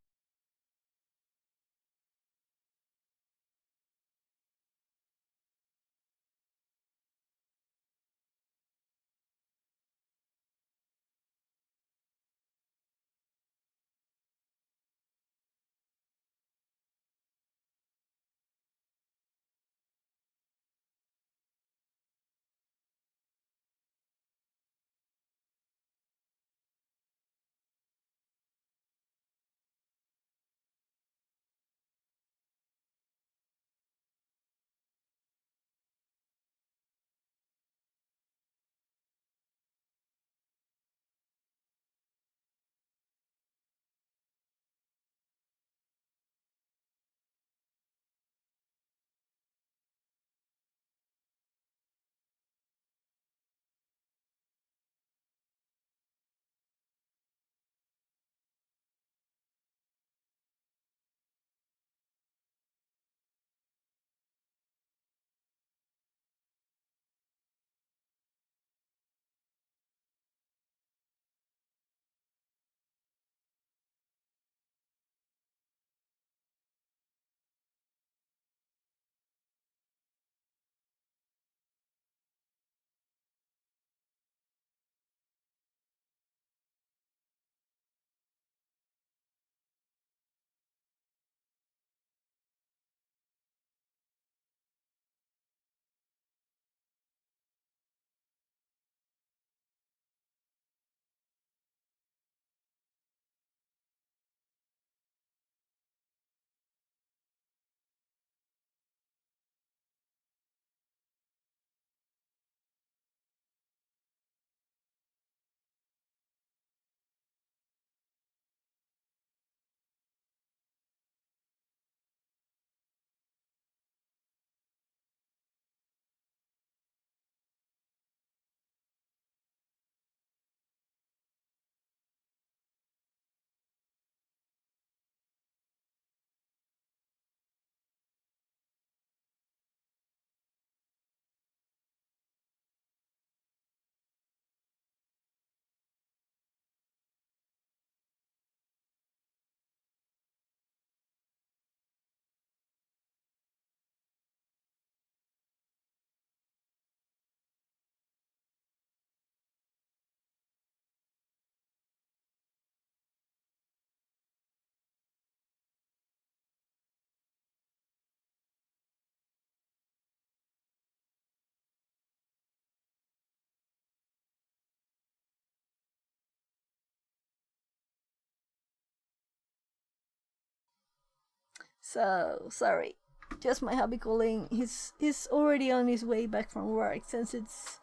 So sorry, just my hubby calling. He's already on his way back from work since it's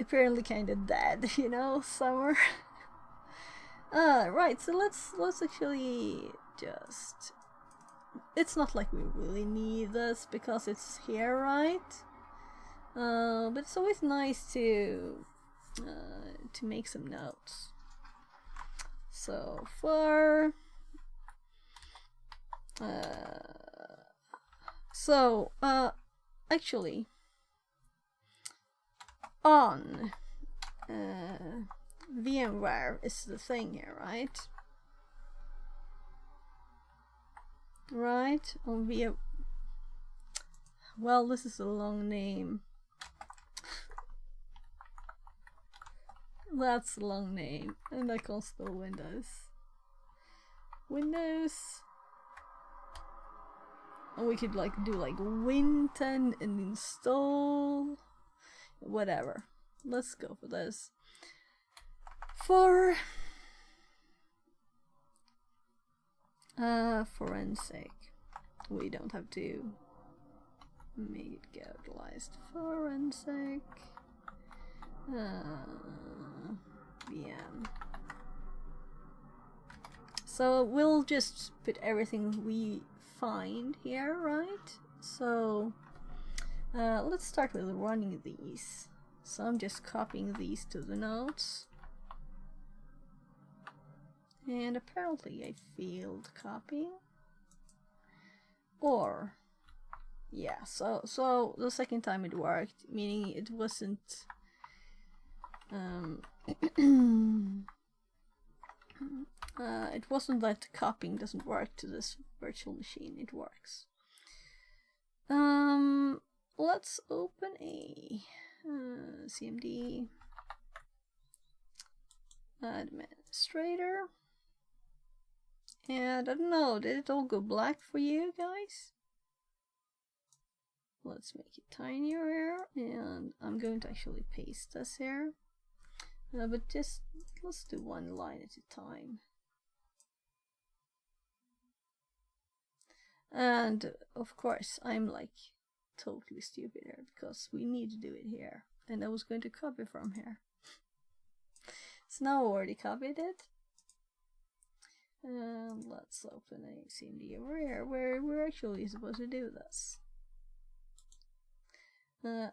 apparently kind of dead, you know, summer. Right. So let's actually just. It's not like we really need this because it's here, right? But it's always nice to make some notes. So for actually on VMware is the thing here, right? Right on VM. Well, this is a long name. That's a long name, and I can't spell Windows. Windows. And we could like do like Win10 and install. Whatever. Let's go for this. For forensic. We don't have to make it capitalized. Forensic. VM. So we'll just put everything we find here, right? So let's start with running these. So I'm just copying these to the notes. And apparently I failed copying. Or yeah, so the second time it worked, meaning it wasn't it wasn't that copying doesn't work to this virtual machine. It works. Let's open a CMD administrator. And I don't know, did it all go black for you guys? Let's make it tinier here, and I'm going to actually paste this here. But just let's do one line at a time. And of course, I'm like totally stupid here because we need to do it here, and I was going to copy from here. So now I already copied it. And let's open a CMD over here where we're actually supposed to do this.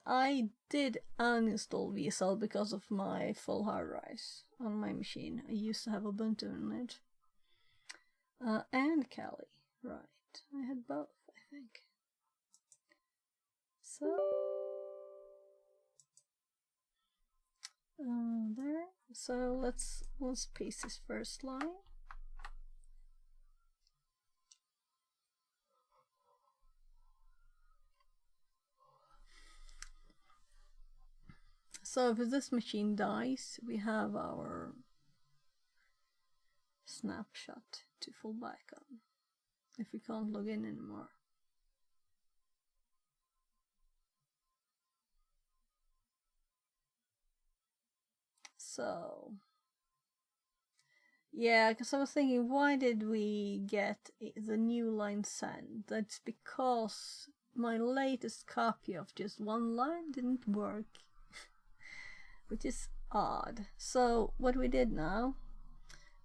I did uninstall VSL because of my full hard drives on my machine. I used to have Ubuntu on it. And Kali, right. I had both, I think. So there. So let's paste this first line. So if this machine dies, we have our snapshot to fall back on if we can't log in anymore. So yeah, because I was thinking, why did we get the new line sent? That's because my latest copy of just one line didn't work. Which is odd. So what we did now,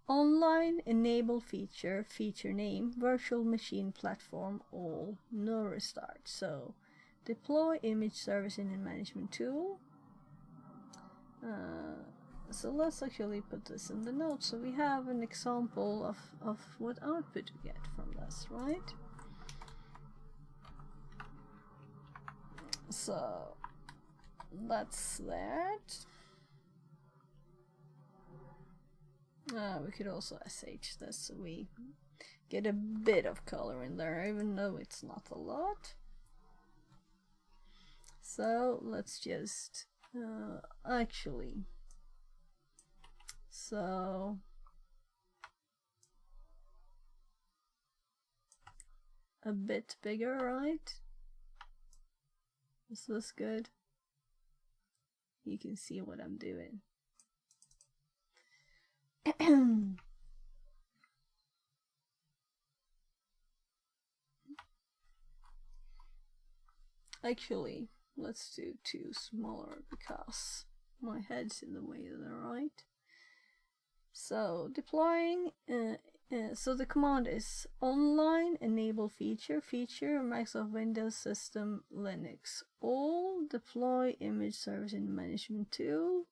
online enable feature, feature name, virtual machine platform, all, no restart. So deploy image servicing and management tool. So let's actually put this in the notes so we have an example of what output we get from this, right? So that's that. We could also SH this so we get a bit of color in there, even though it's not a lot. So let's just actually, so a bit bigger, right? Is this good? You can see what I'm doing. Actually, let's do 2 smaller because my head's in the way of the right. So deploying, so the command is online enable feature Microsoft Windows System Linux all deploy image service and management tool.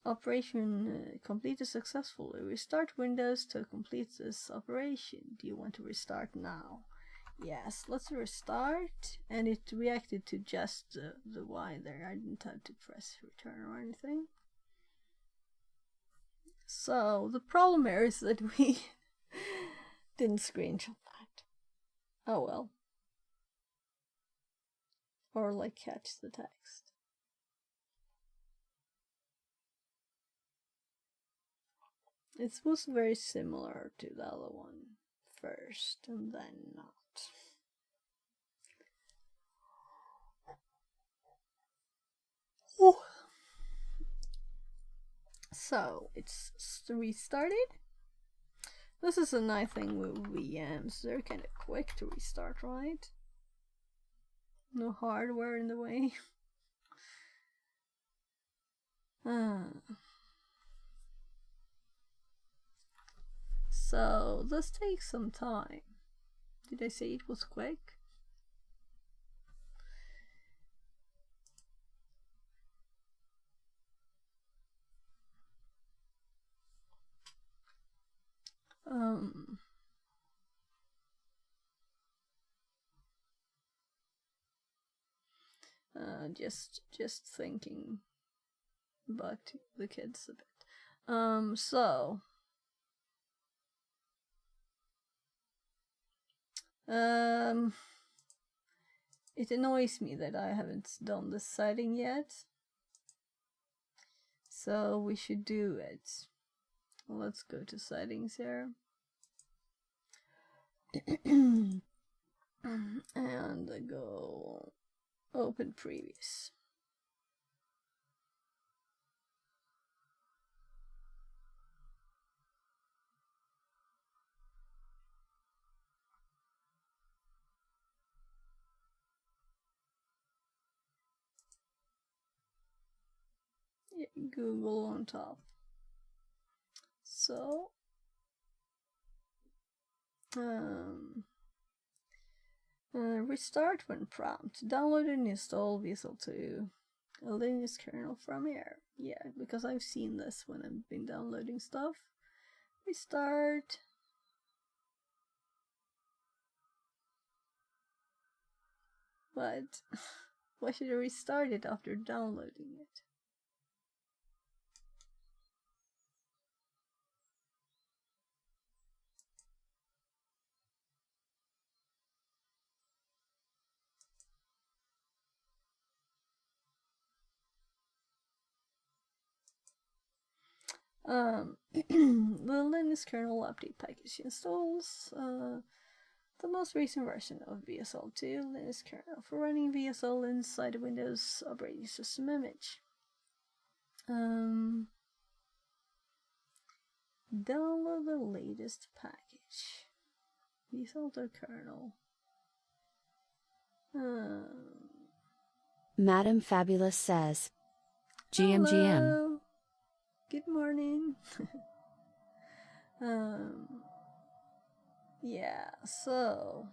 Operation completed successfully. Restart Windows to complete this operation. Do you want to restart now? Yes, let's restart. And it reacted to just the Y there. I didn't have to press return or anything. So the problem here is that we didn't screenshot that. Oh well. Or like catch the text. It was very similar to the other one first and then not. Ooh. So it's restarted. This is a nice thing with VMs. They're kind of quick to restart, right? No hardware in the way. So this takes some time. Did I say it was quick? Just thinking about the kids a bit. So it annoys me that I haven't done this setting yet. So we should do it. Let's go to settings here. And go open previous. Yeah, Google on top. So restart when prompt. Download and install Visual 2, a Linux kernel from here. Yeah, because I've seen this when I've been downloading stuff. Restart. But why should I restart it after downloading it? The Linux kernel update package installs the most recent version of VSL2 Linux kernel for running VSL inside the Windows operating system image. Download the latest package. VSL2 kernel. Madam Fabulous says, GM. Hello. Good morning. Yeah, so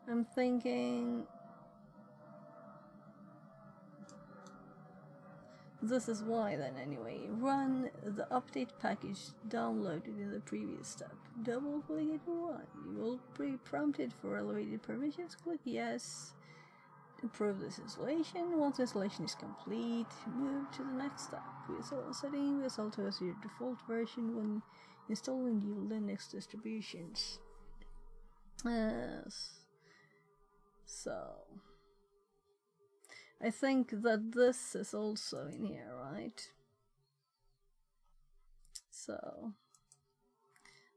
I'm thinking this is why then anyway. Run the update package downloaded in the previous step. Double click it to run. You will be prompted for elevated permissions. Click yes. Improve this installation. Once installation is complete, move to the next step. VSL setting. VSL2 is your default version when installing new Linux distributions. Yes. So I think that this is also in here, right? So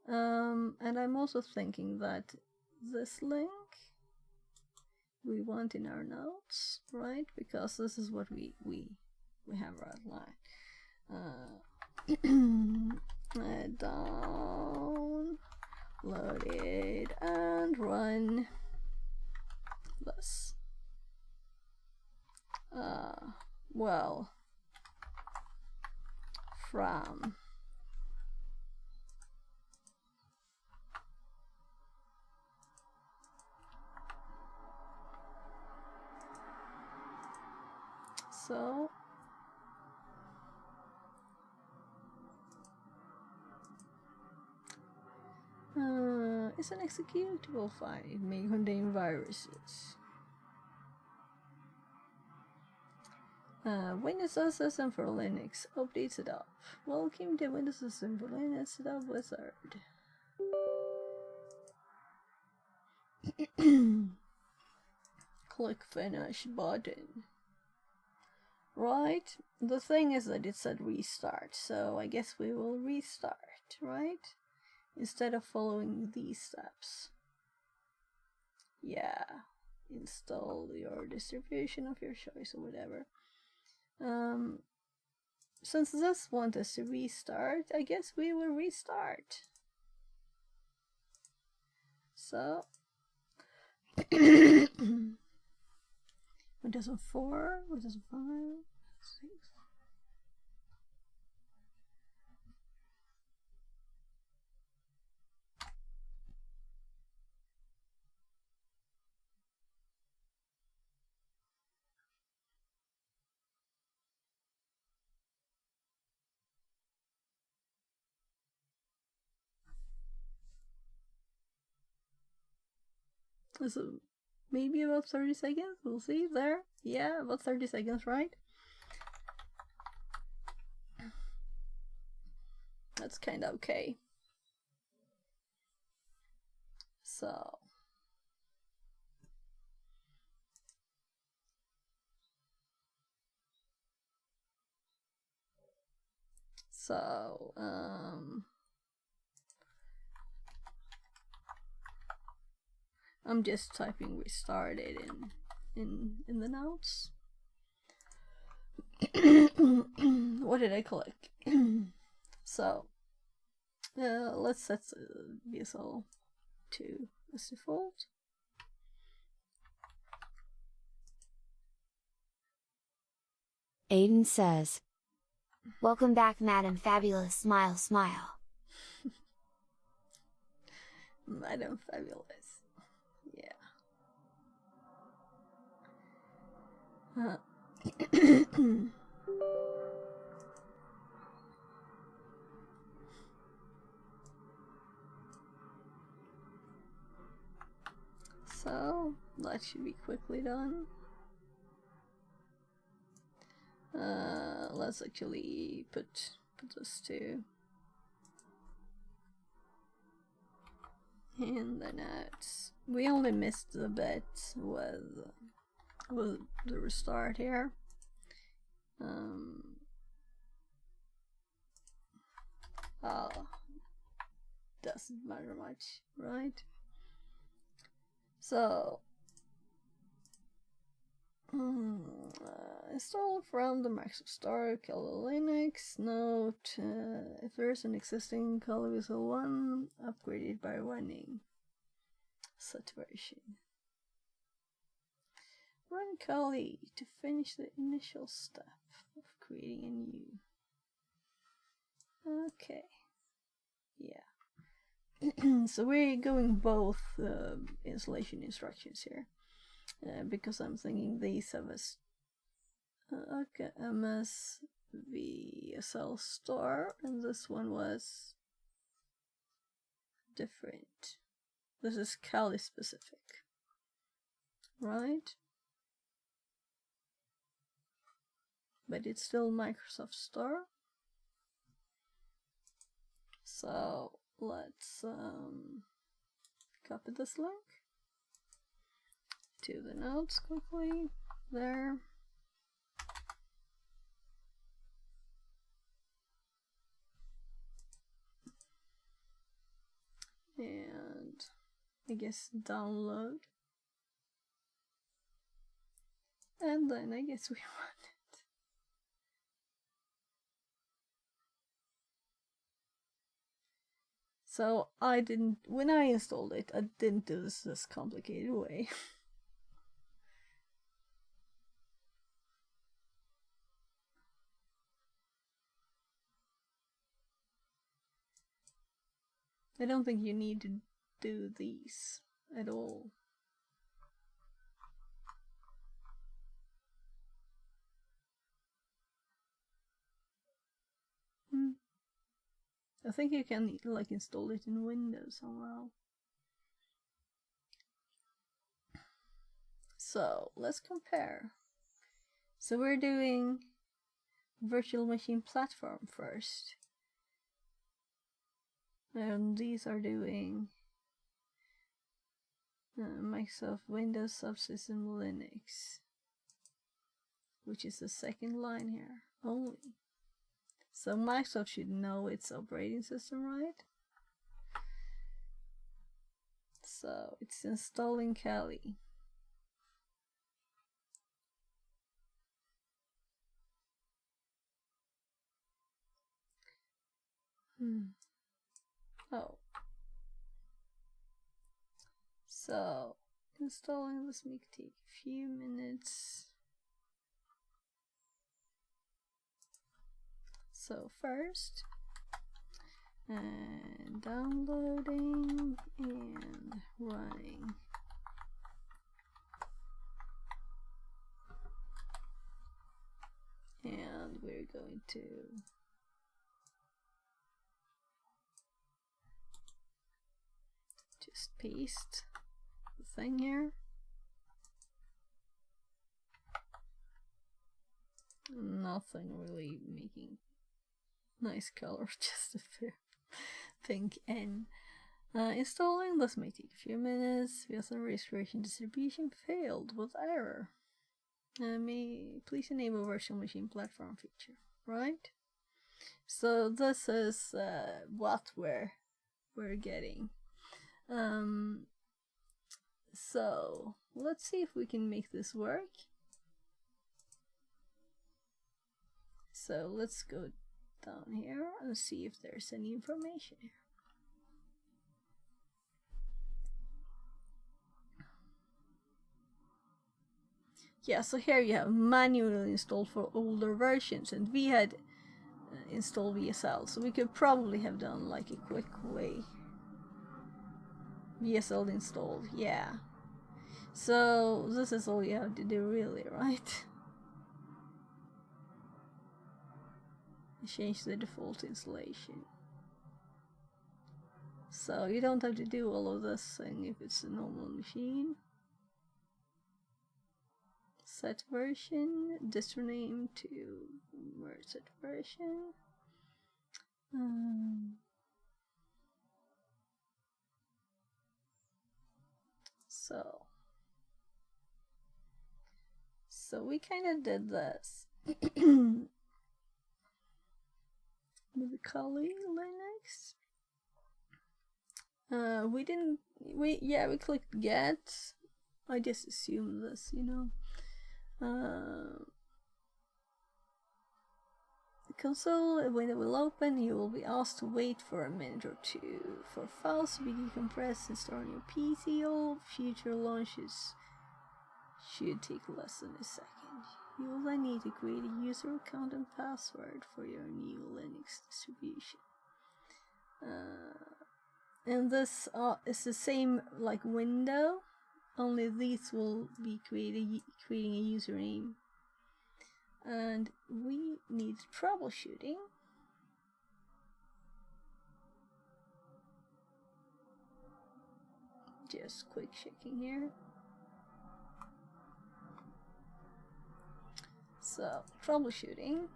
and I'm also thinking that this link we want in our notes, right? Because this is what we have outlined. Download it and run. well, from so it's an executable file. It may contain viruses. Windows system for Linux update setup. Welcome to Windows system for Linux setup wizard. Click finish button. Right, the thing is that it said restart, so I guess we will restart, right? Instead of following these steps. Yeah, install your distribution of your choice or whatever. Since this wants us to restart, I guess we will restart. So Windows 4, Windows 5, 6. So maybe about 30 seconds, we'll see there. Yeah, about 30 seconds, right? That's kinda okay. So I'm just typing restarted in the notes. What did I click? So let's set VSL to as default. Aiden says, Welcome back, Madam Fabulous. Smile, smile. Madam Fabulous. Yeah. So that should be quickly done. Let's actually put this to in the notes. We only missed a bit with the restart here. Doesn't matter much, right? So install from the Microsoft Store Kali Linux. Note if there's an existing Kali VSL 1, upgrade it by running such version. Run Kali to finish the initial step of creating a new. Okay, yeah. So we're going both installation instructions here. Because I'm thinking these have a okay, MS VSL Store, and this one was different. This is Kali specific, right? But it's still Microsoft Store. So let's copy this link to the notes quickly there. And I guess download. And then I guess we run it. So I didn't, when I installed it, I didn't do this complicated way. I don't think you need to do these at all. I think you can like install it in Windows somehow. So let's compare. So we're doing virtual machine platform first. And these are doing Microsoft Windows Subsystem Linux, which is the second line here only. So Microsoft should know its operating system, right? So it's installing Kali. Oh. So installing this may take a few minutes. So first, and downloading and running. And we're going to just paste the thing here. Nothing really making nice color, just a pink N. Installing this may take a few minutes. We also registration distribution failed with error. May please enable virtual machine platform feature, right? So this is what we're getting. So let's see if we can make this work. So let's go down here and see if there's any information here. Yeah, so here you have manually installed for older versions, and we had installed VSL, so we could probably have done like a quick way. VSL installed, yeah. So this is all you have to do really, right? Change the default installation. So you don't have to do all of this thing if it's a normal machine. Set version, distro name to merge set version. So we kind of did this with the Kali Linux. We clicked get. I just assumed this, you know. The console window will open. You will be asked to wait for a minute or two for files to be decompressed and stored on your PC. All future launches should take less than a second. You will then need to create a user account and password for your new Linux distribution. And this is the same like window, only these will be creating a username. And we need troubleshooting. Just quick checking here. So, troubleshooting.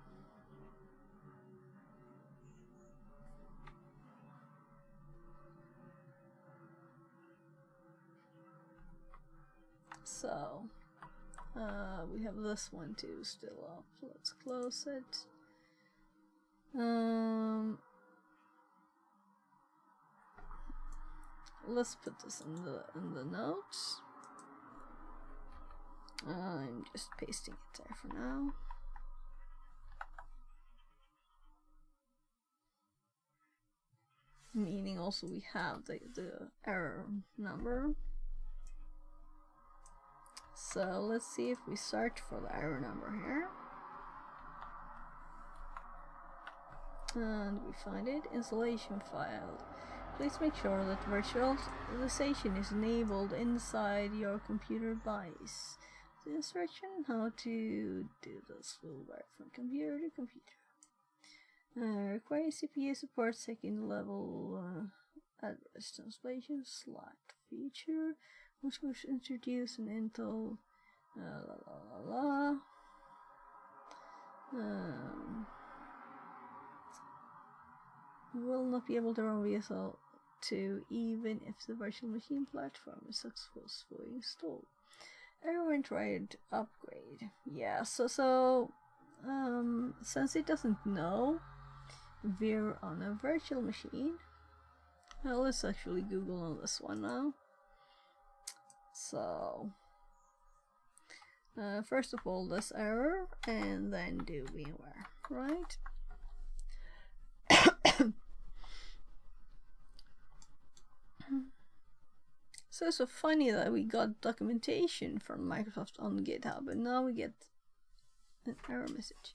So, we have this one too still up. Let's close it. Let's put this in the notes. I'm just pasting it there for now. Meaning also we have the error number. So let's see if we search for the error number here. And we find it, installation file. Please make sure that virtualization is enabled inside your computer BIOS. The instruction on how to do this will vary from computer to computer. Require CPU support second level address translation slot feature, which was introduced in Intel. You will not be able to run VSL2 even if the virtual machine platform is successfully installed. Everyone tried upgrade. Yeah, so since it doesn't know we're on a virtual machine, well, let's actually Google on this one now. So first of all, this error, and then do VMware, right? So it's so funny that we got documentation from Microsoft on GitHub, but now we get an error message.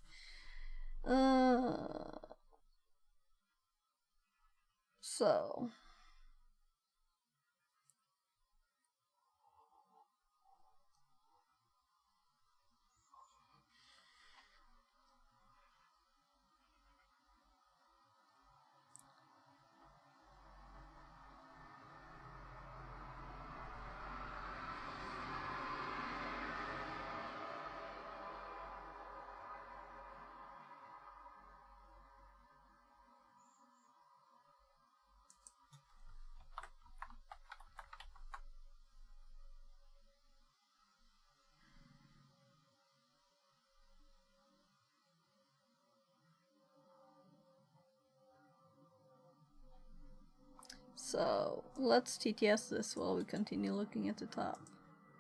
So let's TTS this while we continue looking at the top.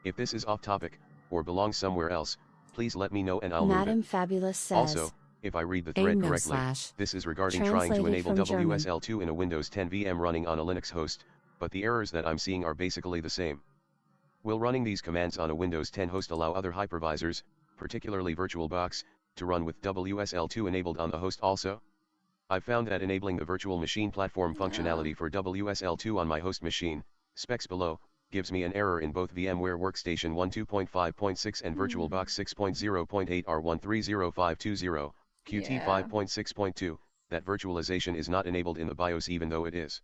If this is off topic, or belongs somewhere else, please let me know and I'll move Madam it. Fabulous says. Also, if I read the thread no correctly, slash. this is regarding trying to Translated enable from German. WSL2 in a Windows 10 VM running on a Linux host, but the errors that I'm seeing are basically the same. Will running these commands on a Windows 10 host allow other hypervisors, particularly VirtualBox, to run with WSL2 enabled on the host also? I've found that enabling the virtual machine platform functionality for WSL2 on my host machine, specs below, gives me an error in both VMware Workstation 1.2.5.6 and VirtualBox 6.0.8 R130520, Qt 5.6.2, that virtualization is not enabled in the BIOS even though it is.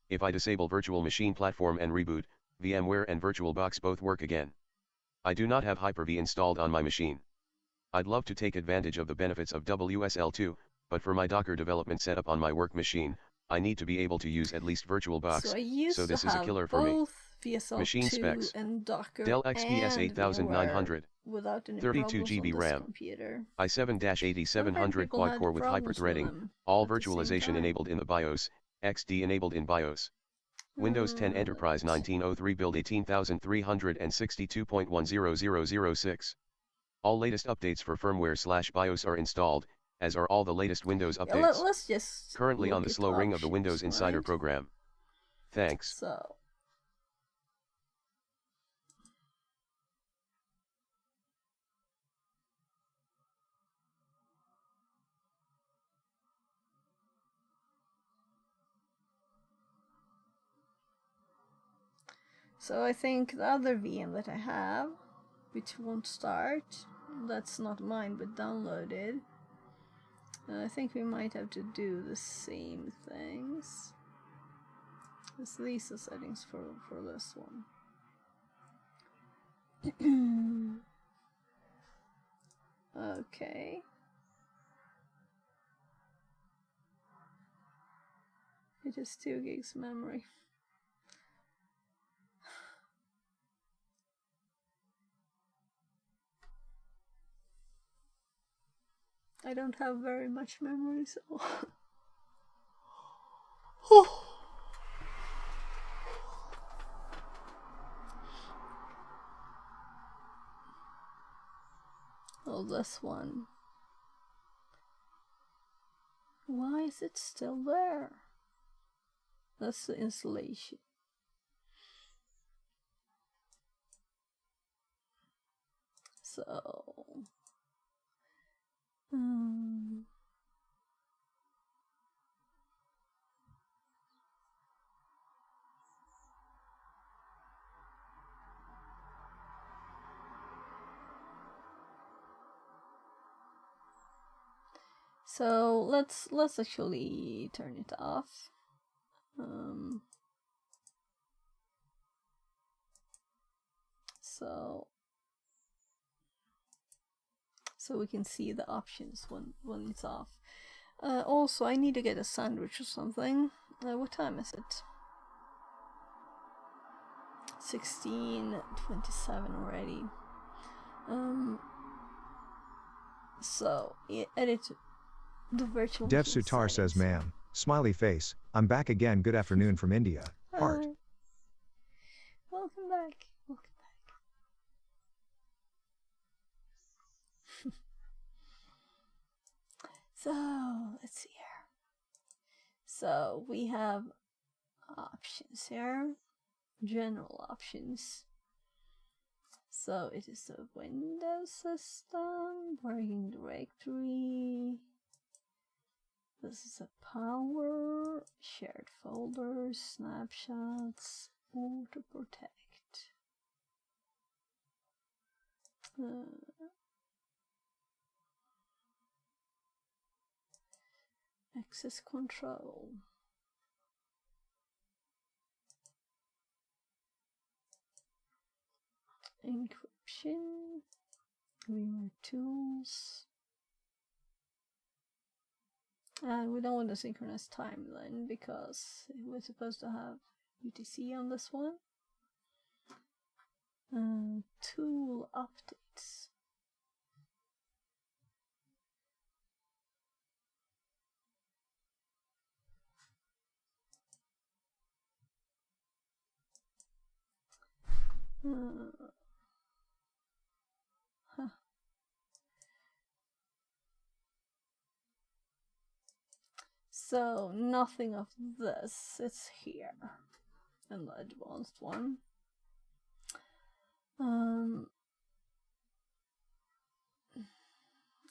If I disable virtual machine platform and reboot, VMware and VirtualBox both work again. I do not have Hyper-V installed on my machine. I'd love to take advantage of the benefits of WSL2, but for my Docker development setup on my work machine, I need to be able to use at least VirtualBox, so this is a killer for me. VSL2 Machine specs: and Docker Dell XPS and 8900, without any 32 problems GB on this RAM, computer. i7-8700 quad-core with hyper-threading, all virtualization enabled in the BIOS, XD enabled in BIOS. Windows 10 Enterprise 1903 build 18362.10006. All latest updates for firmware/BIOS are installed, as are all the latest Windows updates. Let's just currently on the slow ring of the Windows options, Insider right? program. Thanks. So I think the other VM that I have, which won't start, that's not mine but downloaded. I think we might have to do the same things. It's these are settings for this one. Okay. It is 2 gigs memory. I don't have very much memory, so oh, this one. Why is it still there? That's the installation. So So let's actually turn it off. So we can see the options when it's off. Also, I need to get a sandwich or something. What time is it? 16:27 already. So edit the virtual. Dev Sutar says, "Ma'am, smiley face. I'm back again. Good afternoon from India. Heart." Welcome back. Welcome back. So let's see here. So we have options here, general options. So it is a Windows system, working directory. This is a power, shared folders, snapshots, auto protect. Access control. Encryption. Viewer tools. We don't want to synchronize timeline because we're supposed to have UTC on this one. Tool updates. So nothing of this is here in the advanced one.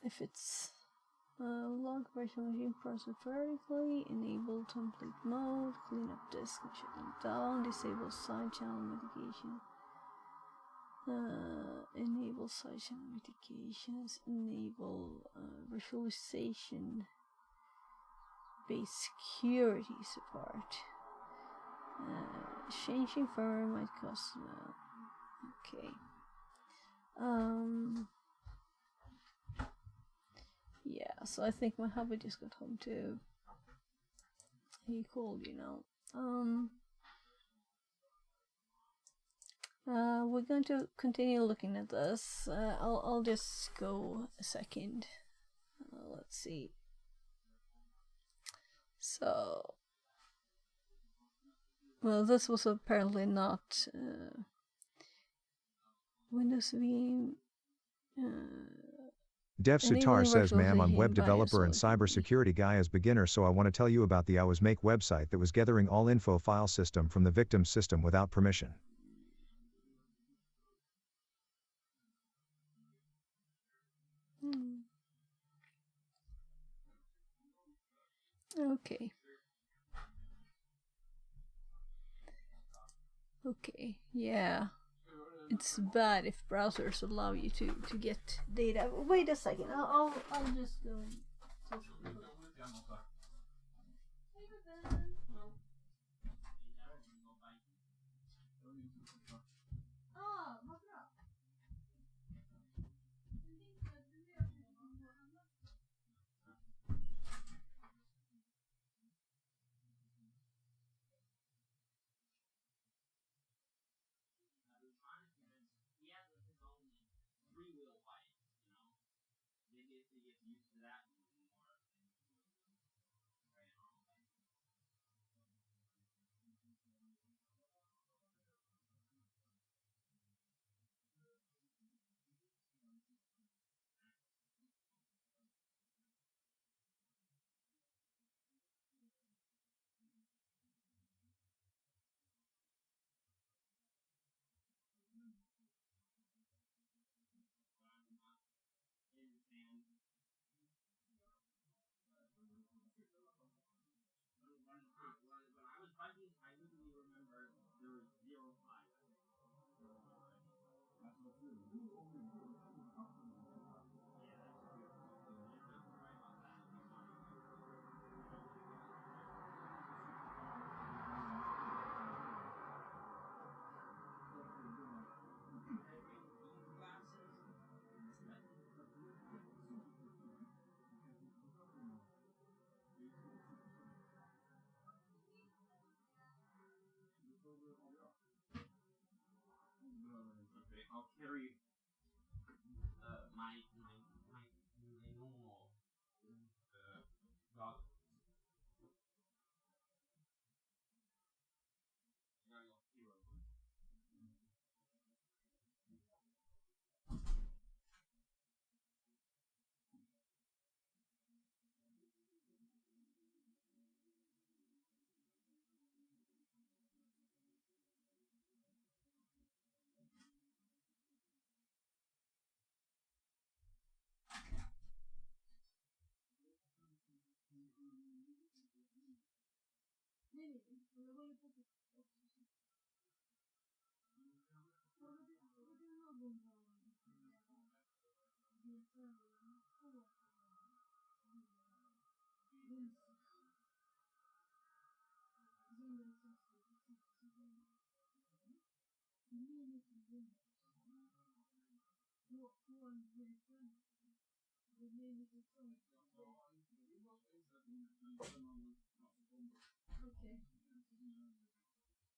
If it's log virtual machine process vertically, enable template mode, clean up disk and shut them down, disable side channel mitigation. Enable side channel mitigations, enable virtualization based security support. Changing firmware might cost. Okay. Yeah, so I think my hubby just got home too. He called, you know. We're going to continue looking at this. I'll just go a second. Let's see. So, well, this was apparently not Windows VM. Dev Sutar says, "Ma'am, I'm web developer and cybersecurity guy as beginner, so I want to tell you about the I Was Make website that was gathering all info file system from the victim's system without permission." Okay. Okay, yeah. It's bad if browsers allow you to get data. Wait a second, I'll just go and talk to you.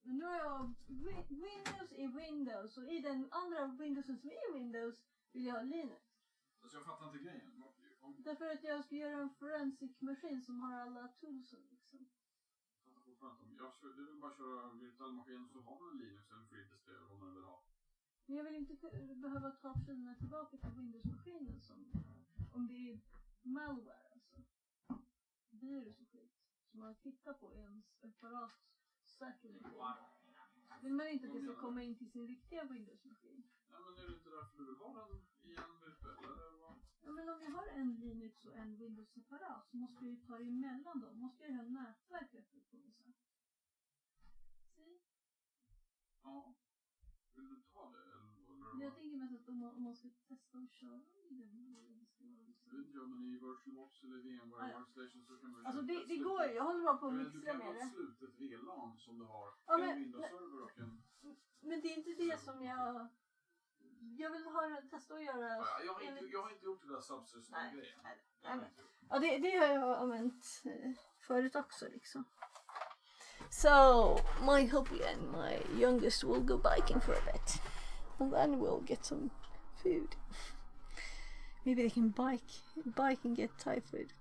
Men nu har jag Windows i Windows och i den andra Windowsen som är Windows vill jag ha Linux. Så jag fattar inte grejen. Därför att jag ska göra en forensic maskin som har alla toolsen liksom. Du vill bara köra virtual maskin så har man en Linux eller FreeBSD om man vill ha. Men jag vill inte behöva ta filerna tillbaka till Windows-maskinen som om det är malware alltså. Virus och skit som man tittar på i en separat säkerhet. Vill man inte att det ska komma in till sin riktiga Windows-maskin? Ja, men är det inte därför du vill ha den i en virtuell eller vad? Ja, men om jag har en Linux och en Windows-separat så måste jag ju ta det emellan dem. Måste jag ha nätverket på något sätt. See? Ja. Vill du ta det eller? Jag tänker mest att om man ska testa och köra i den. Ja, men i VirtualBox eller VMware Workstation så kan du... Alltså det går ju, jag håller bara på att mixa med det. Du kan ha slutet VLAN som du har. Ja, en Windows-server och en... Men det är inte det som jag... Jag vill testa att göra... Ja, jag har inte gjort det där subsystem-grejen. Ja, det har jag använt förut också liksom. So, my hubby and my youngest will go biking for a bit. And then we'll get some food. Maybe they can bike and get Thai food.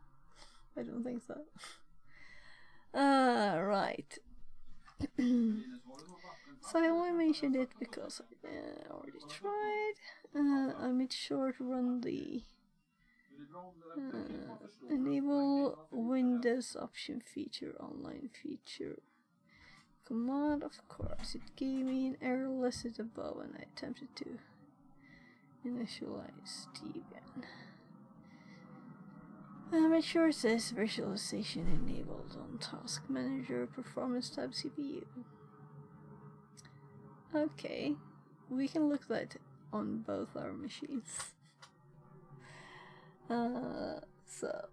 I don't think so. Right. So I only mentioned it because I already tried. I made sure to run the enable Windows option feature online feature command. Of course, it gave me an error listed above and I attempted to initialize Debian. Make sure it says visualization enabled on Task Manager Performance tab CPU. Okay, we can look that on both our machines. So,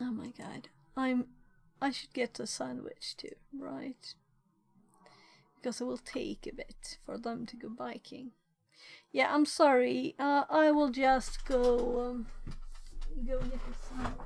oh my god, I should get a sandwich too, right? Because it will take a bit for them to go biking. Yeah, I'm sorry. I will just go get a sandwich.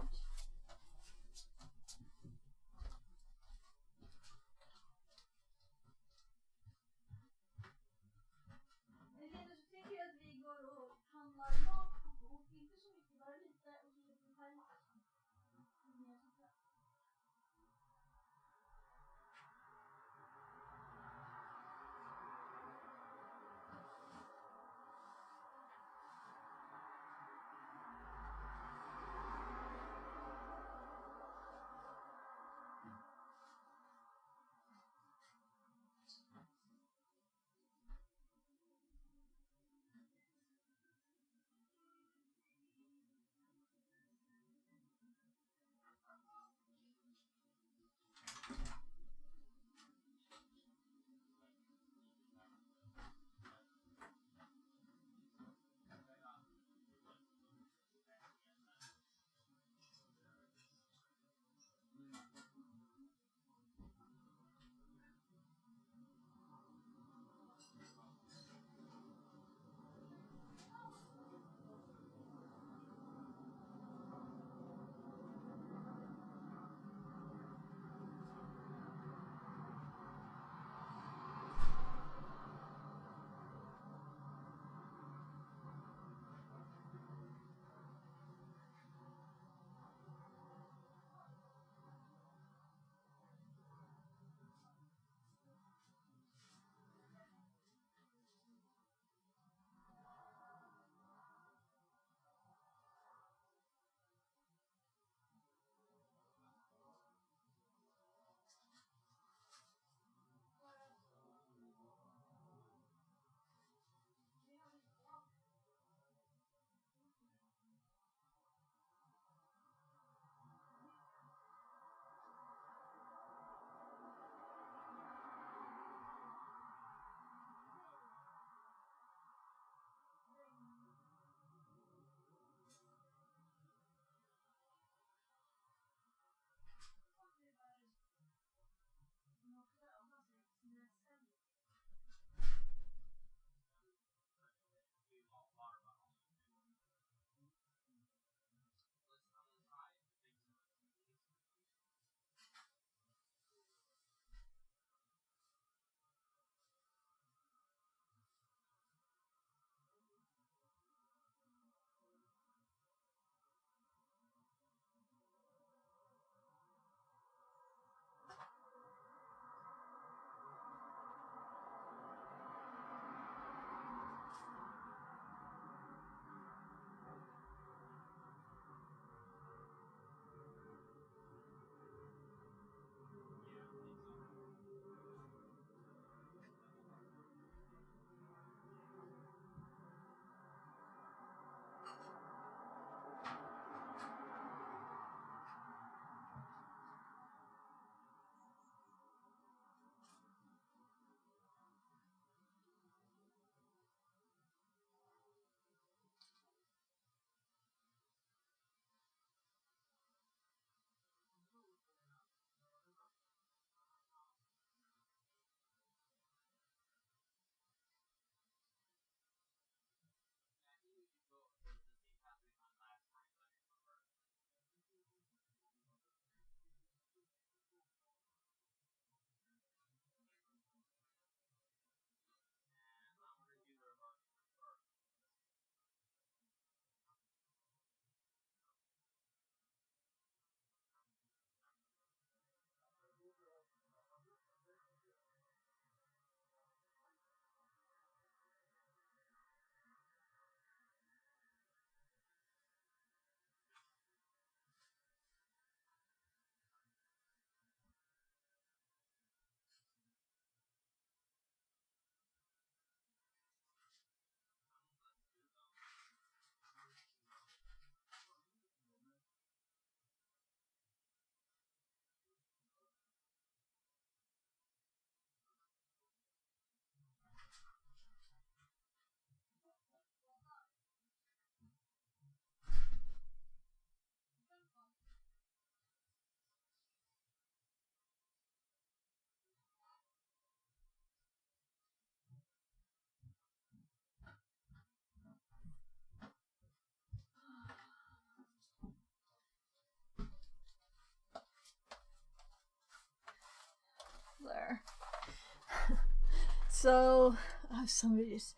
So I have some videos.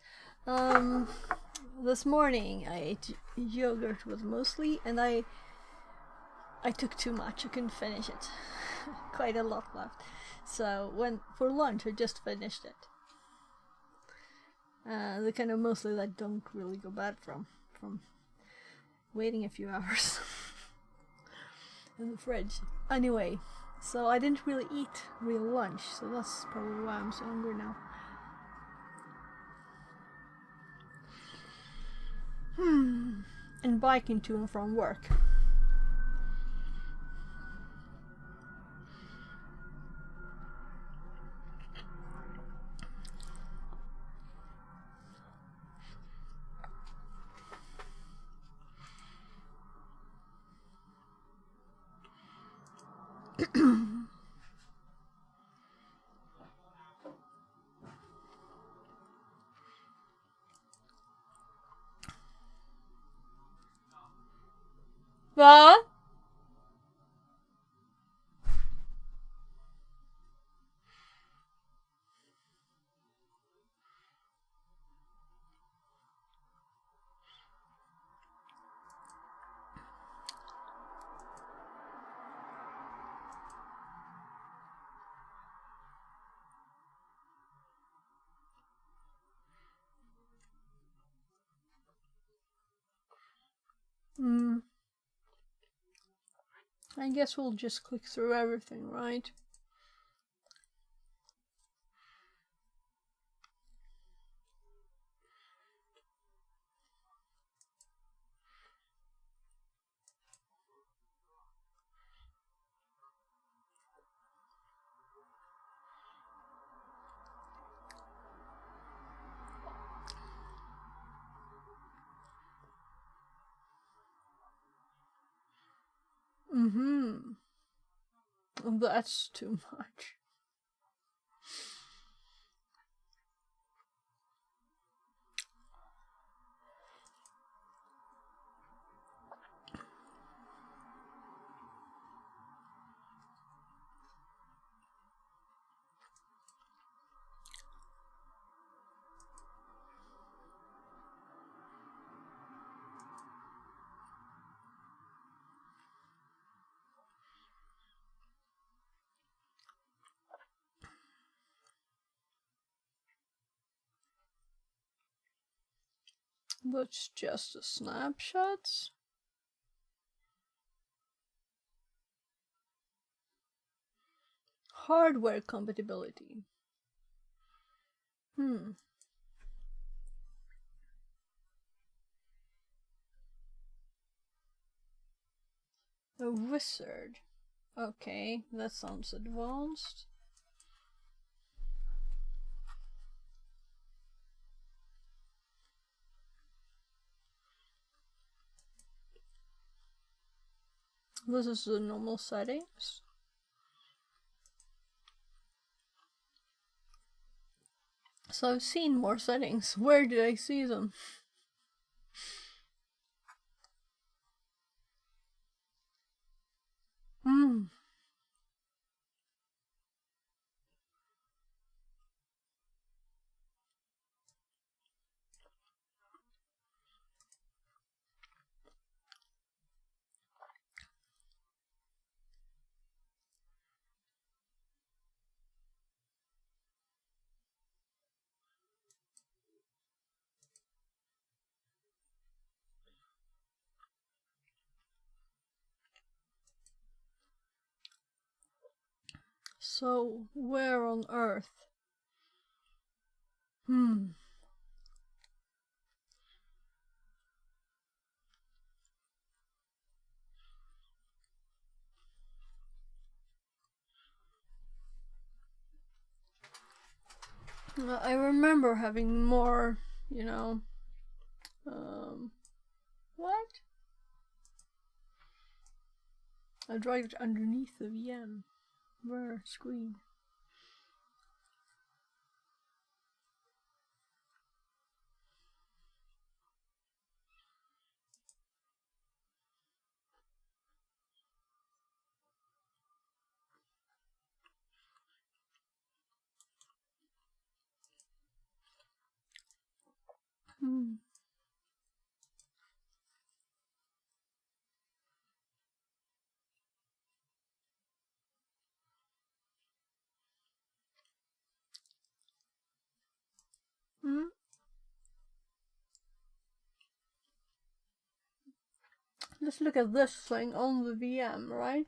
This morning I ate yogurt with muesli, and I took too much. I couldn't finish it. Quite a lot left. So for lunch I just finished it. The kind of muesli that don't really go bad from waiting a few hours in the fridge. Anyway, so I didn't really eat real lunch, so that's probably why I'm so hungry now. And biking to and from work. Va? I guess we'll just click through everything, right? That's too much. That's just the snapshots. Hardware compatibility. A wizard. Okay, that sounds advanced. This is the normal settings. So I've seen more settings. Where did I see them? So, where on earth? I remember having more, you know, what? I dragged it underneath the VM. Where? Screen. Let's look at this thing on the VM, right?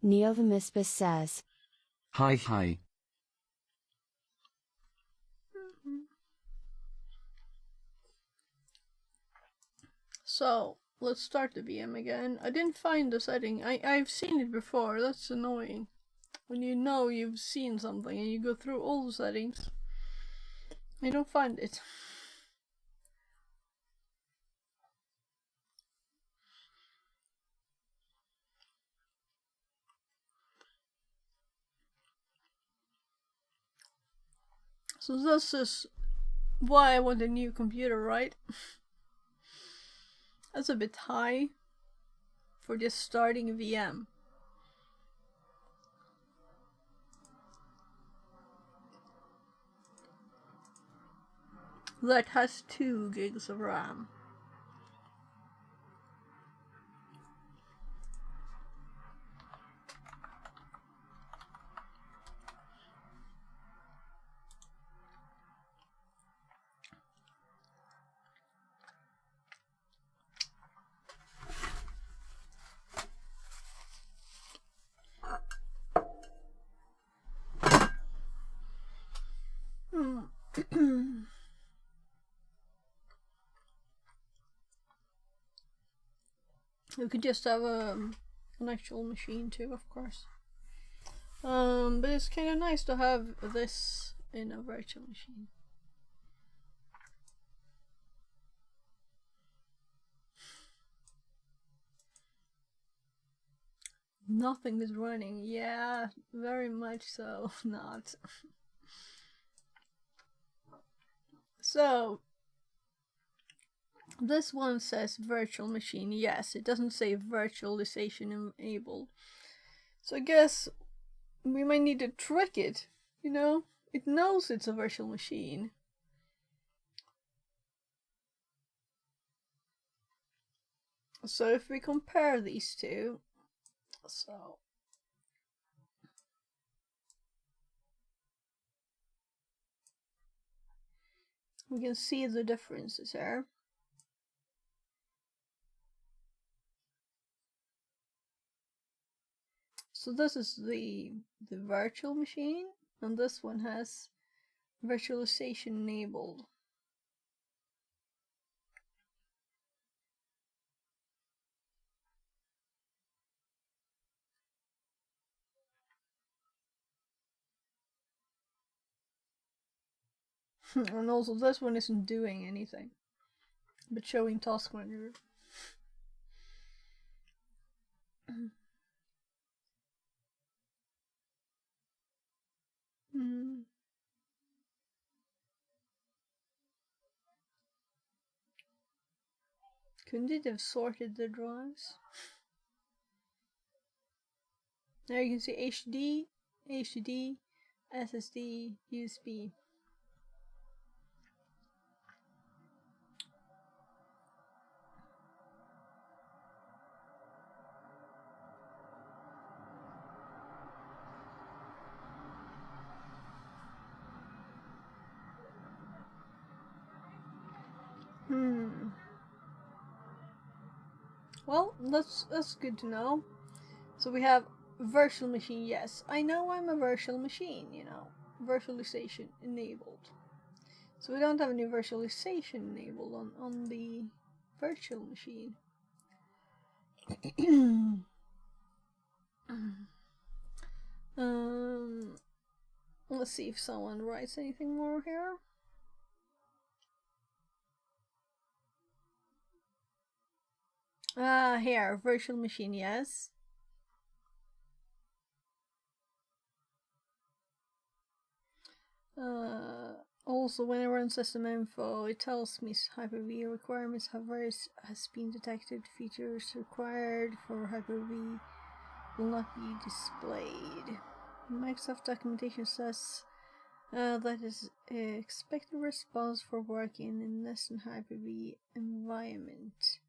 Neovimispus says, Hi. So, let's start the VM again. I didn't find the setting. I've seen it before. That's annoying. When you know you've seen something and you go through all the settings, you don't find it. So this is why I want a new computer, right? That's a bit high for just starting a VM. That has 2 gigs of RAM. You could just have an actual machine too, of course. But it's kind of nice to have this in a virtual machine. Nothing is running. Yeah, very much so not. So, this one says virtual machine. Yes, it doesn't say virtualization enabled. So I guess we might need to trick it, you know? It knows it's a virtual machine. So if we compare these two, so we can see the differences here. So this is the virtual machine, and this one has virtualization enabled. And also this one isn't doing anything, but showing task manager. Couldn't it have sorted the drives? There you can see HD, HDD, SSD, USB. Well, that's good to know. So we have virtual machine. Yes, I know I'm a virtual machine, you know, virtualization enabled. So we don't have any virtualization enabled on the virtual machine. Let's see if someone writes anything more here. Here, virtual machine, yes. Also, when I run system info, it tells me Hyper-V requirements has been detected. Features required for Hyper-V will not be displayed. Microsoft documentation says That is expected response for working in less than Hyper-V environment.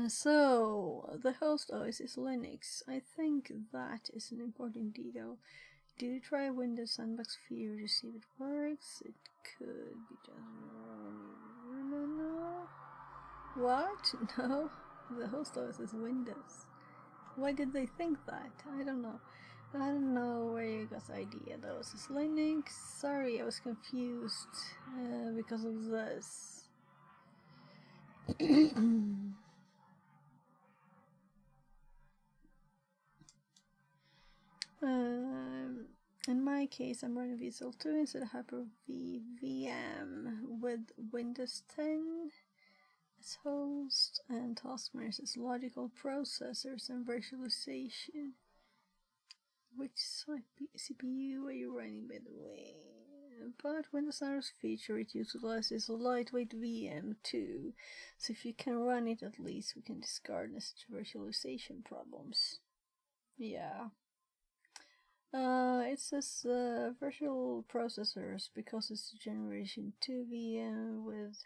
So, the host OS is Linux. I think that is an important detail. Did you try Windows Sandbox Fear to see if it works? It could be just... No. What? No? The host OS is Windows. Why did they think that? I don't know. I don't know where you got the idea. That was just Linux. Sorry, I was confused because of this. In my case, I'm running Visual 2 instead of Hyper-V VM with Windows 10 as host and Taskmaster as logical processors and virtualization. Which CPU are you running, by the way? But Windows Hours feature it utilizes a lightweight VM too, so if you can run it at least we can discard the virtualization problems. Yeah. It says virtual processors because it's generation 2 VM with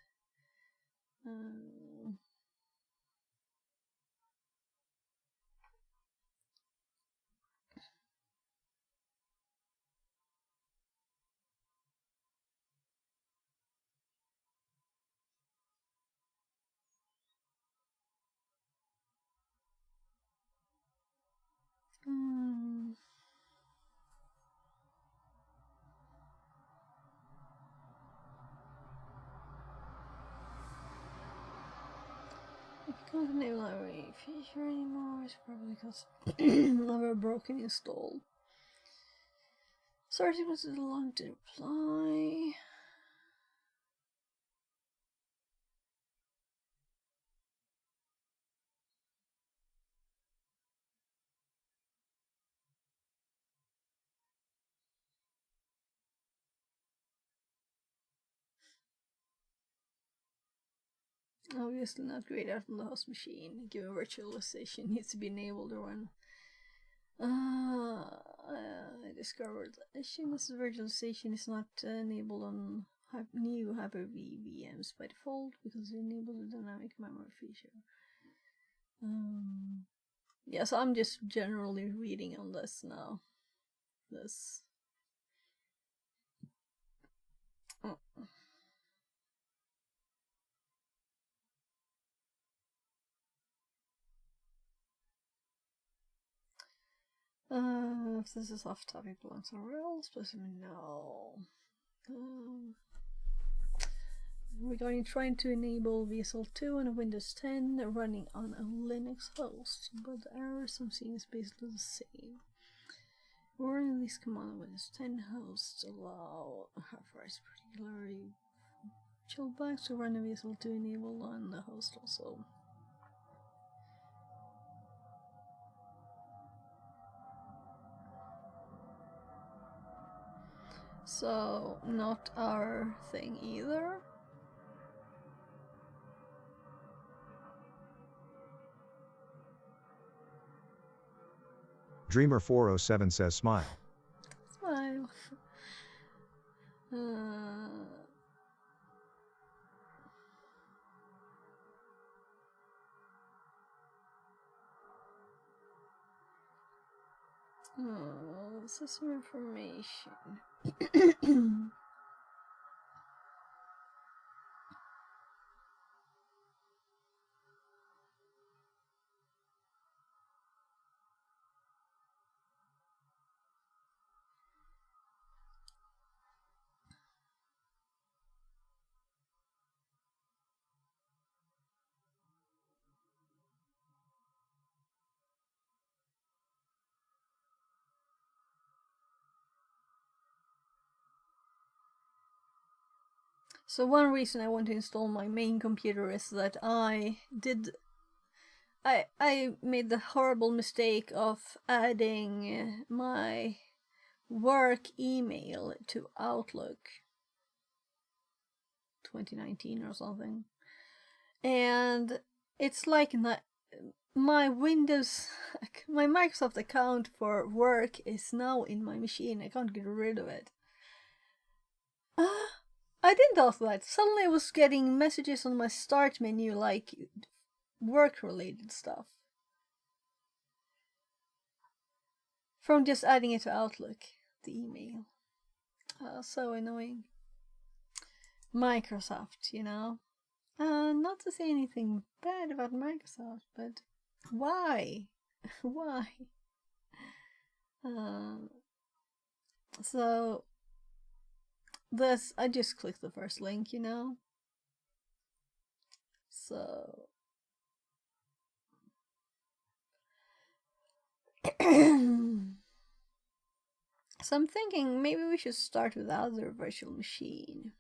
can't enable library feature anymore. It's probably because of a broken install. Sorry, it was a little long to reply. Obviously not great out on the host machine, given virtualization needs to be enabled to run. I discovered that this virtualization is not enabled on new Hyper-V VMs by default because it enables the dynamic memory feature. Yeah, so I'm just generally reading on this now. This. If this is off topic, belongs somewhere else, but no. Regarding trying to enable VSL 2 on a Windows 10 running on a Linux host, but the errors I'm seeing is basically the same. Running this command on Windows 10 hosts allow Half-Rise particularly virtual backs to run a VSL 2 enabled on the host also. So, not our thing either. Dreamer407 says smile. Smile. This is some information. So one reason I want to install my main computer is that I made the horrible mistake of adding my work email to Outlook 2019 or something. And it's like my Windows, my Microsoft account for work is now in my machine. I can't get rid of it. I didn't ask that. Suddenly I was getting messages on my start menu like work-related stuff. From just adding it to Outlook, the email. So annoying. Microsoft, you know. Not to say anything bad about Microsoft, but why? Why? So this, I just clicked the first link, you know. So so I'm thinking maybe we should start with other virtual machine.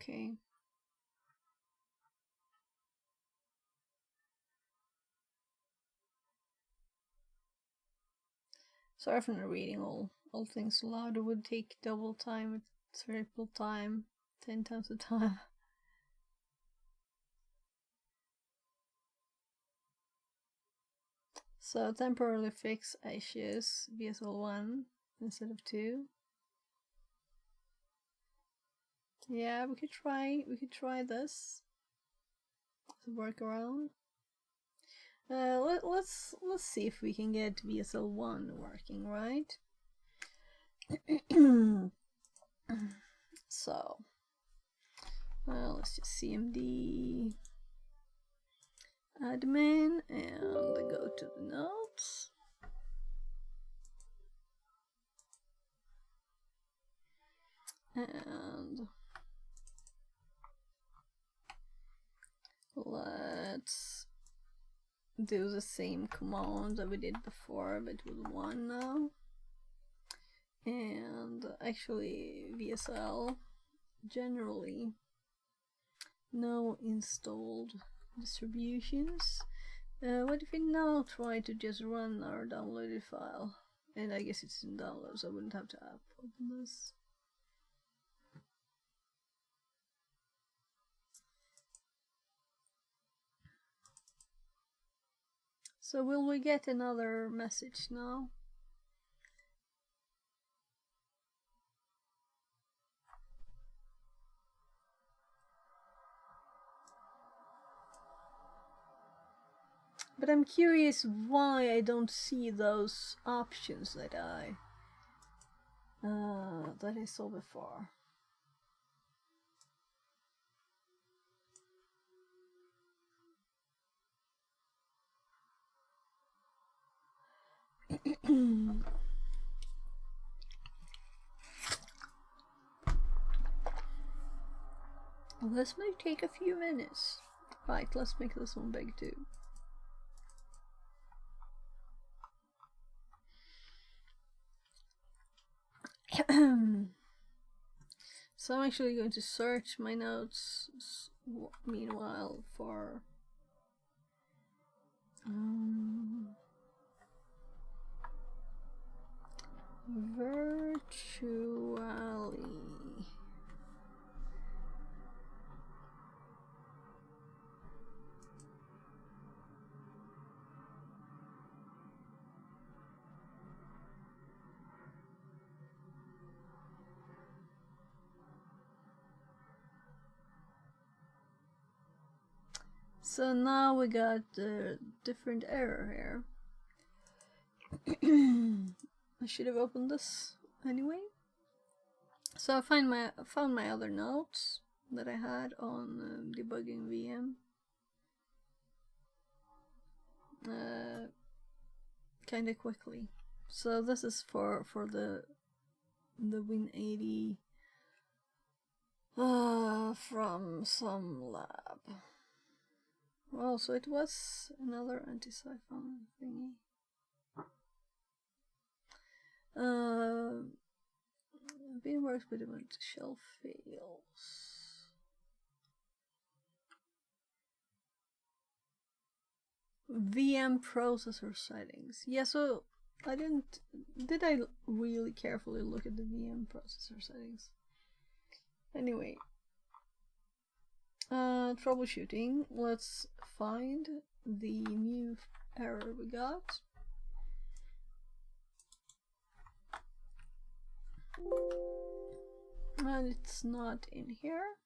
Okay. Sorry for not reading all things aloud. It would take double time, triple time, 10 times the time. So temporarily fix issues VSL1 instead of 2. Yeah, we could try this as a workaround. Let's see if we can get VSL1 working, right? So let's just CMD admin and go to the notes. And let's do the same command that we did before, but with 1 now. And actually VSL generally no installed distributions. What if we now try to just run our downloaded file? And I guess it's in downloads, so I wouldn't have to open this. So will we get another message now? But I'm curious why I don't see those options that I saw before. This might take a few minutes. Right, let's make this one big too. So I'm actually going to search my notes meanwhile for virtually. So now we got a different error here. I should have opened this anyway. So I found my other notes that I had on debugging VM. Kind of quickly. So this is for the Win80 from some lab. Well, so it was another anti-siphon thingy. Being works with a bunch of shell fails. VM processor settings. Yeah, so did I really carefully look at the VM processor settings? Anyway, troubleshooting. Let's find the new error we got. And it's not in here.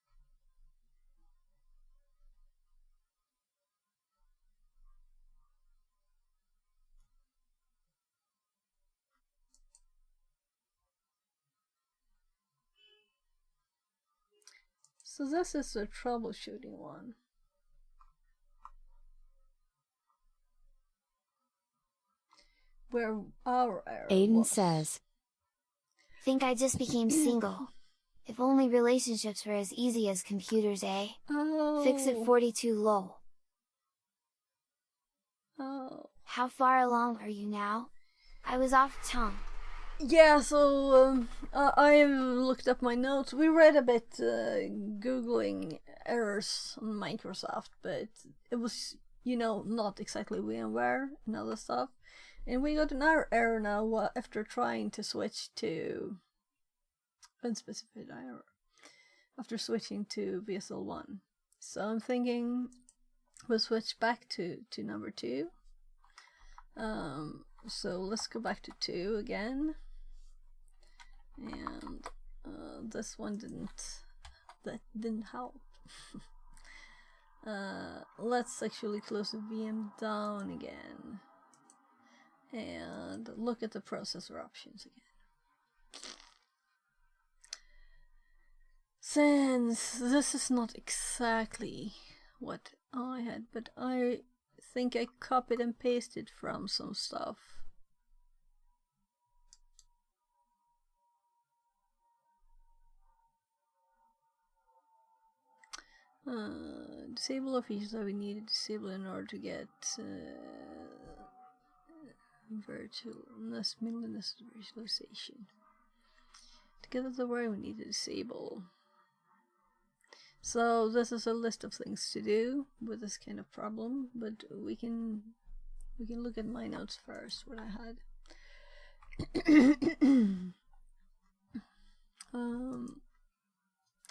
So this is the troubleshooting one. Where our error Aiden was. says, Think I just became single. If only relationships were as easy as computers, eh? Oh. Fix it 42 lol. Oh. How far along are you now? I was off tongue. Yeah, so I looked up my notes. We read a bit googling errors on Microsoft, but it was, you know, not exactly VMware and other stuff. And we got another error now after trying to switch to unspecified error after switching to VSL1. So I'm thinking we'll switch back to number 2. So let's go back to 2 again. And this one didn't help. Let's actually close the VM down again and look at the processor options again. Since this is not exactly what I had, but I think I copied and pasted from some stuff. Disable all features that we needed to disable in order to get virtualness, minimalness, virtualization. To get the word we need to disable. So this is a list of things to do with this kind of problem, but we can look at my notes first, what I had.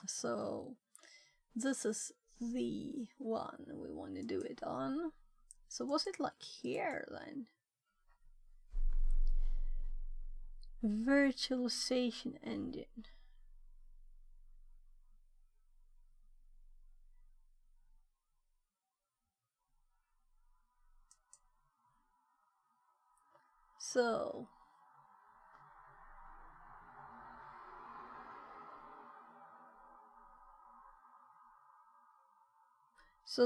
So this is the one we want to do it on. So was it like here then? Virtualization engine. So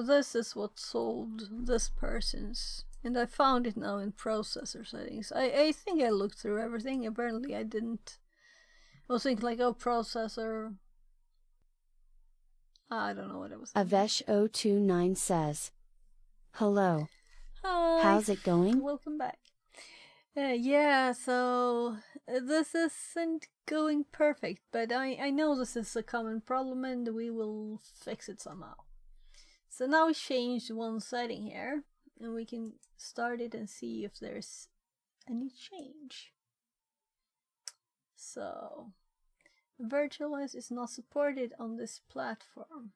this is what solved this person's, and I found it now in processor settings. I think I looked through everything. Apparently I didn't. I was thinking like, oh, processor. I don't know what I was thinking. Avesh029 says, hello. Hi. How's it going? Welcome back. Yeah, so this isn't going perfect, but I know this is a common problem and we will fix it somehow. So now we changed one setting here, and we can start it and see if there's any change. So, virtualize is not supported on this platform.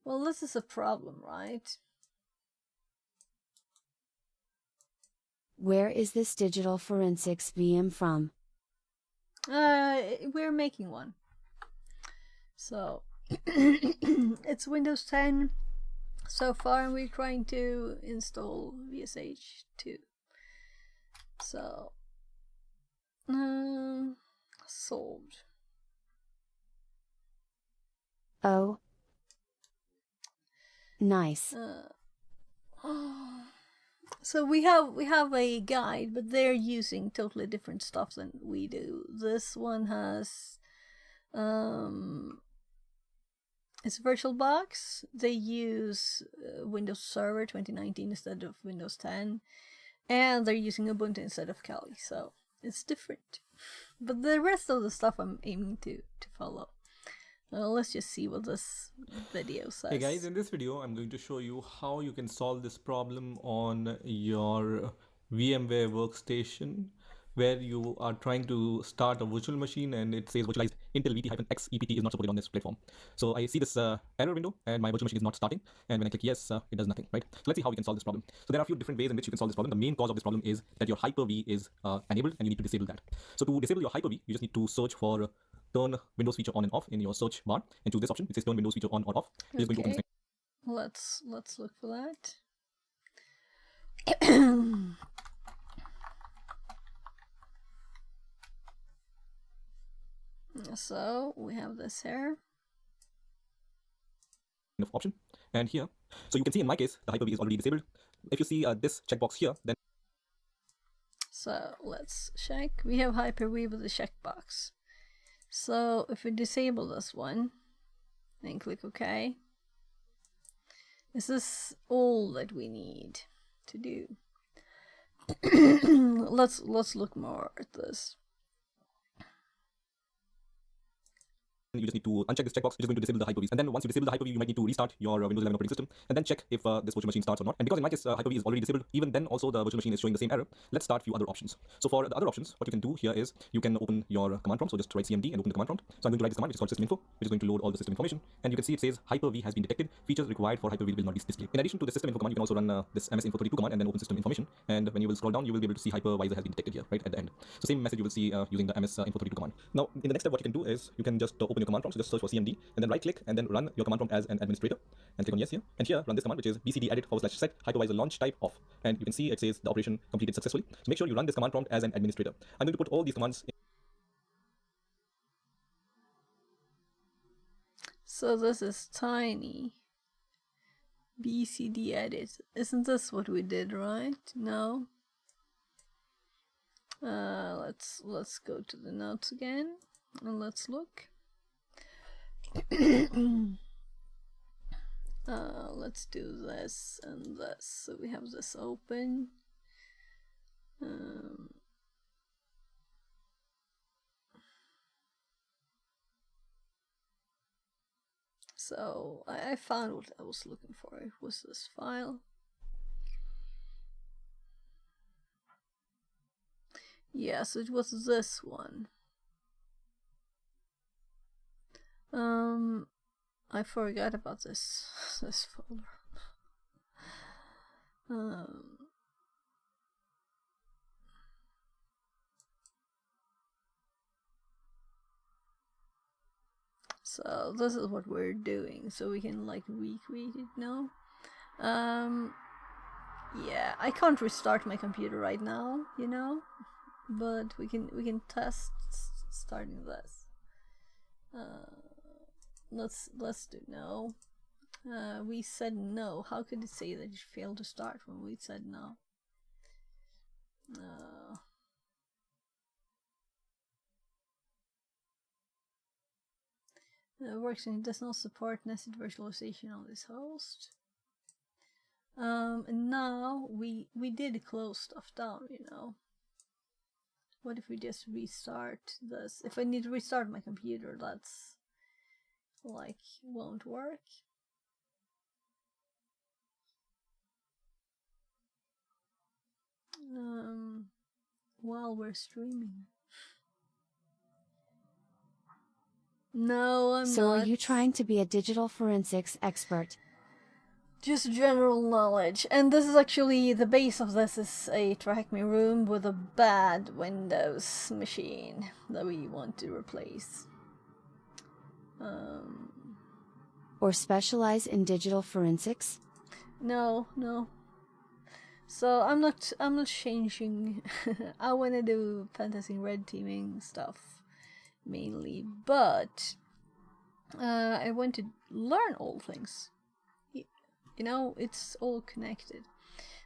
Well, this is a problem, right? Where is this digital forensics VM from? We're making one. So, it's Windows 10 so far, and we're trying to install VSH 2. So, solved. Oh. Nice. So we have a guide, but they're using totally different stuff than we do. This one has it's VirtualBox. They use Windows Server 2019 instead of Windows 10, and they're using Ubuntu instead of Kali. So it's different. But the rest of the stuff I'm aiming to follow. Let's just see what this video says. Hey guys, in this video I'm going to show you how you can solve this problem on your VMware workstation where you are trying to start a virtual machine and it says virtualized Intel VT-X EPT is not supported on this platform. So I see this error window and my virtual machine is not starting, and when I click yes, it does nothing, right? So let's see how we can solve this problem. So there are a few different ways in which you can solve this problem. The main cause of this problem is that your Hyper-V is enabled and you need to disable that. So to disable your Hyper-V, you just need to search for turn Windows feature on and off in your search bar and choose this option. It says turn Windows feature on or off. You're just going to open this thing. Let's look for that. So we have this here. Option, and here, so you can see in my case the Hyper-V is already disabled. If you see this checkbox here, then so let's check. We have Hyper-V with the checkbox. So if we disable this one and click OK, is this all that we need to do? Let's look more at this. You just need to uncheck this checkbox, which is going to disable the Hyper-V. And then once you disable the Hyper-V, you might need to restart your Windows 11 operating system and then check if this virtual machine starts or not. And because in my case Hyper-V is already disabled, even then also the virtual machine is showing the same error. Let's start a few other options. So for the other options, what you can do here is you can open your command prompt. So just write CMD and open the command prompt. So I'm going to write this command, which is called system info, which is going to load all the system information. And you can see it says Hyper-V has been detected. Features required for Hyper-V will not be displayed. In addition to the system info command, you can also run this msinfo32 command and then open system information. And when you will scroll down, you will be able to see hypervisor has been detected here, right at the end. So same message you will see using the msinfo32 command. Now in the next step, what you can do is you can just open your command prompt. So just search for CMD and then right click and then run your command prompt as an administrator and click on yes here. And here run this command, which is bcdedit/set hypervisor launch type off. And you can see it says the operation completed successfully. So make sure you run this command prompt as an administrator. I'm going to put all these commands in. So this is tiny bcdedit. Isn't this what we did, right? No. Let's go to the notes again and let's look. Let's do this and this. So we have this open. So I found what I was looking for. It was this file. Yes, it was this one. I forgot about this folder. So this is what we're doing. So we can like recreate it now. Yeah, I can't restart my computer right now, you know, but we can test starting this. Let's do no. We said no. How could it say that it failed to start when we said no? Works and it does not support nested virtualization on this host. And now we did close stuff down, you know. What if we just restart this? If I need to restart my computer, that's like won't work. While we're streaming. No, I'm not. So are you trying to be a digital forensics expert? Just general knowledge. And this is actually, the base of this is a Track Me room with a bad Windows machine that we want to replace. Or specialize in digital forensics? No. So I'm not changing. I want to do pen testing, red teaming stuff mainly, but I want to learn all things. You know, it's all connected.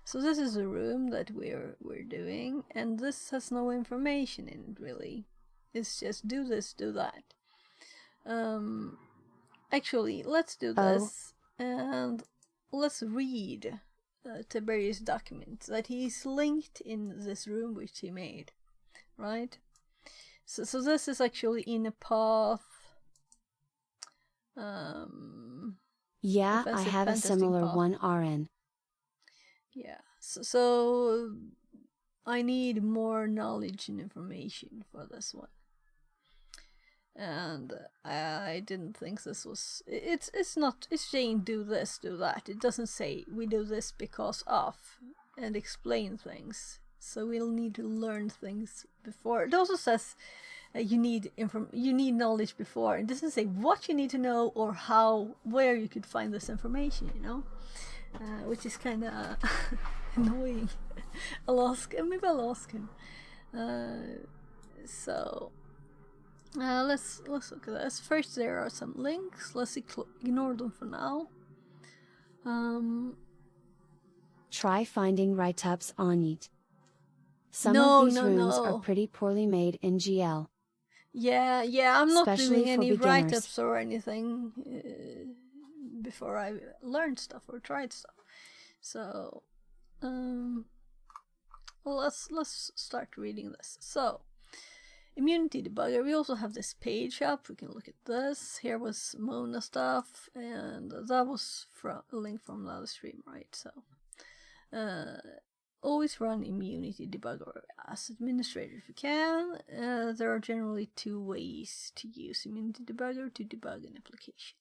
So this is a room that we're doing, and this has no information in it really. It's just do this, do that. Actually, let's do this and let's read Tiberius' document that he's linked in this room which he made, right? So this is actually in a path. Yeah, I Offensive have a pen testing similar path. one, RN. Yeah. So I need more knowledge and information for this one. And I didn't think this was. It's saying do this, do that. It doesn't say we do this because of, and explain things. So we'll need to learn things before. It also says you need knowledge before. It doesn't say what you need to know or where you could find this information. Which is kind of annoying. Maybe I'll ask him. So. Let's look at this. First, there are some links. Let's ignore them for now. Try finding write-ups on it. Some of these rooms are pretty poorly made in GL. Yeah, I'm not Especially doing any for beginners. write-ups or anything before I learned stuff or tried stuff. So, let's start reading this. So, Immunity Debugger. We also have this page up. We can look at this. Here was Mona stuff, and that was a link from the other stream, right? So, always run Immunity Debugger as administrator if you can. There are generally 2 ways to use Immunity Debugger to debug an application.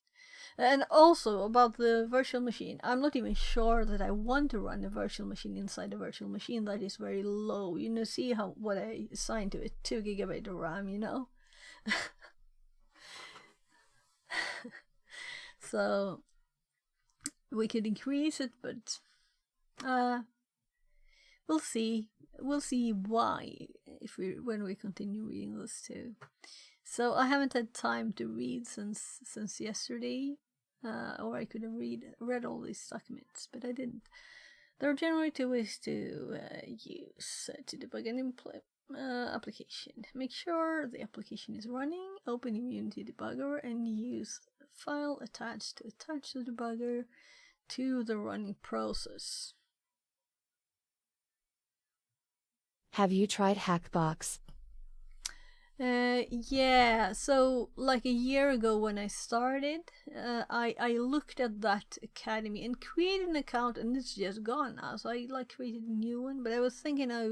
And also about the virtual machine, I'm not even sure that I want to run a virtual machine inside a virtual machine that is very low. See what I assigned to it, 2 GB of RAM, So we could increase it, but we'll see. We'll see why when we continue reading this too. So I haven't had time to read since yesterday, or I could have read all these documents, but I didn't. There are generally 2 ways to use to debug an application. Make sure the application is running. Open Immunity Debugger and use the file attach the debugger to the running process. Have you tried Hackbox? Yeah, so like a year ago when I started, I looked at that academy and created an account, and it's just gone now. So I created a new one, but I was thinking I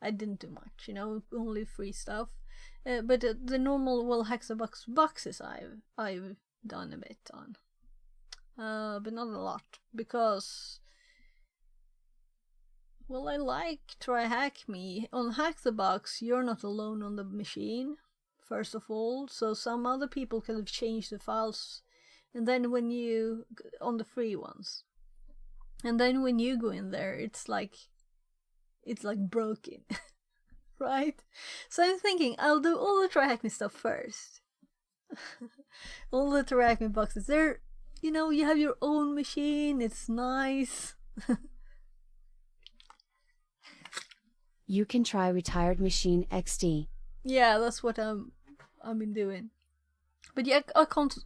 didn't do much, only free stuff. But the normal Hackbox boxes I've done a bit on, but not a lot because. Well, I like Try Hack Me. On Hack the Box, you're not alone on the machine, first of all, so some other people can have changed the files, and then on the free ones, and then when you go in there, it's like broken, right? So I'm thinking I'll do all the Try Hack Me stuff first. All the Try Hack Me boxes, you have your own machine, it's nice. You can try Retired Machine XD. Yeah, that's what I've been doing. But yeah, I can't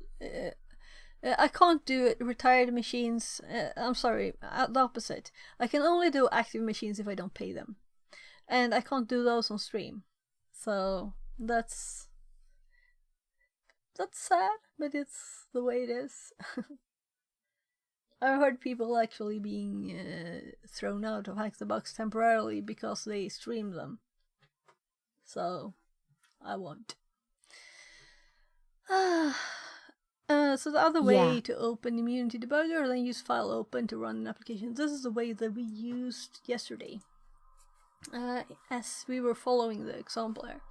do retired machines. I'm sorry, the opposite. I can only do active machines if I don't pay them, and I can't do those on stream. So that's sad, but it's the way it is. I've heard people actually being thrown out of Hack the Box temporarily because they stream them. So, I won't. So the other way to open Immunity Debugger, then use file open to run an application. This is the way that we used yesterday, as we were following the example there.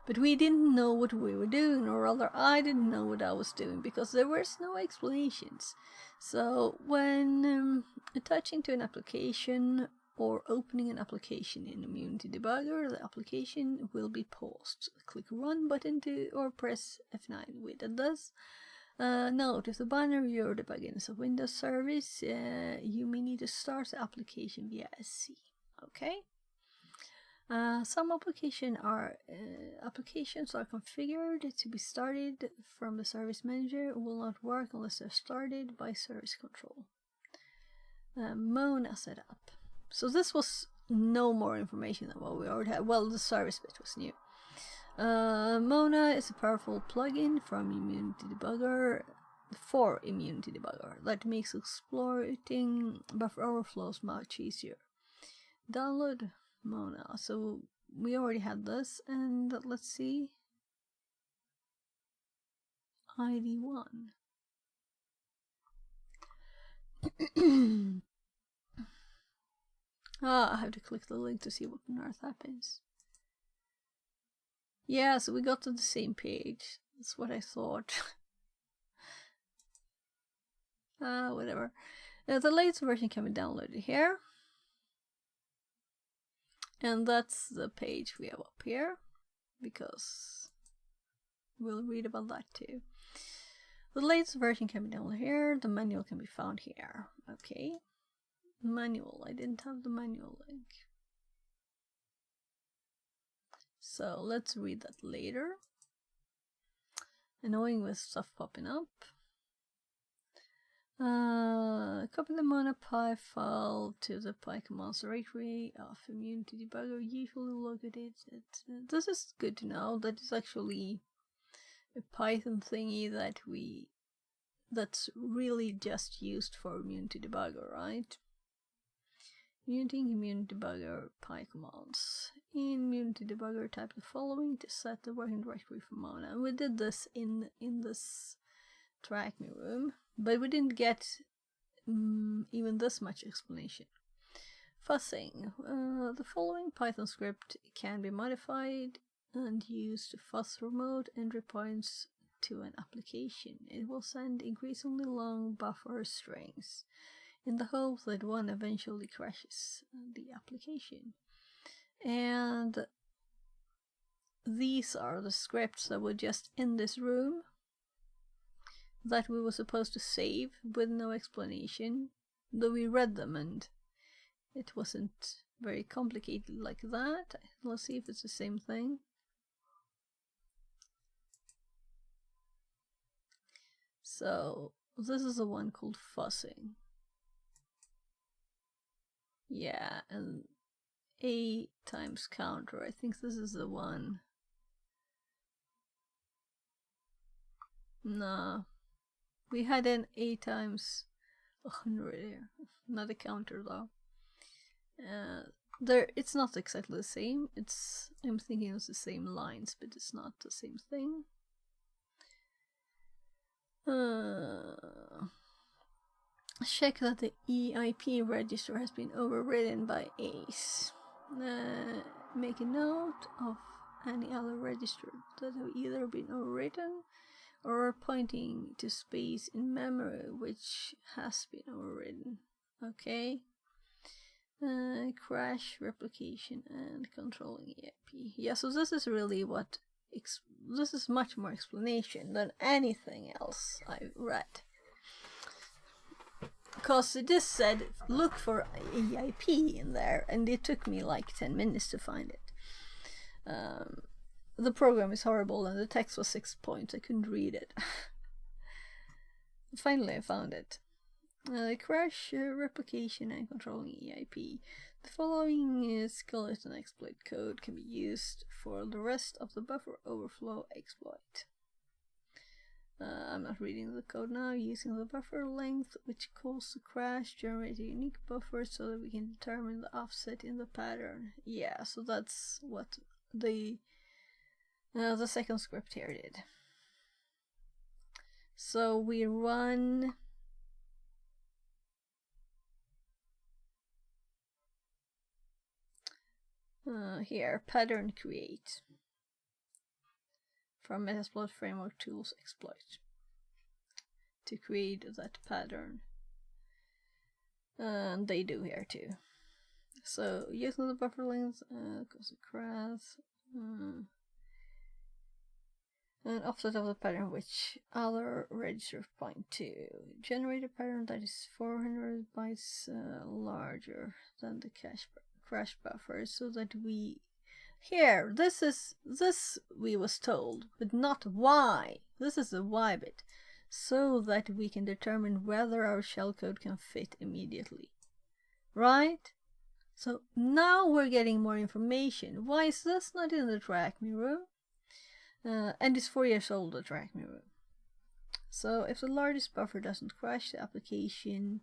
But we didn't know what we were doing, or rather I didn't know what I was doing, because there was no explanations. So when attaching to an application or opening an application in Immunity Debugger, the application will be paused. Click Run button or press F9. We did this. Note, if the binary you're debugging is a Windows service, you may need to start the application via SC. Okay? Some applications are configured to be started from the service manager, will not work unless they're started by service control. Mona setup. So this was no more information than what we already had. Well, the service bit was new. Mona is a powerful plugin from Immunity Debugger for Immunity Debugger that makes exploiting buffer overflows much easier. Download Mona. So we already had this, and let's see. ID 1. I have to click the link to see what on earth happens. Yeah, so we got to the same page. That's what I thought. Whatever. The latest version can be downloaded here. And that's the page we have up here, because we'll read about that too. The latest version can be downloaded here. The manual can be found here. Okay. Manual. I didn't have the manual link. So let's read that later. Annoying with stuff popping up. Copy the MonaPy file to the PyCommands directory of Immunity Debugger. Usually located it. This is good to know. That is actually a Python thingy that's really just used for Immunity Debugger, right? Immunity Debugger PyCommands. In Immunity Debugger, type the following to set the working directory for Mona. And we did this in this track me room, but we didn't get even this much explanation. Fuzzing. The following Python script can be modified and used to fuzz remote entry points to an application. It will send increasingly long buffer strings in the hope that one eventually crashes the application. And these are the scripts that were just in this room that we were supposed to save with no explanation, though we read them and it wasn't very complicated like that. Let's see if it's the same thing. So this is the one called fuzzing. Yeah, and A times counter. I think this is the one. No. We had an A times 100 here. Not a counter though. It's not exactly the same. I'm thinking it's the same lines, but it's not the same thing. Check that the EIP register has been overridden by ACE. Make a note of any other register that have either been overwritten or are pointing to space in memory which has been overridden. Okay. Crash, replication, and controlling EIP. Yeah, so this is really what this is much more explanation than anything else I've read. Because it just said look for EIP in there, and it took me like 10 minutes to find it. The program is horrible and the text was 6 points. I couldn't read it. Finally I found it. Crash, replication, and controlling EIP. The following skeleton exploit code can be used for the rest of the buffer overflow exploit. I'm not reading the code now. Using the buffer length, which calls the crash, generate a unique buffer so that we can determine the offset in the pattern. Yeah, so that's what the second script here did. So we run here pattern create from Metasploit framework tools exploit to create that pattern, and they do here too. So using the buffer length goes across an offset of the pattern which other registers point to. Generate a pattern that is 400 bytes larger than the crash buffer, so that we here this we was told, but not why. This is the why bit, so that we can determine whether our shellcode can fit immediately, right? So now we're getting more information. Why is this not in the track me room? and is 4 years old, the track mirror. So if the largest buffer doesn't crash the application,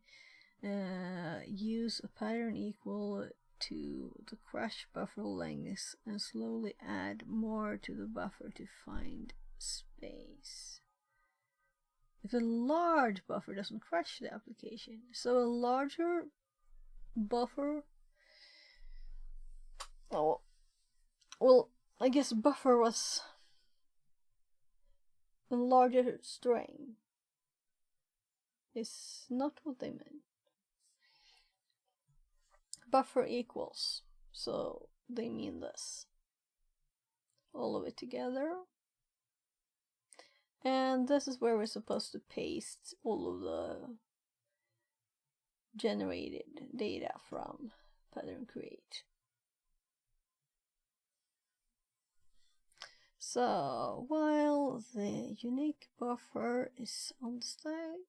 use a pattern equal to the crash buffer length and slowly add more to the buffer to find space. If a large buffer doesn't crash the application, so a larger buffer, oh, well, I guess buffer was a larger string is not what they meant. Buffer equals, so they mean this. All of it together. And this is where we're supposed to paste all of the generated data from pattern create. So while the unique buffer is on the stack,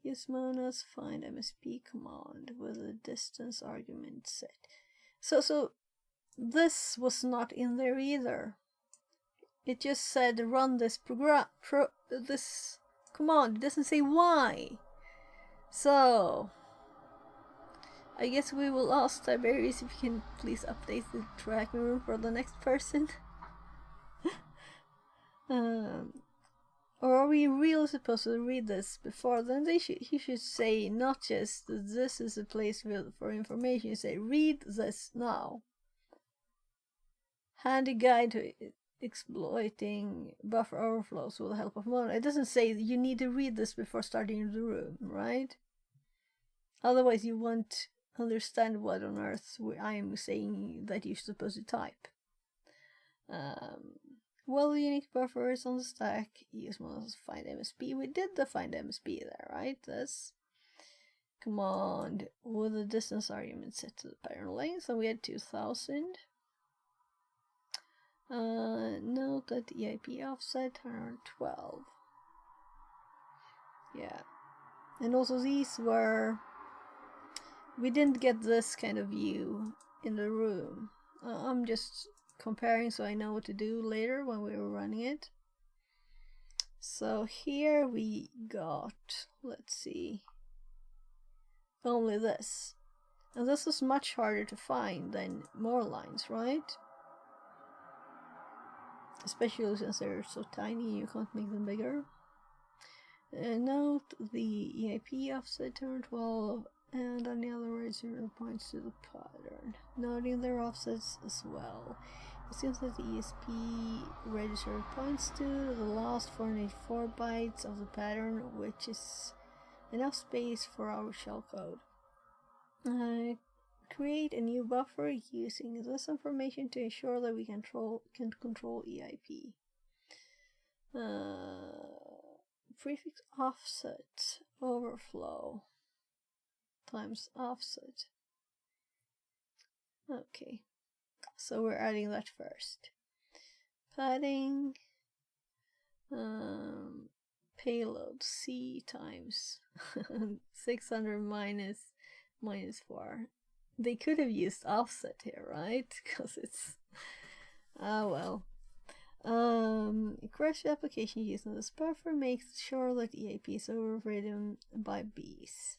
use Mona's find MSP command with a distance argument set. So this was not in there either. It just said run this this command. It doesn't say why. So I guess we will ask Tiberius if you can please update the track room for the next person. Or are we really supposed to read this before? Then he should say not just this is a place for information. You say read this now. Handy guide to exploiting buffer overflows with the help of Mona. It doesn't say you need to read this before starting the room, right? Otherwise you won't understand what on earth I am saying that you're supposed to type. Well, the unique buffer is on the stack. Use Mona's find MSP. We did the find MSP there, right? This command with a distance argument set to the pattern length, and we had 2000. Note that the EIP offset 112. Yeah. And also these were... we didn't get this kind of view in the room. I'm just comparing so I know what to do later when we were running it. So here we got, let's see, only this. And this is much harder to find than more lines, right? Especially since they're so tiny, you can't make them bigger. Note the EIP offset turn 12, and on the other right 0 points to the pattern, noting their offsets as well. It seems that the ESP register points to the last 484 bytes of the pattern, which is enough space for our shellcode. Create a new buffer using this information to ensure that we can control EIP. Prefix offset overflow times offset. Okay, so we're adding that first. Padding payload C times 600 minus 4. They could have used offset here, right? Because it's... ah, well. Crash application using this buffer makes sure that EIP is overridden by Bs,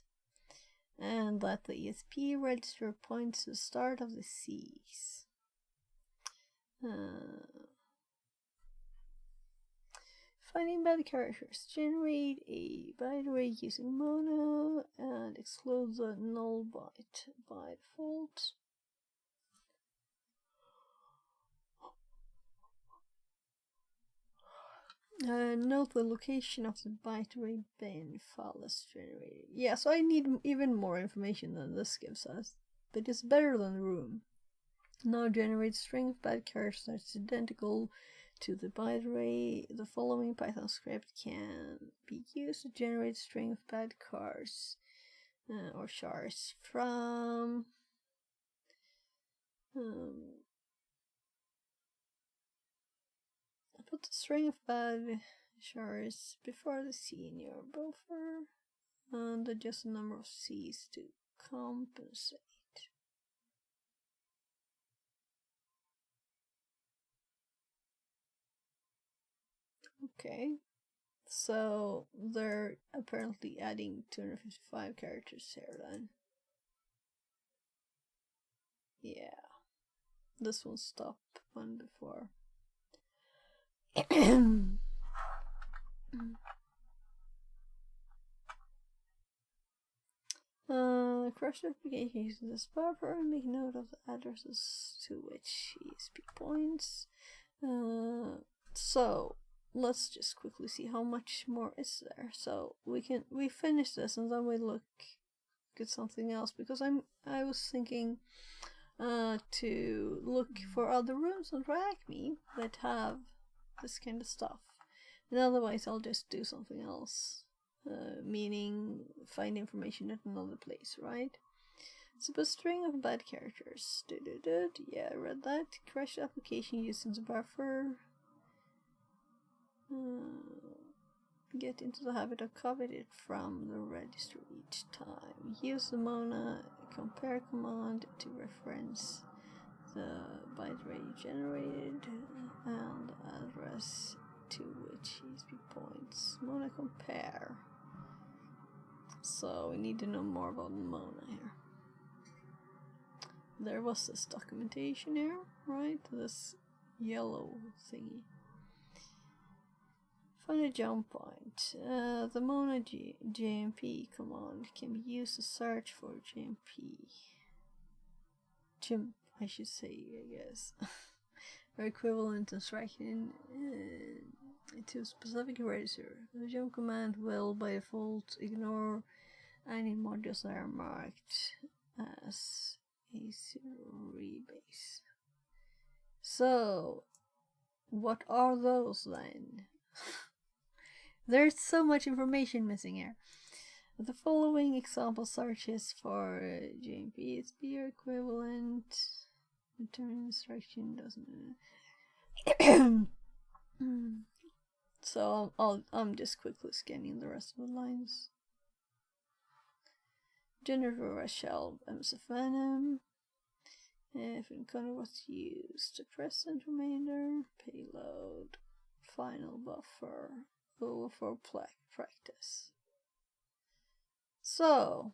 and that the ESP register points to the start of the Cs. Finding bad characters. Generate a byte array using Mono and exclude the null byte by default. Note the location of the byte array bin file is generated. Yeah, so I need even more information than this gives us, but it's better than the room. Now generate string of bad characters that's identical to the byte array. The following Python script can be used to generate string of bad cars or chars from put the string of bad chars before the C in your buffer and adjust the number of C's to compensate. Okay. So they're apparently adding 255 characters here then. Yeah. This one stopped one before. Crash application uses this buffer and make note of the addresses to which ESP points. So let's just quickly see how much more is there. So we finish this and then we look at something else, because I was thinking to look for other rooms on React.me that have this kind of stuff, and otherwise I'll just do something else, meaning find information at another place, right? So a string of bad characters. Yeah, I read that. Crash application using the buffer. Get into the habit of copying it from the registry each time. Use the Mona compare command to reference the byte rate generated and address to which ESP points. Mona compare. So we need to know more about Mona here. There was this documentation here, right? This yellow thingy. Find a jump point. The Mona JMP command can be used to search for JMP. Jump, I should say, I guess. Or equivalent instruction to a specific register. The jump command will by default ignore any modules that are marked as a rebase. So, what are those then? There's so much information missing here. The following example searches for JMP ESP or equivalent. Return instruction doesn't. So I'm just quickly scanning the rest of the lines. Generator a shell MSFNM. If encounter was used, the present remainder, payload, final buffer, overflow practice. So,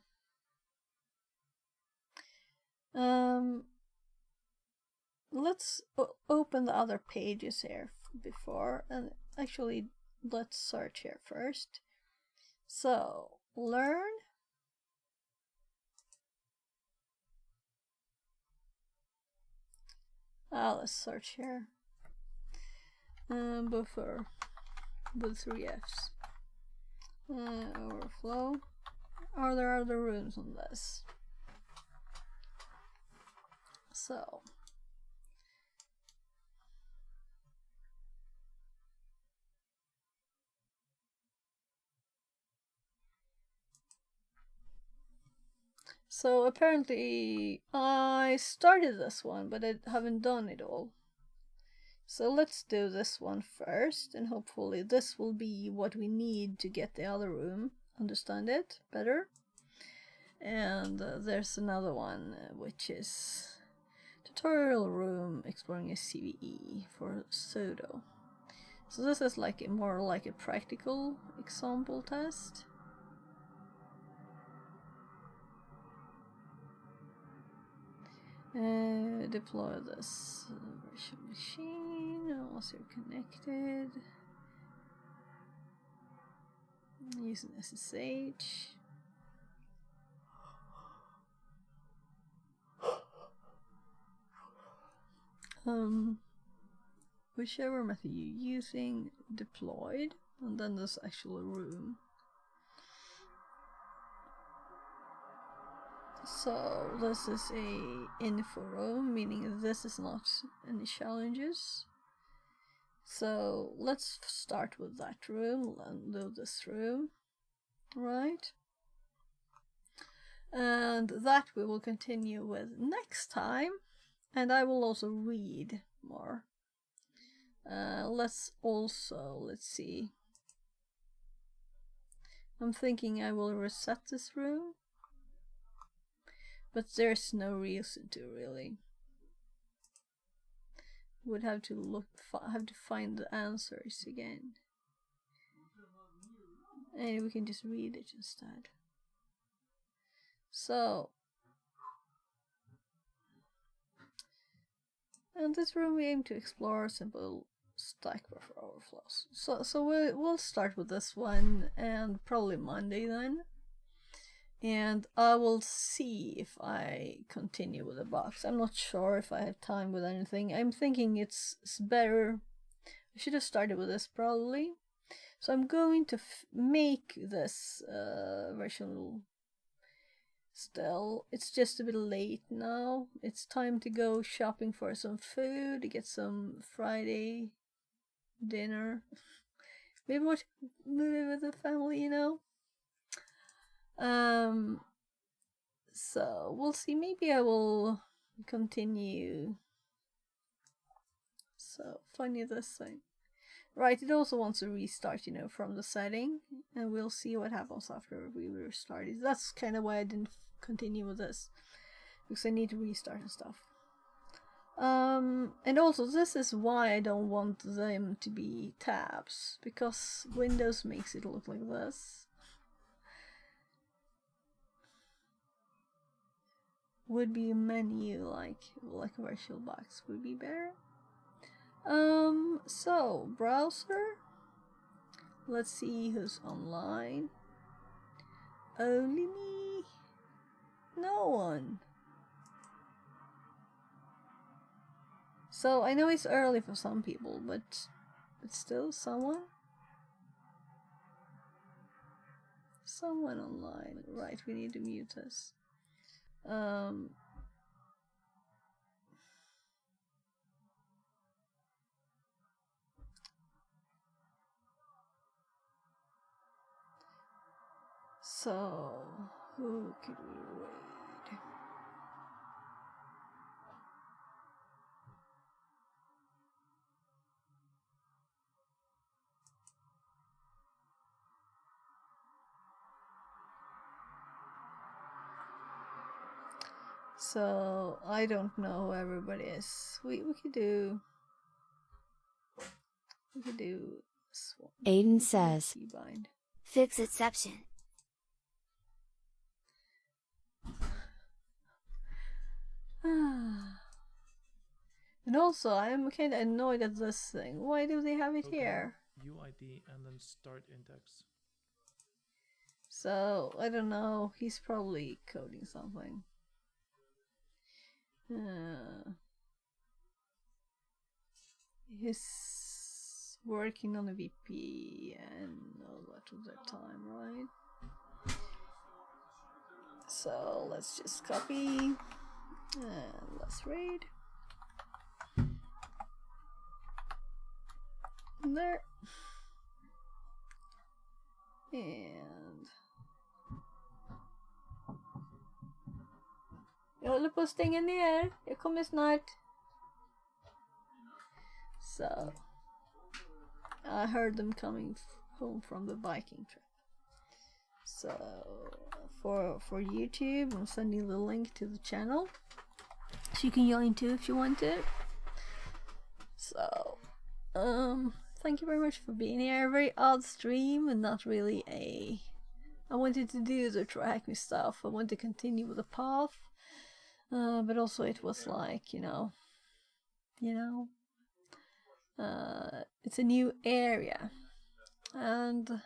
let's open the other pages here before, and actually let's search here first. So, learn. Let's search here. Buffer with 3 Fs. Overflow. Are there other rooms on this? So. So apparently I started this one, but I haven't done it all. So let's do this one first, and hopefully this will be what we need to get the other room, understand it better. And there's another one, which is tutorial room exploring a CVE for Sudo. So this is like more like a practical example test. Deploy this virtual machine once you're connected. Using SSH. Whichever method you're using, deployed, and then there's actually a room. So this is a info room, meaning this is not any challenges. So let's start with that room and do this room, right? And that we will continue with next time, and I will also read more. Let's see. I'm thinking I will reset this room. But there's no reason to, really. Would have to find the answers again. And we can just read it instead. So, in this room we aim to explore simple stack buffer overflows. So we'll start with this one, and probably Monday then. And I will see if I continue with the box. I'm not sure if I have time with anything. I'm thinking it's better. I should have started with this probably. So I'm going to make this version still. It's just a bit late now. It's time to go shopping for some food, to get some Friday dinner. Maybe watch a movie with the family, you know. So we'll see. Maybe I will continue. So funny this thing. Right, it also wants to restart, you know, from the setting, and we'll see what happens after we restart it. That's kind of why I didn't continue with this, because I need to restart and stuff. And also this is why I don't want them to be tabs, because Windows makes it look like this. Would be a menu like VirtualBox would be better. So browser. Let's see who's online. Only me. No one. So I know it's early for some people, but still someone. Someone online. Right, we need to mute this. So, who could we raid? So, I don't know who everybody is. We could do Aiden says, fix exception. And also, I'm kind of annoyed at this thing. Why do they have it here? UID and then start index. So, I don't know. He's probably coding something. He's working on a VPN all that of the time, right? So, let's just copy. And let's raid. Där. And jag håller på att stänga ner. Jag kommer snart. So I heard them coming home from the biking trip. So for YouTube, I'm sending the link to the channel, so you can join too if you want to. So thank you very much for being here. Very odd stream and not really a... I wanted to do the track me stuff. I wanted to continue with the path, but also it was like, you know, it's a new area, and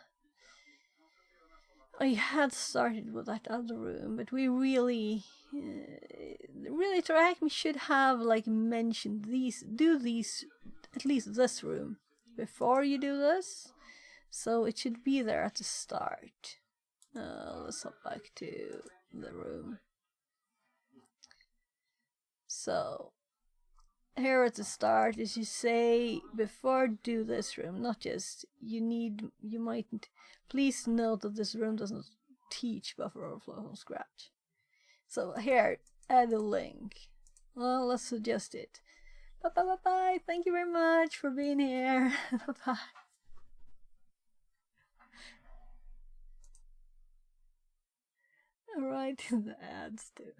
I had started with that other room, but we really track me should have like mentioned do these, at least this room, before you do this, so it should be there at the start. Let's hop back to the room. So here at the start, as you say, before do this room, not just you mightn't. Please note that this room doesn't teach buffer overflow from scratch. So here, add a link. Well, let's suggest it. Bye bye bye bye. Thank you very much for being here. Bye bye. Alright, the ads too.